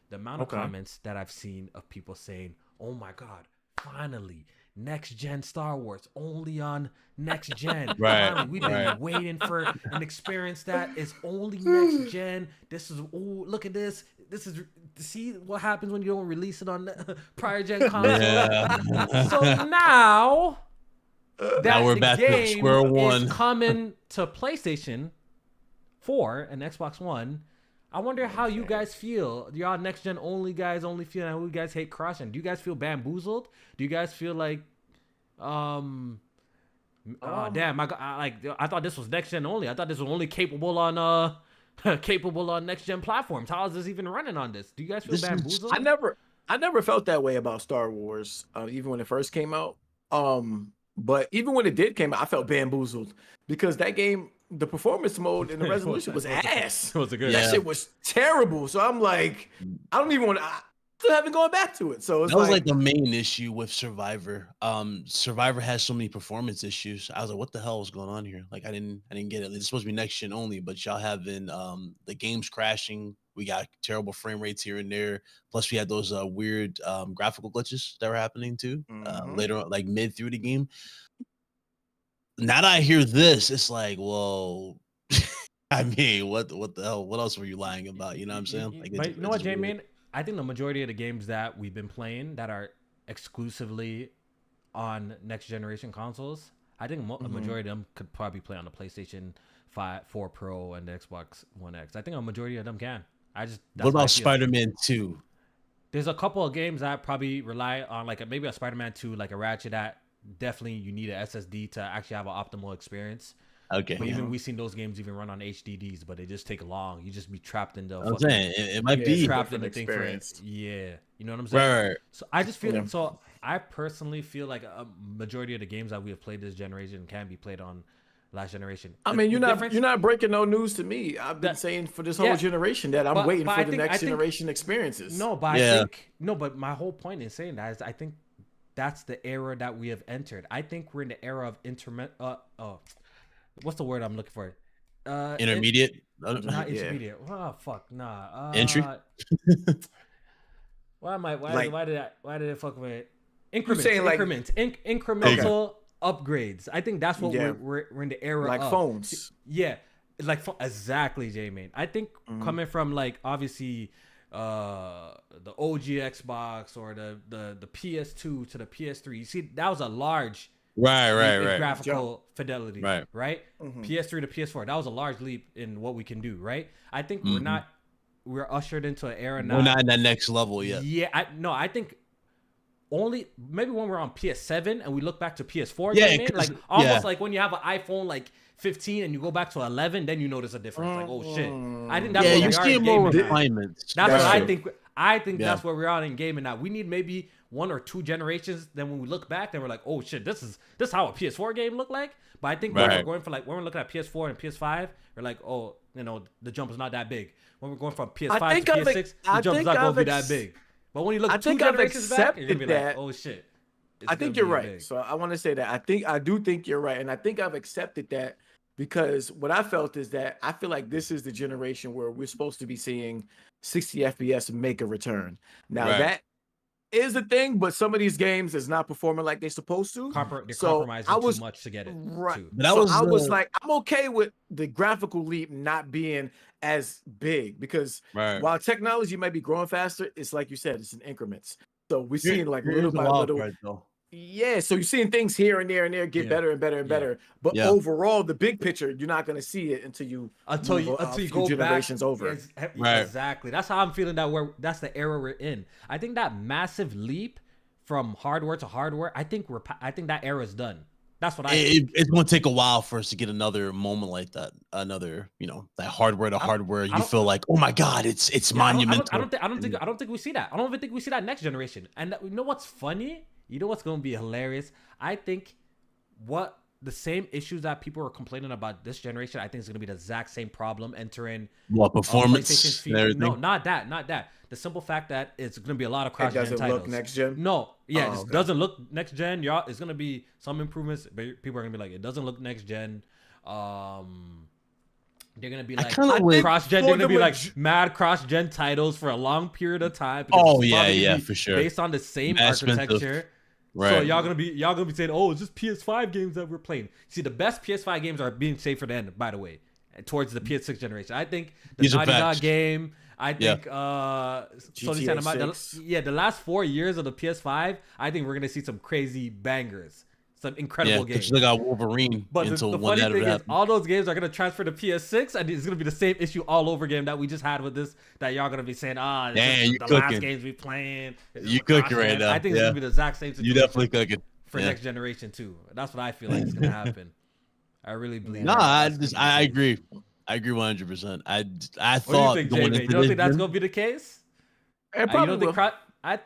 The amount of comments that I've seen of people saying, "Oh my God, finally, Next Gen Star Wars only on Next Gen. Right. We've been waiting for an experience that is only Next Gen. This is look at this. This is see what happens when you don't release it on prior gen console." Yeah. So now that we're the back game to square one. is coming to PlayStation 4 and Xbox One, I wonder how you guys feel. Y'all next gen only guys only feel how you guys hate cross-gen. Do you guys feel bamboozled? Do you guys feel like Damn, I thought this was next gen only. I thought this was only capable on next gen platforms. How is this even running on this? Do you guys feel bamboozled? I never felt that way about Star Wars, even when it first came out. But even when it did came out, I felt bamboozled because that game, the performance mode and the resolution was ass. Was it good? That shit was terrible. So I'm like, I don't even want to. Still haven't gone back to it. So it's that was like the main issue with Survivor. Survivor has so many performance issues. I was like, what the hell is going on here? Like I didn't get it. It's supposed to be next gen only, but y'all having the games crashing. We got terrible frame rates here and there. Plus we had those weird graphical glitches that were happening too later on, like mid through the game. Now that I hear this, it's like, whoa. I mean, what the hell? What else were you lying about? You know what I'm saying? Like, but you know what, J-Man? I think the majority of the games that we've been playing that are exclusively on next generation consoles, I think a majority of them could probably play on the PlayStation 4 Pro and the Xbox One X. I think a majority of them can. What about Spider-Man 2? There's a couple of games that probably rely on like maybe a Spider-Man 2, like a Ratchet, that definitely you need an SSD to actually have an optimal experience. Okay. But even we've seen those games even run on HDDs, but they just take long. You just be trapped in the. I'm saying it might be trapped in the thing for it. Yeah, you know what I'm saying. Right. So I just feel so. I personally feel like a majority of the games that we have played this generation can be played on last generation. I mean, you're not breaking no news to me. I've been saying for this whole generation that I'm waiting for the next generation experiences. No, but I think but my whole point in saying that is I think that's the era that we have entered. I think we're in the era of what's the word I'm looking for? Intermediate? Not intermediate. Oh fuck, nah. Entry? Why did it fuck with it? Increments. Incremental upgrades. I think that's what we're in the era like of. Phones. Yeah. Like exactly, J-Man. I think coming from like obviously the OG Xbox or the PS2 to the PS3, you see that was a large right graphical fidelity, right? PS3 to PS4, that was a large leap in what we can do, right? I think we're ushered into an era now. We're not in that next level yet. Yeah, I think only maybe when we're on PS7 and we look back to PS4 like almost like when you have an iPhone like 15 and you go back to 11, then you notice a difference. Like, oh shit. I think that's what you're seeing more refinements. That's what I think. I think that's where we're on in gaming now. We need maybe 1 or 2 generations. Then when we look back, then we're like, oh shit, this is how a PS4 game looked like. But I think when we're going for like when we're looking at PS4 and PS5, we're like, oh, the jump is not that big. When we're going from PS5 to PS6, the jump is not going to be that big. But when you look 2 generations back, you're gonna be like, oh shit. I think you're right. So I want to say that I do think you're right, and I think I've accepted that. Because what I felt is that I feel like this is the generation where we're supposed to be seeing 60 FPS make a return. Now that is the thing, but some of these games is not performing like they're supposed to. They're compromising too much to get it. Right. I was like, I'm okay with the graphical leap not being as big because while technology might be growing faster, it's like you said, it's in increments. So we're seeing like little by little. Yeah, so you're seeing things here and there get better and better and better. But overall, the big picture, you're not going to see it until you go generations back over. Exactly. That's how I'm feeling that's the era we're in. I think that massive leap from hardware to hardware, I think that era is done. That's what it's going to take a while for us to get another moment like that. Another, that hardware to hardware. You feel like, oh my God, it's monumental. I don't think we see that. I don't even think we see that next generation. And you know what's funny? You know what's going to be hilarious? I think the same issues that people are complaining about this generation, I think it's going to be the exact same problem entering performance. No, not that. The simple fact that it's going to be a lot of cross-gen titles. It doesn't look next gen? No. Yeah, it doesn't look next gen. It's going to be some improvements, but people are going to be like, it doesn't look next gen. They're gonna be like cross-gen. They're gonna be like mad cross-gen titles for a long period of time. Oh yeah, for sure. Based on the same architecture. Right. So y'all gonna be saying, oh, it's just PS5 games that we're playing. See, the best PS5 games are being saved for the end, by the way, towards the PS6 generation. I think the Naughty Dog game. I think Sony Santa Monica. The last 4 years of the PS5, I think we're gonna see some crazy bangers. Some incredible games. You got Wolverine. But the funny thing is, all those games are going to transfer to PS6, and it's going to be the same issue all over again that we just had with this, that y'all going to be saying, this is the last games we playing. You cooking right now. I think it's going to be the exact same situation. You definitely cooking. for next generation too. That's what I feel like is gonna happen. I really believe. No, that's gonna be the I case. agree. I agree 100%. I What do you thought think, going J-Man? into You don't this think that's gen- gonna be the case? It You probably don't will. think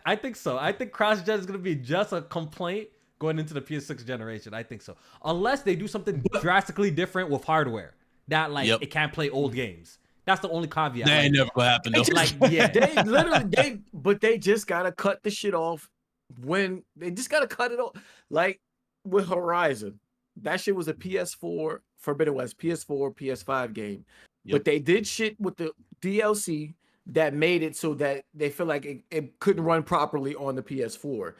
I think so. I think cross-gen is gonna be just a complaint going into the PS6 generation. I think so, unless they do something drastically different with hardware that like Yep. it can't play old games. That's the only caveat. That Like, ain't never gonna happen though. They literally but they just gotta cut the shit off when they just gotta cut it off. Like with Horizon, that shit was a PS4 Forbidden West, PS4, PS5 game. Yep. But they did shit with the DLC that made it so that they feel like it couldn't run properly on the PS4.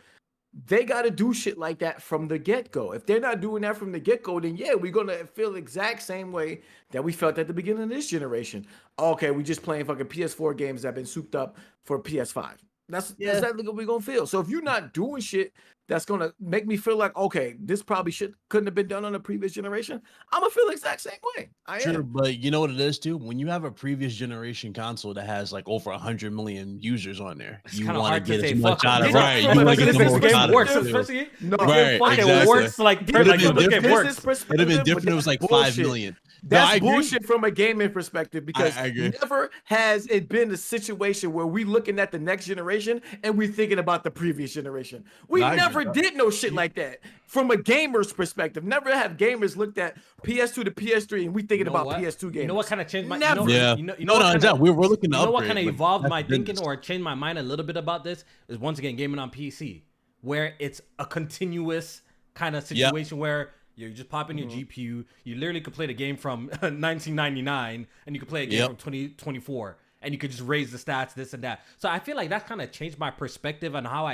They got to do shit like that from the get-go. If they're not doing that from the get-go, then yeah, we're going to feel the exact same way that we felt at the beginning of this generation. Okay, we just playing fucking PS4 games that have been souped up for PS5. That's exactly what we're going to feel. So if you're not doing shit that's going to make me feel like, okay, this probably couldn't have been done on the previous generation, I'm going to feel the exact same way. Sure, but you know what it is too? When you have a previous generation console that has like over 100 million users on there, it's you kind of want to hard to get say as much fuck out of it. them. Right, Yeah, you want to get the this most game out of works, it too. especially No, Right, fucking exactly. works like It'd have been the game different. works. It'd have been different if it was like 5 million. That's I agree. bullshit from a gaming perspective because I agree. never has it been a situation where we looking at the next generation and we thinking about the previous generation. We No, I never agree. did no shit like that from a gamer's perspective. Never have gamers looked at PS2 to PS3 and we thinking about PS2 games. You know what kind of changed my? Never. Yeah. You know no, what kinda, we're looking to You know what upgrade, kind of but evolved that's my thinking business. or changed my mind a little bit about this is once again gaming on PC, where it's a continuous kind of situation where you just pop in your GPU. You literally could play the game from 1999 and you could play a game from 2024 and you could just raise the stats, this and that. So I feel like that kind of changed my perspective on how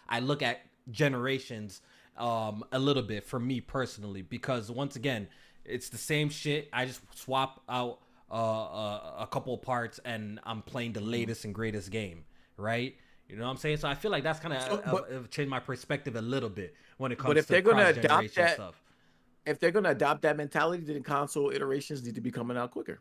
I look at generations a little bit for me personally, because once again, it's the same shit. I just swap out a couple of parts and I'm playing the latest and greatest game, right? You know what I'm saying? So I feel like that's kind of changed my perspective a little bit when it comes if to they're gonna cross-generation adopt that, stuff. if they're gonna adopt that mentality, then console iterations need to be coming out quicker.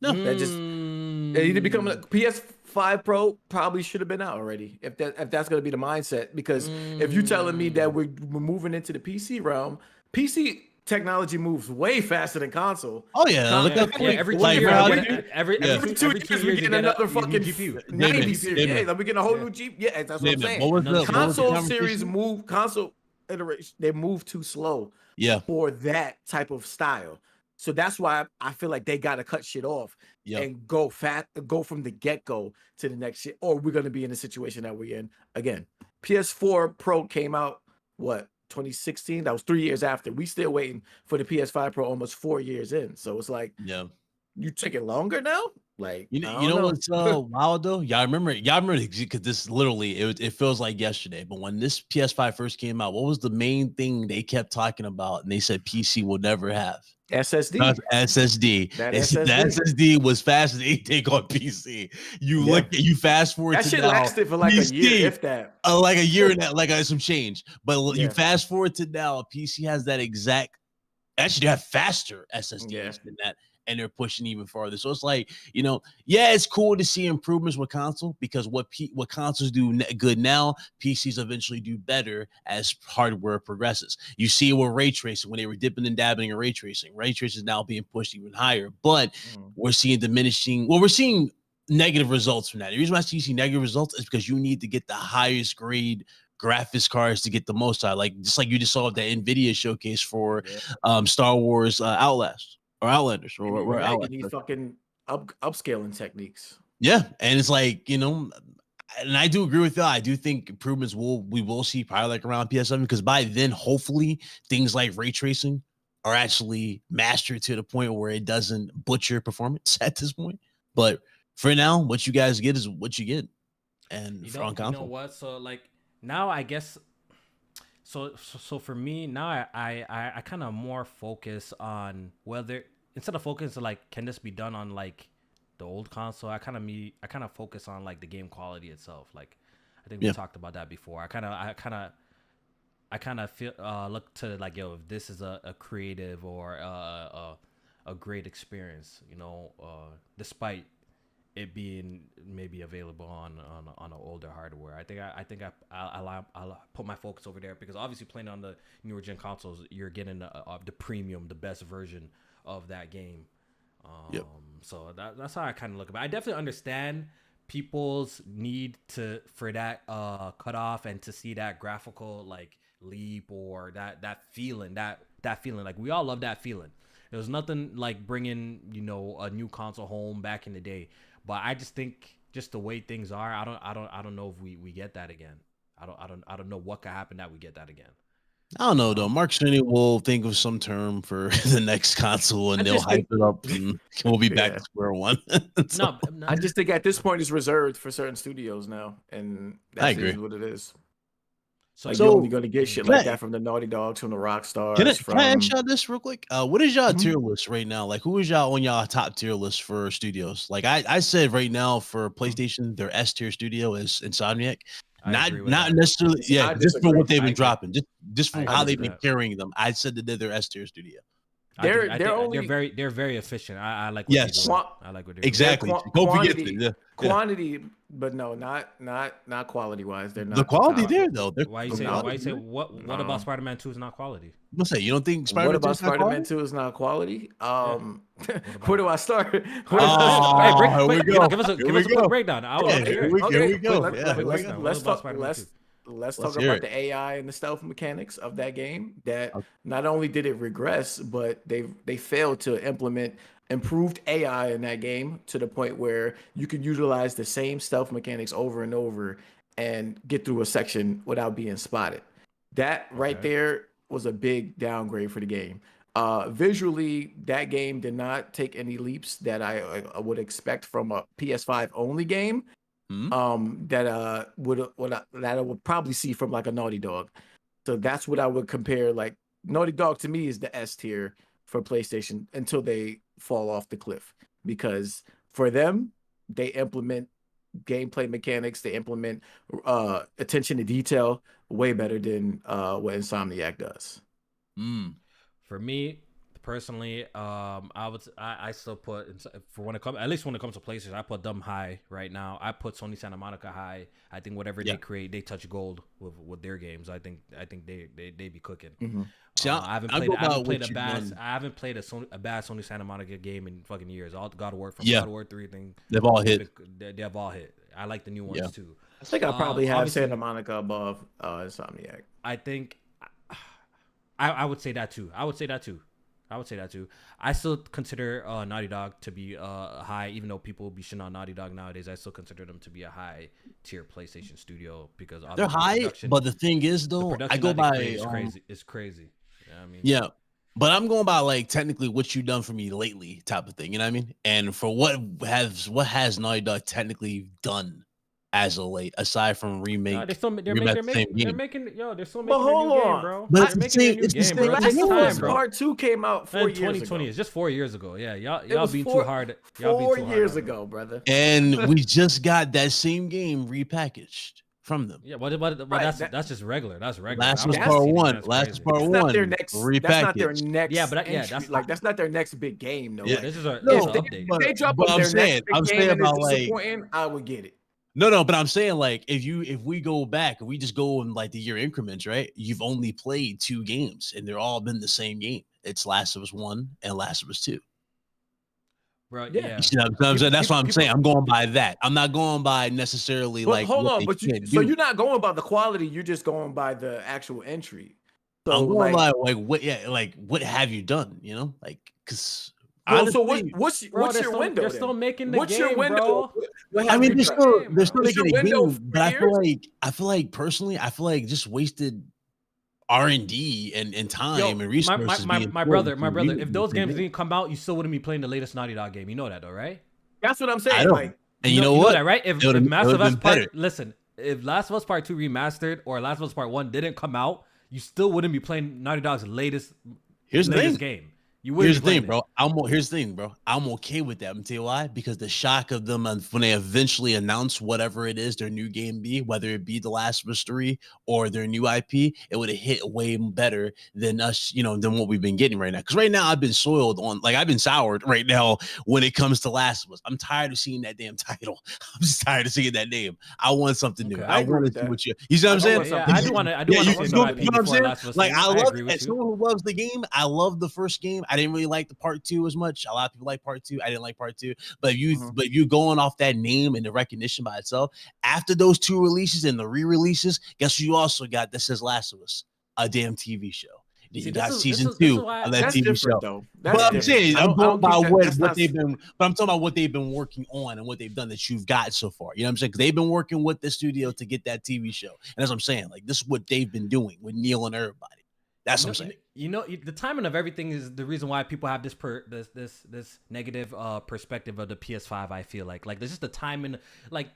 No, That just they need to become a PS5 Pro probably should have been out already. If that's gonna be the mindset, because if you're telling me that we're moving into the PC realm, PC technology moves way faster than console. Oh yeah, look at every 2 like, years, how you do you- get every Every 2 2 years we years get you another a new fucking GPU. 90 series. Damon. Yeah, like we get a whole new Jeep. Yeah, that's what I'm saying. What was the Console conversation? series move, console iteration, they move too slow Yeah, for that type of style. So that's why I feel like they gotta cut shit off and go from the get-go to the next shit, or we're gonna be in the situation that we're in again. PS4 Pro came out 2016? That was 3 years after. We still waiting for the PS5 Pro almost 4 years in. So it's like, you taking longer now? Like, you know what's wild though? Y'all remember because this literally it feels like yesterday. But when this PS5 first came out, what was the main thing they kept talking about? And they said PC will never have SSD. That's SSD. That The SSD was faster than anything on PC. You fast forward that to shit now, lasted for like PC, a year, if that. like a year and that, like some change. But you fast forward to now, PC has that exact. Actually, they have faster SSDs than that, and they're pushing even farther. So it's like, it's cool to see improvements with console, because what consoles do good now, PCs eventually do better as hardware progresses. You see it with ray tracing, when they were dipping and dabbing in ray tracing. Ray tracing is now being pushed even higher, but we're seeing we're seeing negative results from that. The reason why you see negative results is because you need to get the highest grade graphics cards to get the most out. Like just like you just saw that NVIDIA showcase for Star Wars Outlast or Outlanders or Outlanders. You need fucking upscaling techniques. Yeah, and it's like, and I do agree with that. I do think improvements we will see probably like around PS7, because by then hopefully things like ray tracing are actually mastered to the point where it doesn't butcher performance at this point. But for now, what you guys get is what you get. And on console. You know what? So like now I guess so for me now I kind of more focus on whether, instead of focusing like can this be done on like the old console, I kind of focus on like the game quality itself. Like I think we talked about that before. I kind of feel look to like, if this is a creative or a great experience, despite it being maybe available on an older hardware. I think I'll put my focus over there because obviously playing on the newer gen consoles, you're getting the premium, the best version of that game. So that's how I kind of look at it. I definitely understand people's need for that cutoff and to see that graphical like leap or that feeling like we all love that feeling. There was nothing like bringing a new console home back in the day, but I just think just the way things are, I don't know if we get that again. I don't know what could happen that we get that again. I don't know though. Mark Cerny will think of some term for the next console, and they'll hype it up, and we'll be back to square one. No, I just think at this point it's reserved for certain studios now, and I that's agree. what it is. So You're only gonna get shit like that from the Naughty Dogs, from the Rockstars. Can I ask y'all this real quick? What is y'all tier list right now? Like, who is y'all on y'all top tier list for studios? Like, I said right now for PlayStation, their S tier studio is Insomniac. Not necessarily, just for what they've been dropping, just from how they've been carrying them. I said that they're their S tier studio. They're very efficient. I like what they're doing. I like what they're exactly. Don't forget it. Quantity, but no, not quality wise. They're not the quality there though. Why you say what about Spider-Man 2 is not quality? I'm say you don't think Spider-Man 2 is not quality? Where do I start? Give us a quick breakdown. Here we go. Let's talk about the AI and the stealth mechanics of that game. That not only did it regress, but they failed to implement improved AI in that game to the point where you can utilize the same stealth mechanics over and over and get through a section without being spotted. That right there was a big downgrade for the game. Visually, that game did not take any leaps that I would expect from a PS5 only game. That I would probably see from like a Naughty Dog. So that's what I would compare. Like Naughty Dog to me is the S tier for PlayStation until they fall off the cliff, because for them, they implement gameplay mechanics, they implement attention to detail way better than what Insomniac does. For me personally, I still put, for when it comes, at least when it comes to PlayStation, I put them high right now. I put Sony Santa Monica high. I think whatever they create, they touch gold with their games. I think they be cooking. I haven't played a bad Sony Santa Monica game in fucking years. All the God of War from God of War 3 thing, they've all hit. They've all hit. I like the new ones too. I think I probably have Santa Monica above Insomniac. I think I would say that too. I would say that too. I still consider Naughty Dog to be high, even though people be shitting on Naughty Dog nowadays. I still consider them to be a high tier PlayStation studio because they're high. But the thing is, though, I go by it's crazy. You know what I mean? Yeah, but I'm going by like technically what you've done for me lately, type of thing. You know what I mean? And for what has Naughty Dog technically done as of late, aside from remake, they're still making a new game, bro. But Last of Us Part 2 came out 4 years ago. 2020 is just 4 years ago. Yeah, y'all being too hard. 4 years ago, brother. And we just got that same game repackaged from them. Yeah, but that's just regular. That's regular. Last was part one. Repackaged. That's not their next. Yeah, but that's not their next big game, though. Yeah, this is an update. If they drop their next big game and it's disappointing, I would get it. No, but I'm saying like if we go back, if we just go in like the year increments, right? You've only played 2 games and they're all been the same game. It's Last of Us 1 and Last of Us 2. Bro, yeah. You see what I'm saying? That's what I'm saying. I'm going by that. I'm not going by necessarily but like. Hold on, but you're not going by the quality. You're just going by the actual entry. So I'm going by like what? Yeah, like what have you done? You know, like because. So what's your window? They're still making the what's game, your window? bro. I mean, they're still making a game, but I feel like personally, just wasted R&D and time and resources. My brother, if those games didn't come out, you still wouldn't be playing the latest Naughty Dog game. You know that though, right? That's what I'm saying. Like, and you know what? Know that, right? If Last of Us if Last of Us Part 2 remastered or Last of Us Part 1 didn't come out, you still wouldn't be playing Naughty Dog's latest game. You wouldn't Here's be the playing thing, it. bro. Here's the thing, bro. I'm okay with that. I'm tell you why. Because the shock of them when they eventually announce whatever it is their new game be, whether it be The Last of Us 3 or their new IP, it would have hit way better than us, than what we've been getting right now. Because right now I've been soiled on, like I've been soured right now when it comes to Last of Us. I'm tired of seeing that damn title. I'm just tired of seeing that name. I want something new. Okay. I agree want with to see that. what you see what I'm I saying? want Yeah, something I do new. want to. I do Yeah, want to you see know some what IP I'm before saying? Last of Us Like 3. I I love, agree with as you. someone who loves the game, I love the first game. I didn't really like the part 2 as much. A lot of people like part 2. I didn't like part 2. But if you going off that name and the recognition by itself, after those 2 releases and the re-releases, guess what you also got that says Last of Us, a damn TV show. Then See, you this got is this season is this is 2 why of that That's TV different show. though. But That's I'm different. saying, I I'm don't talking think about that, what that's what not. they've been, but I'm talking about what they've been working on and what they've done that you've got so far. You know what I'm saying? Because they've been working with the studio to get that TV show, and that's what I'm saying. Like this is what they've been doing with Neil and everybody. That's what I'm saying. The timing of everything is the reason why people have this negative perspective of the PS5. I feel like there's just the timing, like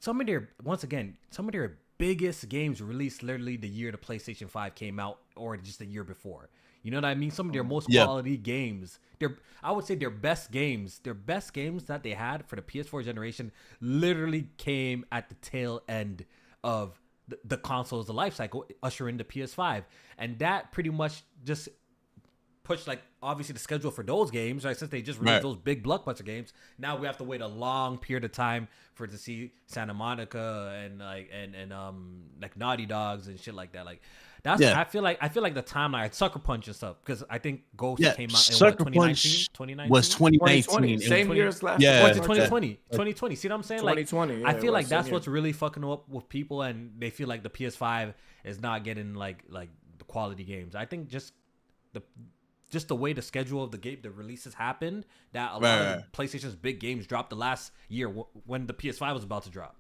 some of their biggest games released literally the year the PlayStation 5 came out, or just the year before. You know what I mean? Some of their most quality games, I would say their best games that they had for the PS4 generation literally came at the tail end of the console's life cycle, ushering the PS5, and that pretty much just pushed, like, obviously the schedule for those games, right? Since they just released those big blockbuster games, now we have to wait a long period of time for it to see Santa Monica and like Naughty Dogs and shit like that. Like that's I feel like the timeline, Sucker Punch and stuff, because I think Ghost came out in Sucker 2019. Punch 2019 was 2019. 2020, same year as last. Yeah. Or is it 2020? 2020. See what I'm saying? 2020. Like, I feel like that's same what's really fucking up with people, and they feel like the PS5 is not getting like the quality games. I think just the way the schedule of the releases happened, that a lot of PlayStation's big games dropped the last year when the PS5 was about to drop.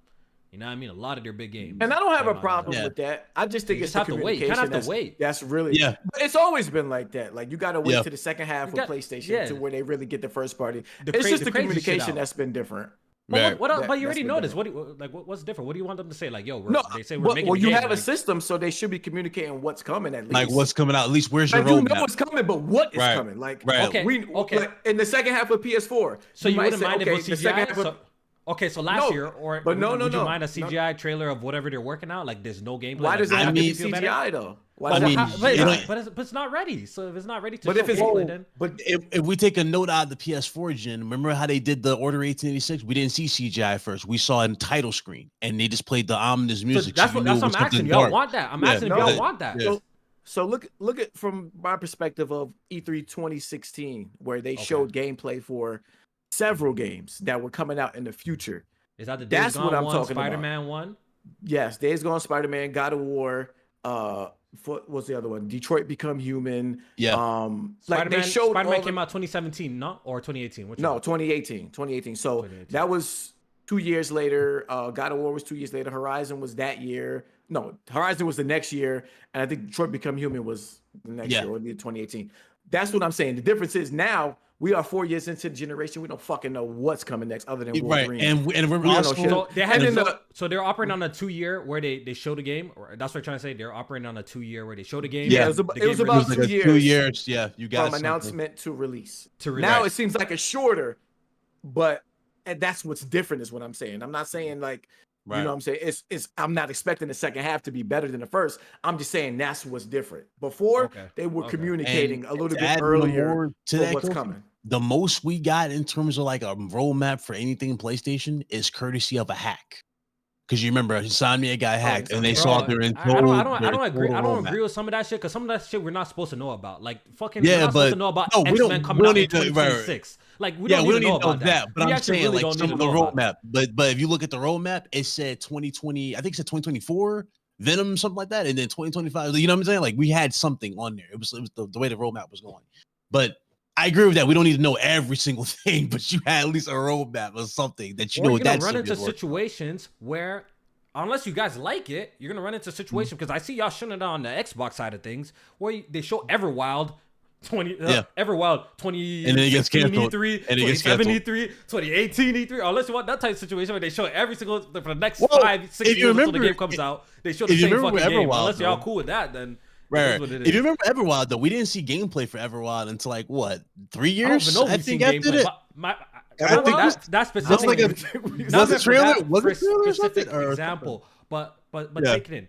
You know what I mean? A lot of their big games. And I don't have a problem with that. I just think You it's just the have to wait. You communication. kinda have to wait. That's really But it's always been like that. Like you got to wait to the second half of PlayStation to where they really get the first party. It's just the communication that's been different. But but you already know this. What's different? What do you want them to say? Like, yo, they say we're making. Well, you game, have a system, so they should be communicating what's coming at least. Like what's coming out? At least where's your roadmap? You know roadmap? what's coming, but what is coming? Like, okay, like, in the second half of PS4. So you wouldn't mind if it was the second half CGI? of, Okay, so last year, but would you mind a CGI trailer of whatever they're working out? Like, there's no gameplay. Why does it have to be CGI though? But it's not ready. So if it's not ready to but show if it's gameplay, then but if we take a note out of the PS4 gen, remember how they did the Order 1886? We didn't see CGI first. We saw it in title screen, and they just played the ominous music. That's what I'm asking. Y'all want that? I'm asking if y'all want that. So look at from my perspective of E3 2016, where they showed gameplay for several games that were coming out in the future. Is that the Days Gone what I'm one, talking Spider-Man about. 1? Yes, Days Gone, Spider-Man, God of War. What's the other one? Detroit Become Human. Yeah. Like they showed Spider-Man came out 2017, no, or 2018? No, 2018. 2018. So 2018. That was 2 years later. God of War was 2 years later. Horizon was that year. No, Horizon was the next year, and I think Detroit Become Human was the next year, or 2018. That's what I'm saying. The difference is now we are 4 years into the generation. We don't fucking know what's coming next other than Wolverine. And we're also so they're operating on a 2 year where they show the game, or that's what I'm trying to say. They're operating on a 2 year where they show the game. Yeah, it was about 2 years. 2 years. Yeah, you got from announcement to release. Now it seems like it's shorter, and that's what's different is what I'm saying. I'm not saying like. You know what I'm saying? It's I'm not expecting the second half to be better than the first. I'm just saying that's what's different. Before they were communicating a little bit earlier to what's coming. The most we got in terms of like a roadmap for anything in PlayStation is courtesy of a hack. Because you remember Insomniac got hacked and they saw their entire. I don't agree with some of that shit, because some of that shit we're not supposed to know about. Like fucking we're not supposed to know about X-Men coming out in 2026. Like we don't need to know about that. But I'm saying like some of the roadmap. But if you look at the roadmap, it said 2020. I think it said 2024. Venom, something like that, and then 2025. You know what I'm saying? Like we had something on there. It was the way the roadmap was going. But I agree with that. We don't need to know every single thing, but you had at least a roadmap or something that you know. You're gonna run into situations where, unless you guys like it, you're gonna run into situations, because I see y'all shutting it on the Xbox side of things, where they show Everwild 2018 and then it gets canceled. E3, 2017 E3, 2018 E3. Unless you want that type of situation where they show every single for the next 5-6 years until the game comes out, they show the same fucking game. Unless y'all cool with that, then Right. what it If is. you remember Everwild, though, we didn't see gameplay for Everwild until like what 3 I don't years? even know if I we've seen think after gameplay. that. I think that, that I don't specific, even think we- not was even it for trailer? that Was it trailer or specific something? Or example, but Yeah. take it in.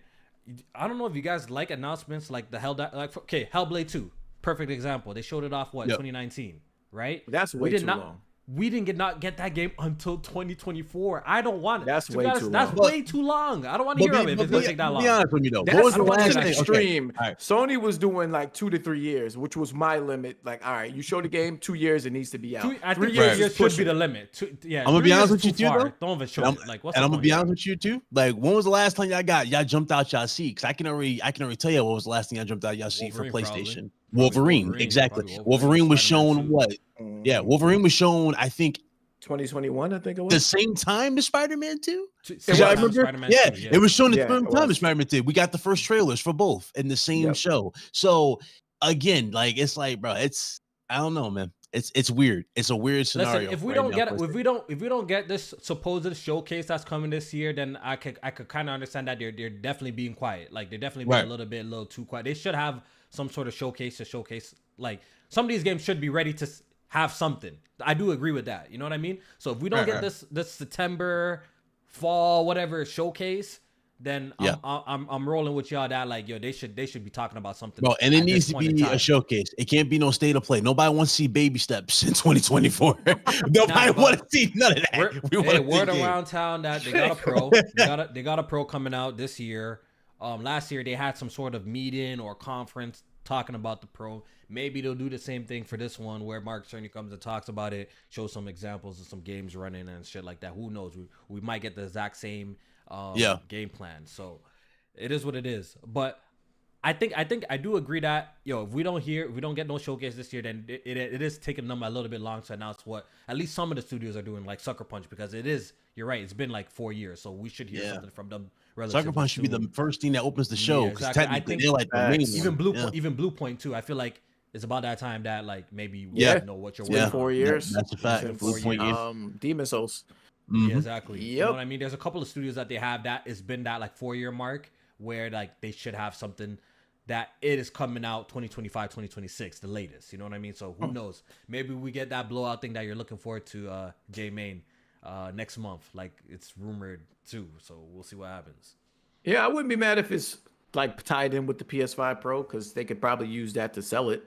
I don't know if you guys like announcements like the Hellblade 2, perfect example. They showed it off 2019, right? That's way too long. We didn't get that game until 2024. I don't want it. That's To be way honest, too that's long. way too long. I don't want to hear of it if it's gonna take that long. Be honest with me though. That's What was the I want last an thing? extreme. Okay. All right. Sony was doing like 2 to 3 years, which was my limit. Like, all right, you show the game 2 years, it needs to be out. I 3 think 3 years years is should be pushing the it. limit. I'm gonna be honest with you too, though. Don't even show And it. Like, what's I'm the gonna point? be honest with you too. Like, when was the last time y'all jumped out y'all seat? Because I can already tell you what was the last thing I jumped out y'all seat for Wolverine, PlayStation. probably. Wolverine, exactly. Probably Wolverine was Spider-Man shown 2. what? Yeah, Wolverine was shown. I think 2021, I think it the was. same time as Spider-Man 2. Same Y'all time remember? Spider-Man Yeah, 2, it was shown the Yeah, same it time was. as Spider-Man 2. We got the first trailers for both in the same Yep. show. So again, like it's like, bro, it's I don't know, man. It's weird. It's a weird scenario. Listen, if we right don't now, get PlayStation. if we don't get this supposed showcase that's coming this year, then I could kind of understand that they're definitely being quiet. Like they're definitely being Right. a little too quiet. They should have some sort of showcase to showcase. Like some of these games should be ready to have something. I do agree with that. You know what I mean? So if we don't get this September, fall, whatever showcase, then Yeah. I'm rolling with y'all that like yo they should be talking about something. Bro, and it at this needs to point in be a time. showcase. It can't be no state of play. Nobody wants to see baby steps in 2024. Nobody but want to see none of that. We Hey, want word to see around town that they got a pro. They got a pro coming out this year. Last year they had some sort of meeting or conference talking about the pro. Maybe they'll do the same thing for this one where Mark Cerny comes and talks about it, shows some examples of some games running and shit like that. Who knows? We might get the exact same game plan. So it is what it is. But I think I do agree that if we don't get no showcase this year, then it is taking them a little bit long to announce what at least some of the studios are doing, like Sucker Punch, because you're right, it's been like 4 years, so we should hear something from them. Sucker Punch should be the first thing that opens the show because exactly. technically they're like the main even Blue Point too. I feel like it's about that time that like maybe we know what you're It's been working 4 on. years. That's a fact. Since, Blue Point years. Demon Souls. Yeah, exactly. You know Yep. what I mean? There's a couple of studios that they have that it's been that like 4-year mark where like they should have something that it is coming out 2025, 2026, the latest. You know what I mean? So who knows? Maybe we get that blowout thing that you're looking forward to, J Main, next month. Like it's rumored too. So we'll see what happens. Yeah, I wouldn't be mad if it's like tied in with the PS5 Pro because they could probably use that to sell it.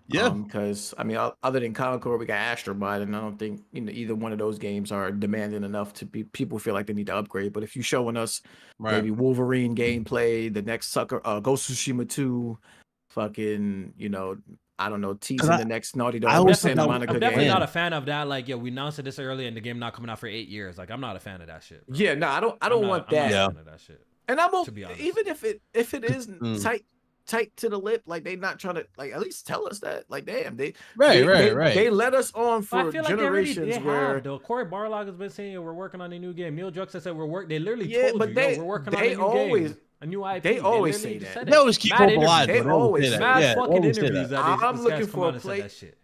Yeah. Because I mean, other than Concord, we got Astrobot, and I don't think either one of those games are demanding enough to be people feel like they need to upgrade. But if you're showing us maybe Wolverine gameplay, the next Ghost of Tsushima 2, fucking I don't know, teasing the next Naughty Dog Santa Monica I'm game. definitely not a fan of that. Like, we announced it this early and the game not coming out for 8 years. Like, I'm not a fan of that shit. Bro. Yeah, no, I don't want that. I'm not a fan of that shit. And I'm to be honest. even if it is tight to the lip, like they not trying to like at least tell us that. Like, damn, they let us on for I feel generations like where though. Corey Barlog has been saying we're working on a new game. Neil Druckmann said they literally Yeah, told but you they- we're working they on a new always- game. A new IP. they always literally say just that. said They always keep Mad hope interviews. alive. They though. They always always say that. Mad Yeah, fucking always say interviews that. that I'm this looking guy's come for out a and said play- that shit.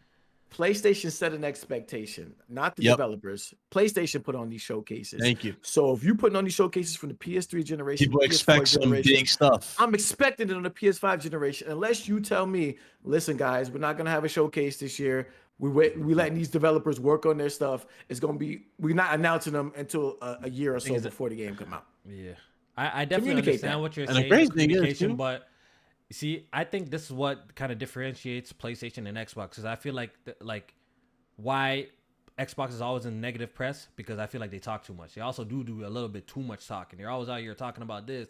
PlayStation set an expectation, not the Yep. developers. PlayStation put on these showcases. Thank you. So if you putting on these showcases from the PS3 generation, People PS4 expect some generation, big stuff. I'm expecting it on the PS5 generation. Unless you tell me, listen, guys, we're not gonna have a showcase this year. We letting these developers work on their stuff. It's gonna be we're not announcing them until a year or so is it- before the game come out. Yeah, I definitely Communicate understand that. what you're And the saying. crazy with thing is, communication, too- but you see, I think this is what kind of differentiates PlayStation and Xbox. Because I feel like why Xbox is always in negative press because I feel like they talk too much. They also do a little bit too much talking. They're always out here talking about this,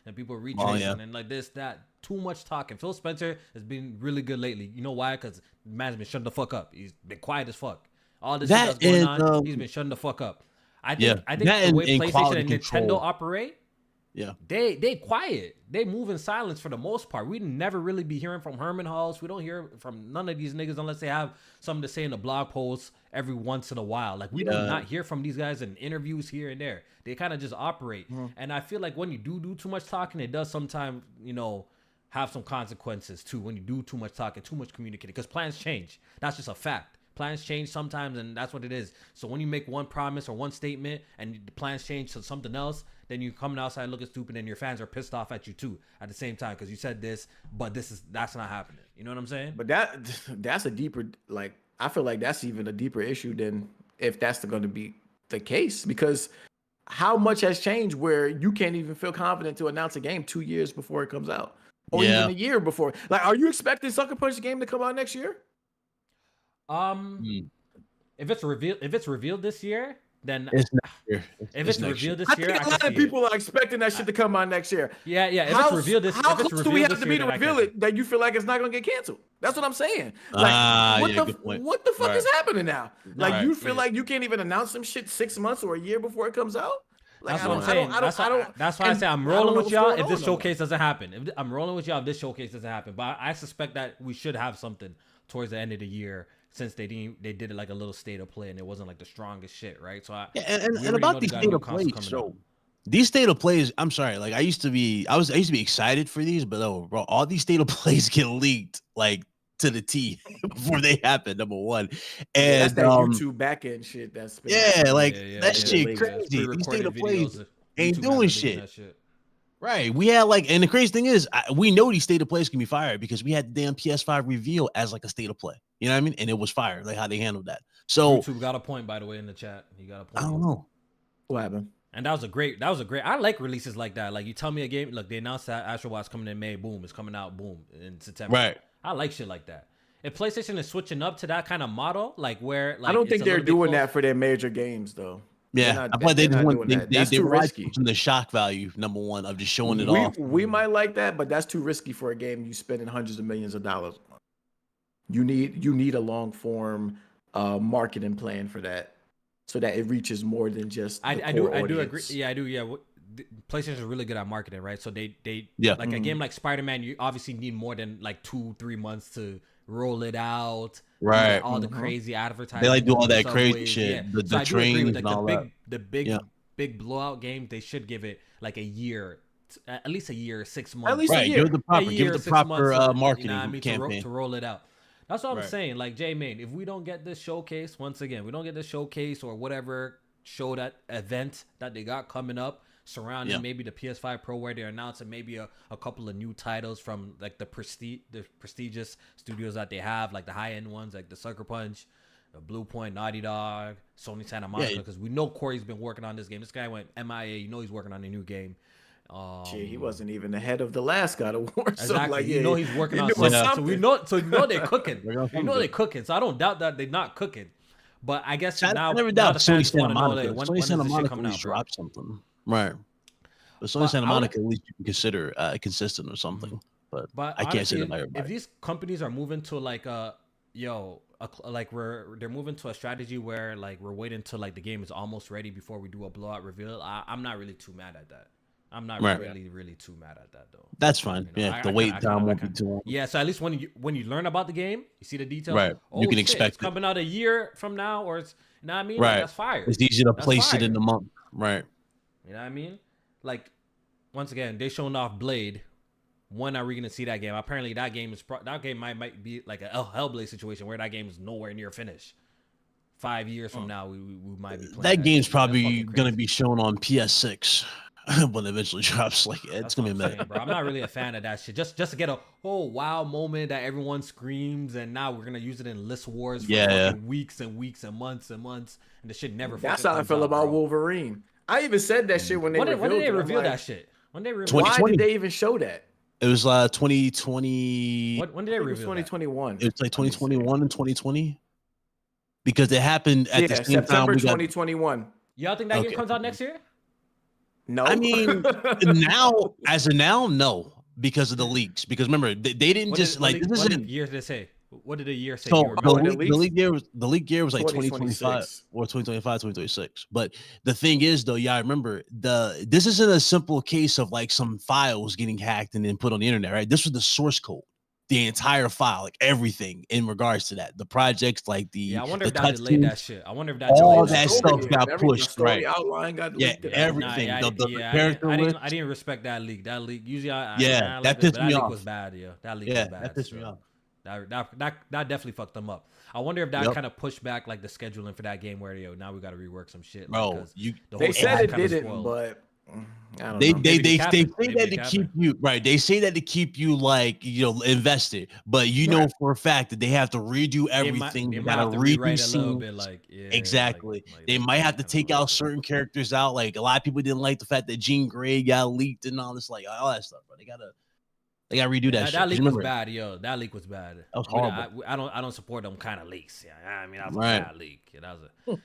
and people are retracing and like this, that. Too much talking. Phil Spencer has been really good lately. You know why? Because man's been shutting the fuck up. He's been quiet as fuck. All this shit that's going on, he's been shutting the fuck up. I think that the way and PlayStation quality and control. Nintendo operate, Yeah. they quiet. They move in silence for the most part. We never really be hearing from Herman Hulse. We don't hear from none of these niggas unless they have something to say in the blog posts every once in a while. Like we do not hear from these guys in interviews here and there. They kind of just operate. And I feel like when you do too much talking, it does sometimes, have some consequences too. When you do too much talking, too much communicating, because plans change. That's just a fact. Plans change sometimes, and that's what it is. So when you make one promise or one statement and the plans change to something else, then you coming outside looking stupid, and your fans are pissed off at you too at the same time because you said this, but that's not happening. You know what I'm saying? But that's a deeper, like, I feel like that's even a deeper issue than if that's going to be the case, because how much has changed where you can't even feel confident to announce a game 2 years before it comes out, or even a year before. Like, are you expecting Sucker Punch game to come out next year? If it's revealed this year, then It's next year. If it's revealed this year, I think a lot of people are expecting that shit to come out next year. Yeah. If it's revealed this, how close do we have to be to reveal it that you feel like it's not gonna get canceled? That's what I'm saying. Like, what the fuck is happening now? Like, you feel like you can't even announce some shit 6 months or a year before it comes out? Like, that's what I'm saying. That's why I say I'm rolling with y'all if this showcase doesn't happen. I'm rolling with y'all if this showcase doesn't happen. But I suspect that we should have something towards the end of the year, since they did it like a little state of play and it wasn't like the strongest shit, right? So and about these state of plays, so these state of plays, I'm sorry, like I used to be excited for these, but bro, all these state of plays get leaked like to the T before they happen. Number one, and that's that YouTube backend shit. That's that shit crazy. These state of plays ain't doing shit. Right. We had and the crazy thing is, we know these state of plays can be fired because we had the damn PS5 reveal as like a state of play. You know what I mean? And it was fired, like how they handled that. So YouTube got a point, by the way, in the chat. He got a point. I don't know what happened. And that was a great. I like releases like that. Like, you tell me a game, look, they announced that Astro Watch coming in May, boom, it's coming out, boom, in September. Right. I like shit like that. If PlayStation is switching up to that kind of model, like where, like, I don't think they're doing that for their major games though. Yeah, I thought they just want they were risky. The shock value, number one, of just showing it off. We might like that, but that's too risky for a game you spending hundreds of millions of dollars on. You need a long form marketing plan for that, so that it reaches more than just. I do agree. Yeah, I do. Yeah, PlayStation is really good at marketing, right? So they like a game like Spider-Man, you obviously need more than like 2-3 months to roll it out. Right. All the crazy advertising. They like do all that crazy shit. Yeah. The trains and all that. The big blowout game, they should give it like a year, at least a year, 6 months. At least a year. Give it the proper marketing campaign to roll it out. That's what I'm saying. Like, J-Main, if we don't get this showcase, once again, we don't get this showcase or whatever show, that event that they got coming up surrounding maybe the PS5 Pro, where they're announcing maybe a couple of new titles from like the prestigious studios that they have, like the high-end ones, like the Sucker Punch, the Blue Point, Naughty Dog, Sony Santa Monica, because we know Corey's been working on this game. This guy went MIA. You know he's working on a new game. He wasn't even ahead of the last God of War. Exactly. So like, you know he's working on something. So you know they're cooking. You know they're cooking. So I don't doubt that they're not cooking. But I guess I never doubt Sony Santa Monica. Sony Santa Monica at least drop something. Right. But Sony Santa Monica, at least you can consider consistent or something. But I can't say that about everybody. If these companies are moving to like they're moving to a strategy where like we're waiting till like the game is almost ready before we do a blowout reveal, I'm not really too mad at that. I'm not really too mad at that though. That's fine. You know, the wait time won't be too long. Yeah, so at least when you learn about the game, you see the details. Right. You can expect it's coming out a year from now, or it's, you know what I mean? Right. Like, that's fire. It's easy to place it in the month. Right. You know what I mean? Like, once again, they showing off Blade. When are we gonna see that game? Apparently, that game might be like a Hellblade situation where that game is nowhere near finished. 5 years from now, we might be playing that game's probably gonna be shown on PS6 when it eventually drops. Like, it's gonna be amazing, bro. I'm not really a fan of that shit. Just to get a whole wow moment that everyone screams, and now we're gonna use it in list wars for weeks and weeks and months, and the shit never. That's how I feel about Wolverine. I even said that shit when they revealed it. When did they reveal that shit? When they revealed? Why did they even show that? It was 2020. When did they reveal? 2021. It was like 2021 and 2020 because it happened at the same September time. 2021. Y'all think that game comes out next year? No. I mean, as of now, no, because of the leaks. Because remember, they didn't this isn't. Year did they say? What did the year say? So the leak year was like 2025 or 2025, 2026. But the thing is, though, remember this isn't a simple case of like some files getting hacked and then put on the internet, right? This was the source code, the entire file, like everything in regards to that. The projects, like I wonder if that delayed that shit. I wonder if that all that stuff got pushed, right? Outline got leaked. Everything. I didn't respect that leak. That leak. Usually, that pissed me off. Was bad. Yeah, that leak was bad. That pissed me off. That definitely fucked them up. I wonder if that Yep. kind of pushed back like the scheduling for that game where now we got to rework some shit. Bro, Like, 'cause you- the They whole said shit it kinda didn't, spoiled. but I don't They know. they Maybe they, cap they it. say Maybe that to cap keep it. you right. They say that to keep you like invested, but you know Right. for a fact that they have to redo They everything. might They gotta have to redo rewrite a little scenes. bit, like Exactly. like They that might kinda- have to kinda take lost out it. certain characters out. Like a lot of people didn't like the fact that Jean Grey got leaked and all this, like all that stuff. Bro, they gotta redo that shit. That 'Cause leak was remember, bad, yo. That leak was bad. That was We don't- horrible. I don't support them kind of leaks. Yeah, I mean that was Right. a bad leak. Yeah, that was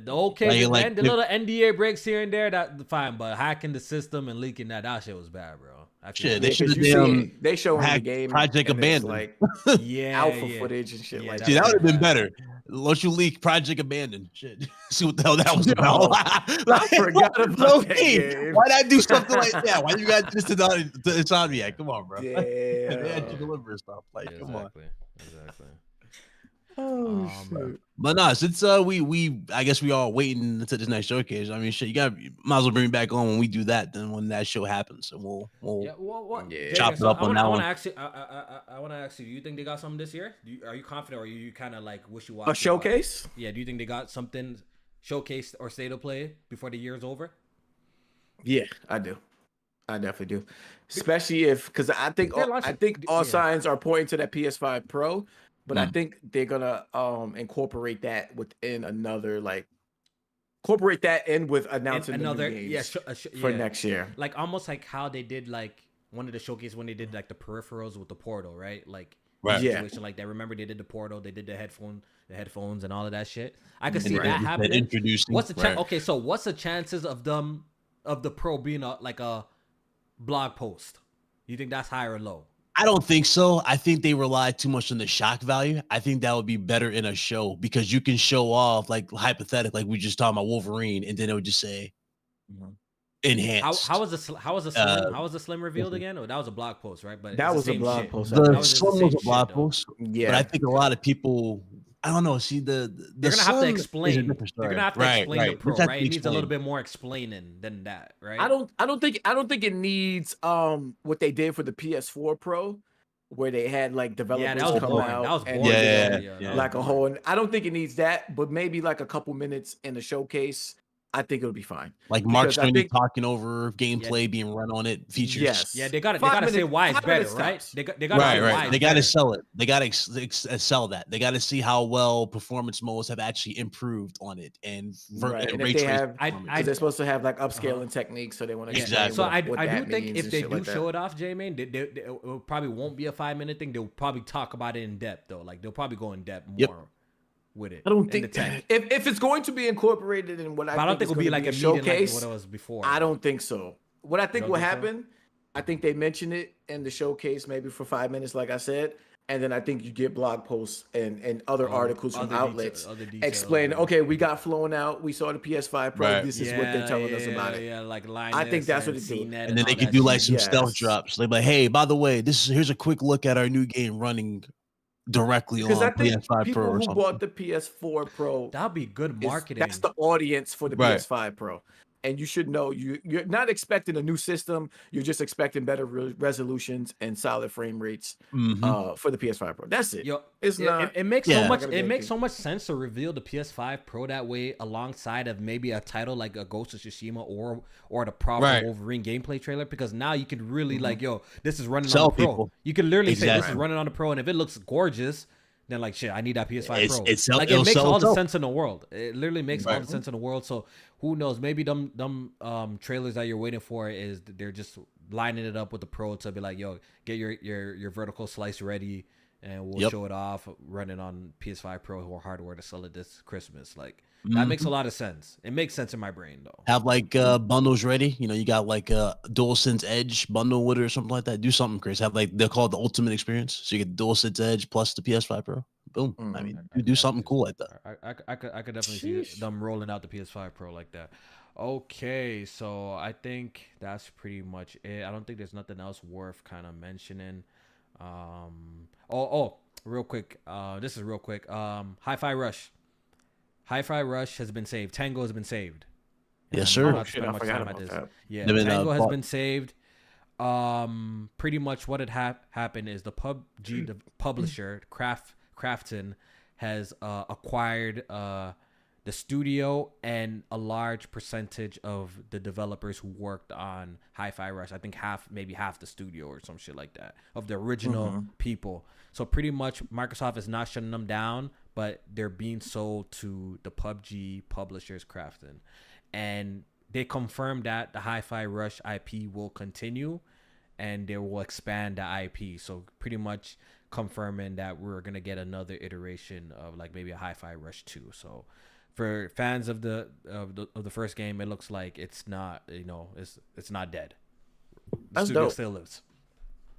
the okay. Like, The little NDA breaks here and there, that fine. But hacking the system and leaking that shit was bad, bro. I feel Shit, like- they Yeah, should 'cause have you see damn it, they showing the hacked game Project and it's Abandoned. like yeah, alpha yeah. footage and shit Yeah, like that See, that was would have been bad. better. Let you leak Project Abandoned. Shit. See what the hell that was about. I forgot about low that key, game. why not do something like that? Why you got this to Insomniac? Come on, bro. They had to Damn. deliver stuff. Like, Yeah, come on. exactly. Oh, Bro. shit. But no, since we I guess we all waiting until this next showcase. I mean, shit, might as well bring me back on when we do that. Then when that show happens, and we'll Yeah, what? Yeah. Chop it up on that one. I want to ask you. Do you think they got something this year? Are you confident, or are you kind of like wishy-washy? A about it? showcase? Yeah. Do you think they got something showcased or state of play before the year's over? Yeah, I do. I definitely do. Especially because I think They're launching- all yeah. signs are pointing to that PS5 Pro, but I Mm. think they're gonna incorporate that within another incorporate that in with announcing Another the new games for yeah. next year. Like almost like how they did like one of the showcase when they did like the peripherals with the Portal, right? Like Right. Yeah. situation like that. Remember they did the Portal, they did the headphones and all of that shit. I could see Right. that That happening. introducing. What's the right. okay? So what's the chances of the Pro being like a blog post? You think that's high or low? I don't think so. I think they rely too much on the shock value. I think that would be better in a show because you can show off like hypothetically, like we just talking about Wolverine, and then it would just say enhanced. How was the slim revealed again? Oh, that was a blog post, right? But That it's the was a same blog shit. post. That the was just the slim same was a shit, blog though. post, Yeah, but I think a lot of people. I don't know. See the They're gonna have to Slim is a explain. different They're story. gonna have to Right, explain right. the Pro, Just have right? to It needs a little explain. bit more explaining than that, right? I don't think it needs what they did for the PS4 Pro, where they had like developers Yeah, that was come boring. out That was and boring. did Yeah, that yeah. was like a boring. whole. And I don't think it needs that, but maybe like a couple minutes in the showcase. I think it'll be fine. Like Mark Because I Stranding think- talking over gameplay being run on it, features. Yes. Yeah, they gotta 5 say minutes- why it's 5 better, minutes right? tops. They gotta Right, say why right. it's They got to better. sell it. They got to sell that. They got to see how well performance modes have actually improved on it and Right. And ray if they tracing have, performance. because they're supposed to have like upscaling techniques, so they want to Yeah, Exactly. so I what do that think means if and they shit do like that. show it off, J-Man, it probably won't be a 5-minute thing. They'll probably talk about it in depth though. Like they'll probably go in depth more Yep. with it. I don't in think the tech. if it's going to be incorporated in what But I don't think is it'll be gonna like a meeting showcase. like what it was before. I don't think so. What I think don't will think so? happen, I think they mention it in the showcase maybe for 5 minutes, like I said, and then I think you get blog posts and other articles from other outlets other details, explaining. yeah. Okay, we got flown out. We saw the PS5 Pro. Right. This is what they're telling us about it. Yeah, like I think that's what it's doing. And then they could do like some stealth drops. They're like, hey, by the way, here's a quick look at our new game running directly Because on I think PS5 people Pro or who something. bought the PS4 Pro, That'd be good marketing. that's the audience for the Right. PS5 Pro. And you should know you're not expecting a new system. You're just expecting better resolutions and solid frame rates Mhm. for the PS5 Pro. That's it. Yo, It's not. It makes Yeah. so much. Not gonna It be makes anything. so much sense to reveal the PS5 Pro that way, alongside of maybe a title like a Ghost of Tsushima or the proper Right. Wolverine gameplay trailer, because now you could really like, yo, this is running Sell on the Pro. people. You can literally say this Exactly. is running on the Pro, and if it looks gorgeous, then like shit, I need that PS5 Pro. It'll Like it makes sell all the itself. sense in the world. It literally makes all Right. the sense in the world. So who knows? Maybe them trailers that you're waiting for is they're just lining it up with the Pro to be like, yo, get your vertical slice ready, and we'll Yep. show it off running on PS5 Pro or hardware to sell it this Christmas. Like that makes a lot of sense. It makes sense in my brain though. Have like bundles ready. You know, you got like a DualSense Edge bundle with it or something like that. Do something, Chris. Have like they'll call it the Ultimate Experience. So you get DualSense Edge plus the PS5 Pro. Boom. I mean, you do something cool like that. I could definitely see them rolling out the PS5 Pro like that. Okay, so I think that's pretty much it. I don't think there's nothing else worth kind of mentioning. Real quick. This is real quick. Hi-Fi Rush. Hi-Fi Rush has been saved. Tango has been saved. Yes, And sir. I'm not Shit, spending I much forgot time at about this. that. Yeah, They've been, Tango has bought. been saved. Pretty much what had happened is the PUBG publisher Krafton has acquired the studio and a large percentage of the developers who worked on Hi-Fi Rush. I think maybe half the studio or some shit like that of the original people. So pretty much Microsoft is not shutting them down, but they're being sold to the PUBG publishers Krafton. And they confirmed that the Hi-Fi Rush IP will continue and they will expand the IP. So pretty much confirming that we're going to get another iteration of like maybe a Hi-Fi Rush 2. So for fans of the first game, it looks like it's not, it's not dead. The studio dope. still lives.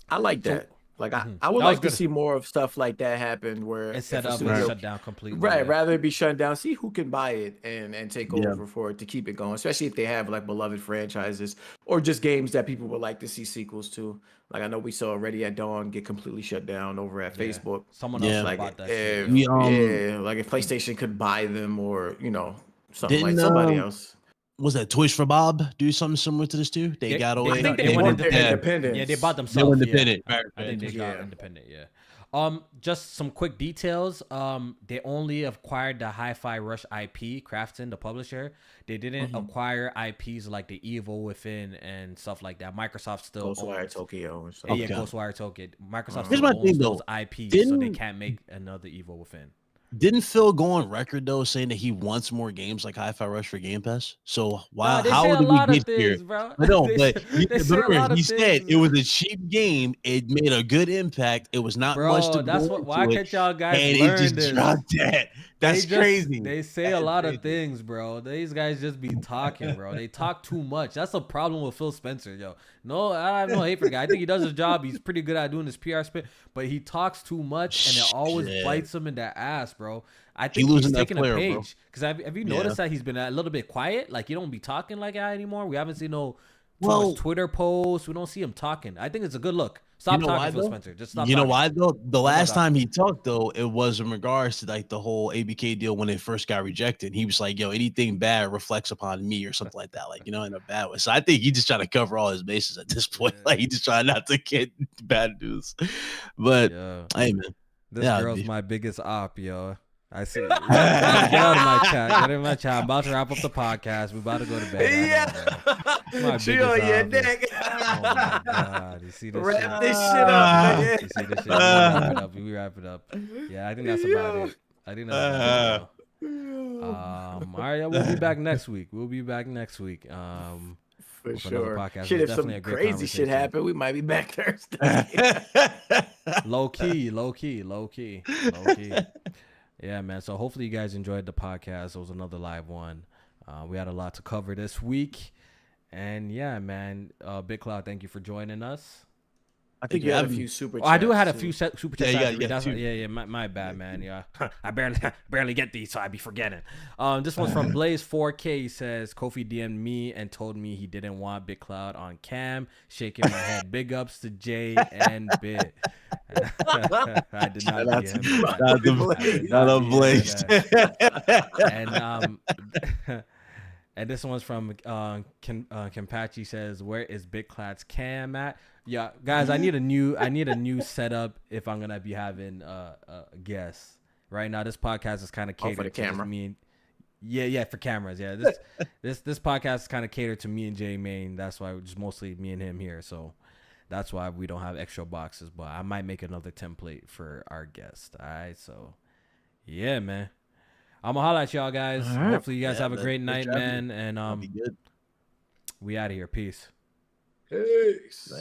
I like that. Like I would like to see more of stuff like that happen where It's set up studio, and shut down completely. Right, rather it be shut down. See who can buy it and take over for it to keep it going, especially if they have like beloved franchises or just games that people would like to see sequels to. Like I know we saw already at Dawn get completely shut down over at Facebook. Someone else like bought that if, shit. like if PlayStation could buy them or something like somebody else. Was that Toys for Bob do something similar to this too? They got away. I think they went independent. Yeah, they bought themselves. They went independent. Yeah. I think they got independent. Yeah. Just some quick details. They only acquired the Hi-Fi Rush IP, Krafton, the publisher. They didn't acquire IPs like the Evil Within and stuff like that. Microsoft still Ghostwire owns Tokyo and stuff. Yeah, Ghostwire Tokyo. Microsoft still owns those IPs, so they can't make another Evil Within. Didn't Phil go on record though saying that he wants more games like Hi-Fi Rush for Game Pass? So how did we get here? Bro. I know, but he said it was a cheap game. It made a good impact. It was not much to that's go what. Why can't y'all guys and learn it just this? dropped that. That's crazy. They say a lot of things, bro. These guys just be talking, bro. They talk too much. That's the problem with Phil Spencer, yo. No, I have no hate for the guy. I think he does his job. He's pretty good at doing his PR spin, but he talks too much, and it always bites him in the ass, bro. I think he's taking a page. Because have you noticed that he's been a little bit quiet? Like, he don't be talking like that anymore. We haven't seen no Twitter posts. We don't see him talking. I think it's a good look. Stop talking, Phil Spencer. Just stop. You know why though? The last time he talked though, it was in regards to like the whole ABK deal when it first got rejected. He was like, "Yo, anything bad reflects upon me" or something like that, like in a bad way. So I think he's just trying to cover all his bases at this point. Like he just trying not to get bad news. But hey, man, this girl's my biggest op, yo. I see. Get out of my chat. Get in my chat. I'm about to wrap up the podcast. We about to go to bed. She on your neck. Oh my god! You see this? Wrap this shit up, man. You see this shit? We wrap it up. Yeah, I think that's about it. I think that's about it. All right, we'll be back next week. For sure. Podcast. Shit, if some crazy shit happen, we might be back Thursday. Low key. Yeah, man. So hopefully you guys enjoyed the podcast. It was another live one. We had a lot to cover this week. And yeah, man. Big Cloud, thank you for joining us. I think you had a few super chats. I do have a few super chats. Yeah, my bad, man. Yeah. I barely get these, so I be forgetting. This one's from Blaze 4K. He says Kofi DM'd me and told me he didn't want Big Cloud on cam. Shaking my head. Big ups to Jay and Bit. I did not DM. Not a Blaze. And this one's from Kenpachi. Says, where is Big Cloud's cam at? Yeah, guys, I need a new setup if I'm gonna be having guests. Right now, this podcast is kind of catered for the camera. To me. For cameras. Yeah, this podcast is kind of catered to me and Jay Main. That's why just mostly me and him here. So that's why we don't have extra boxes. But I might make another template for our guest. All right, so yeah, man. I'm gonna holla at y'all guys. Right. Hopefully you guys have a great night, man. And we out of here. Peace. Peace.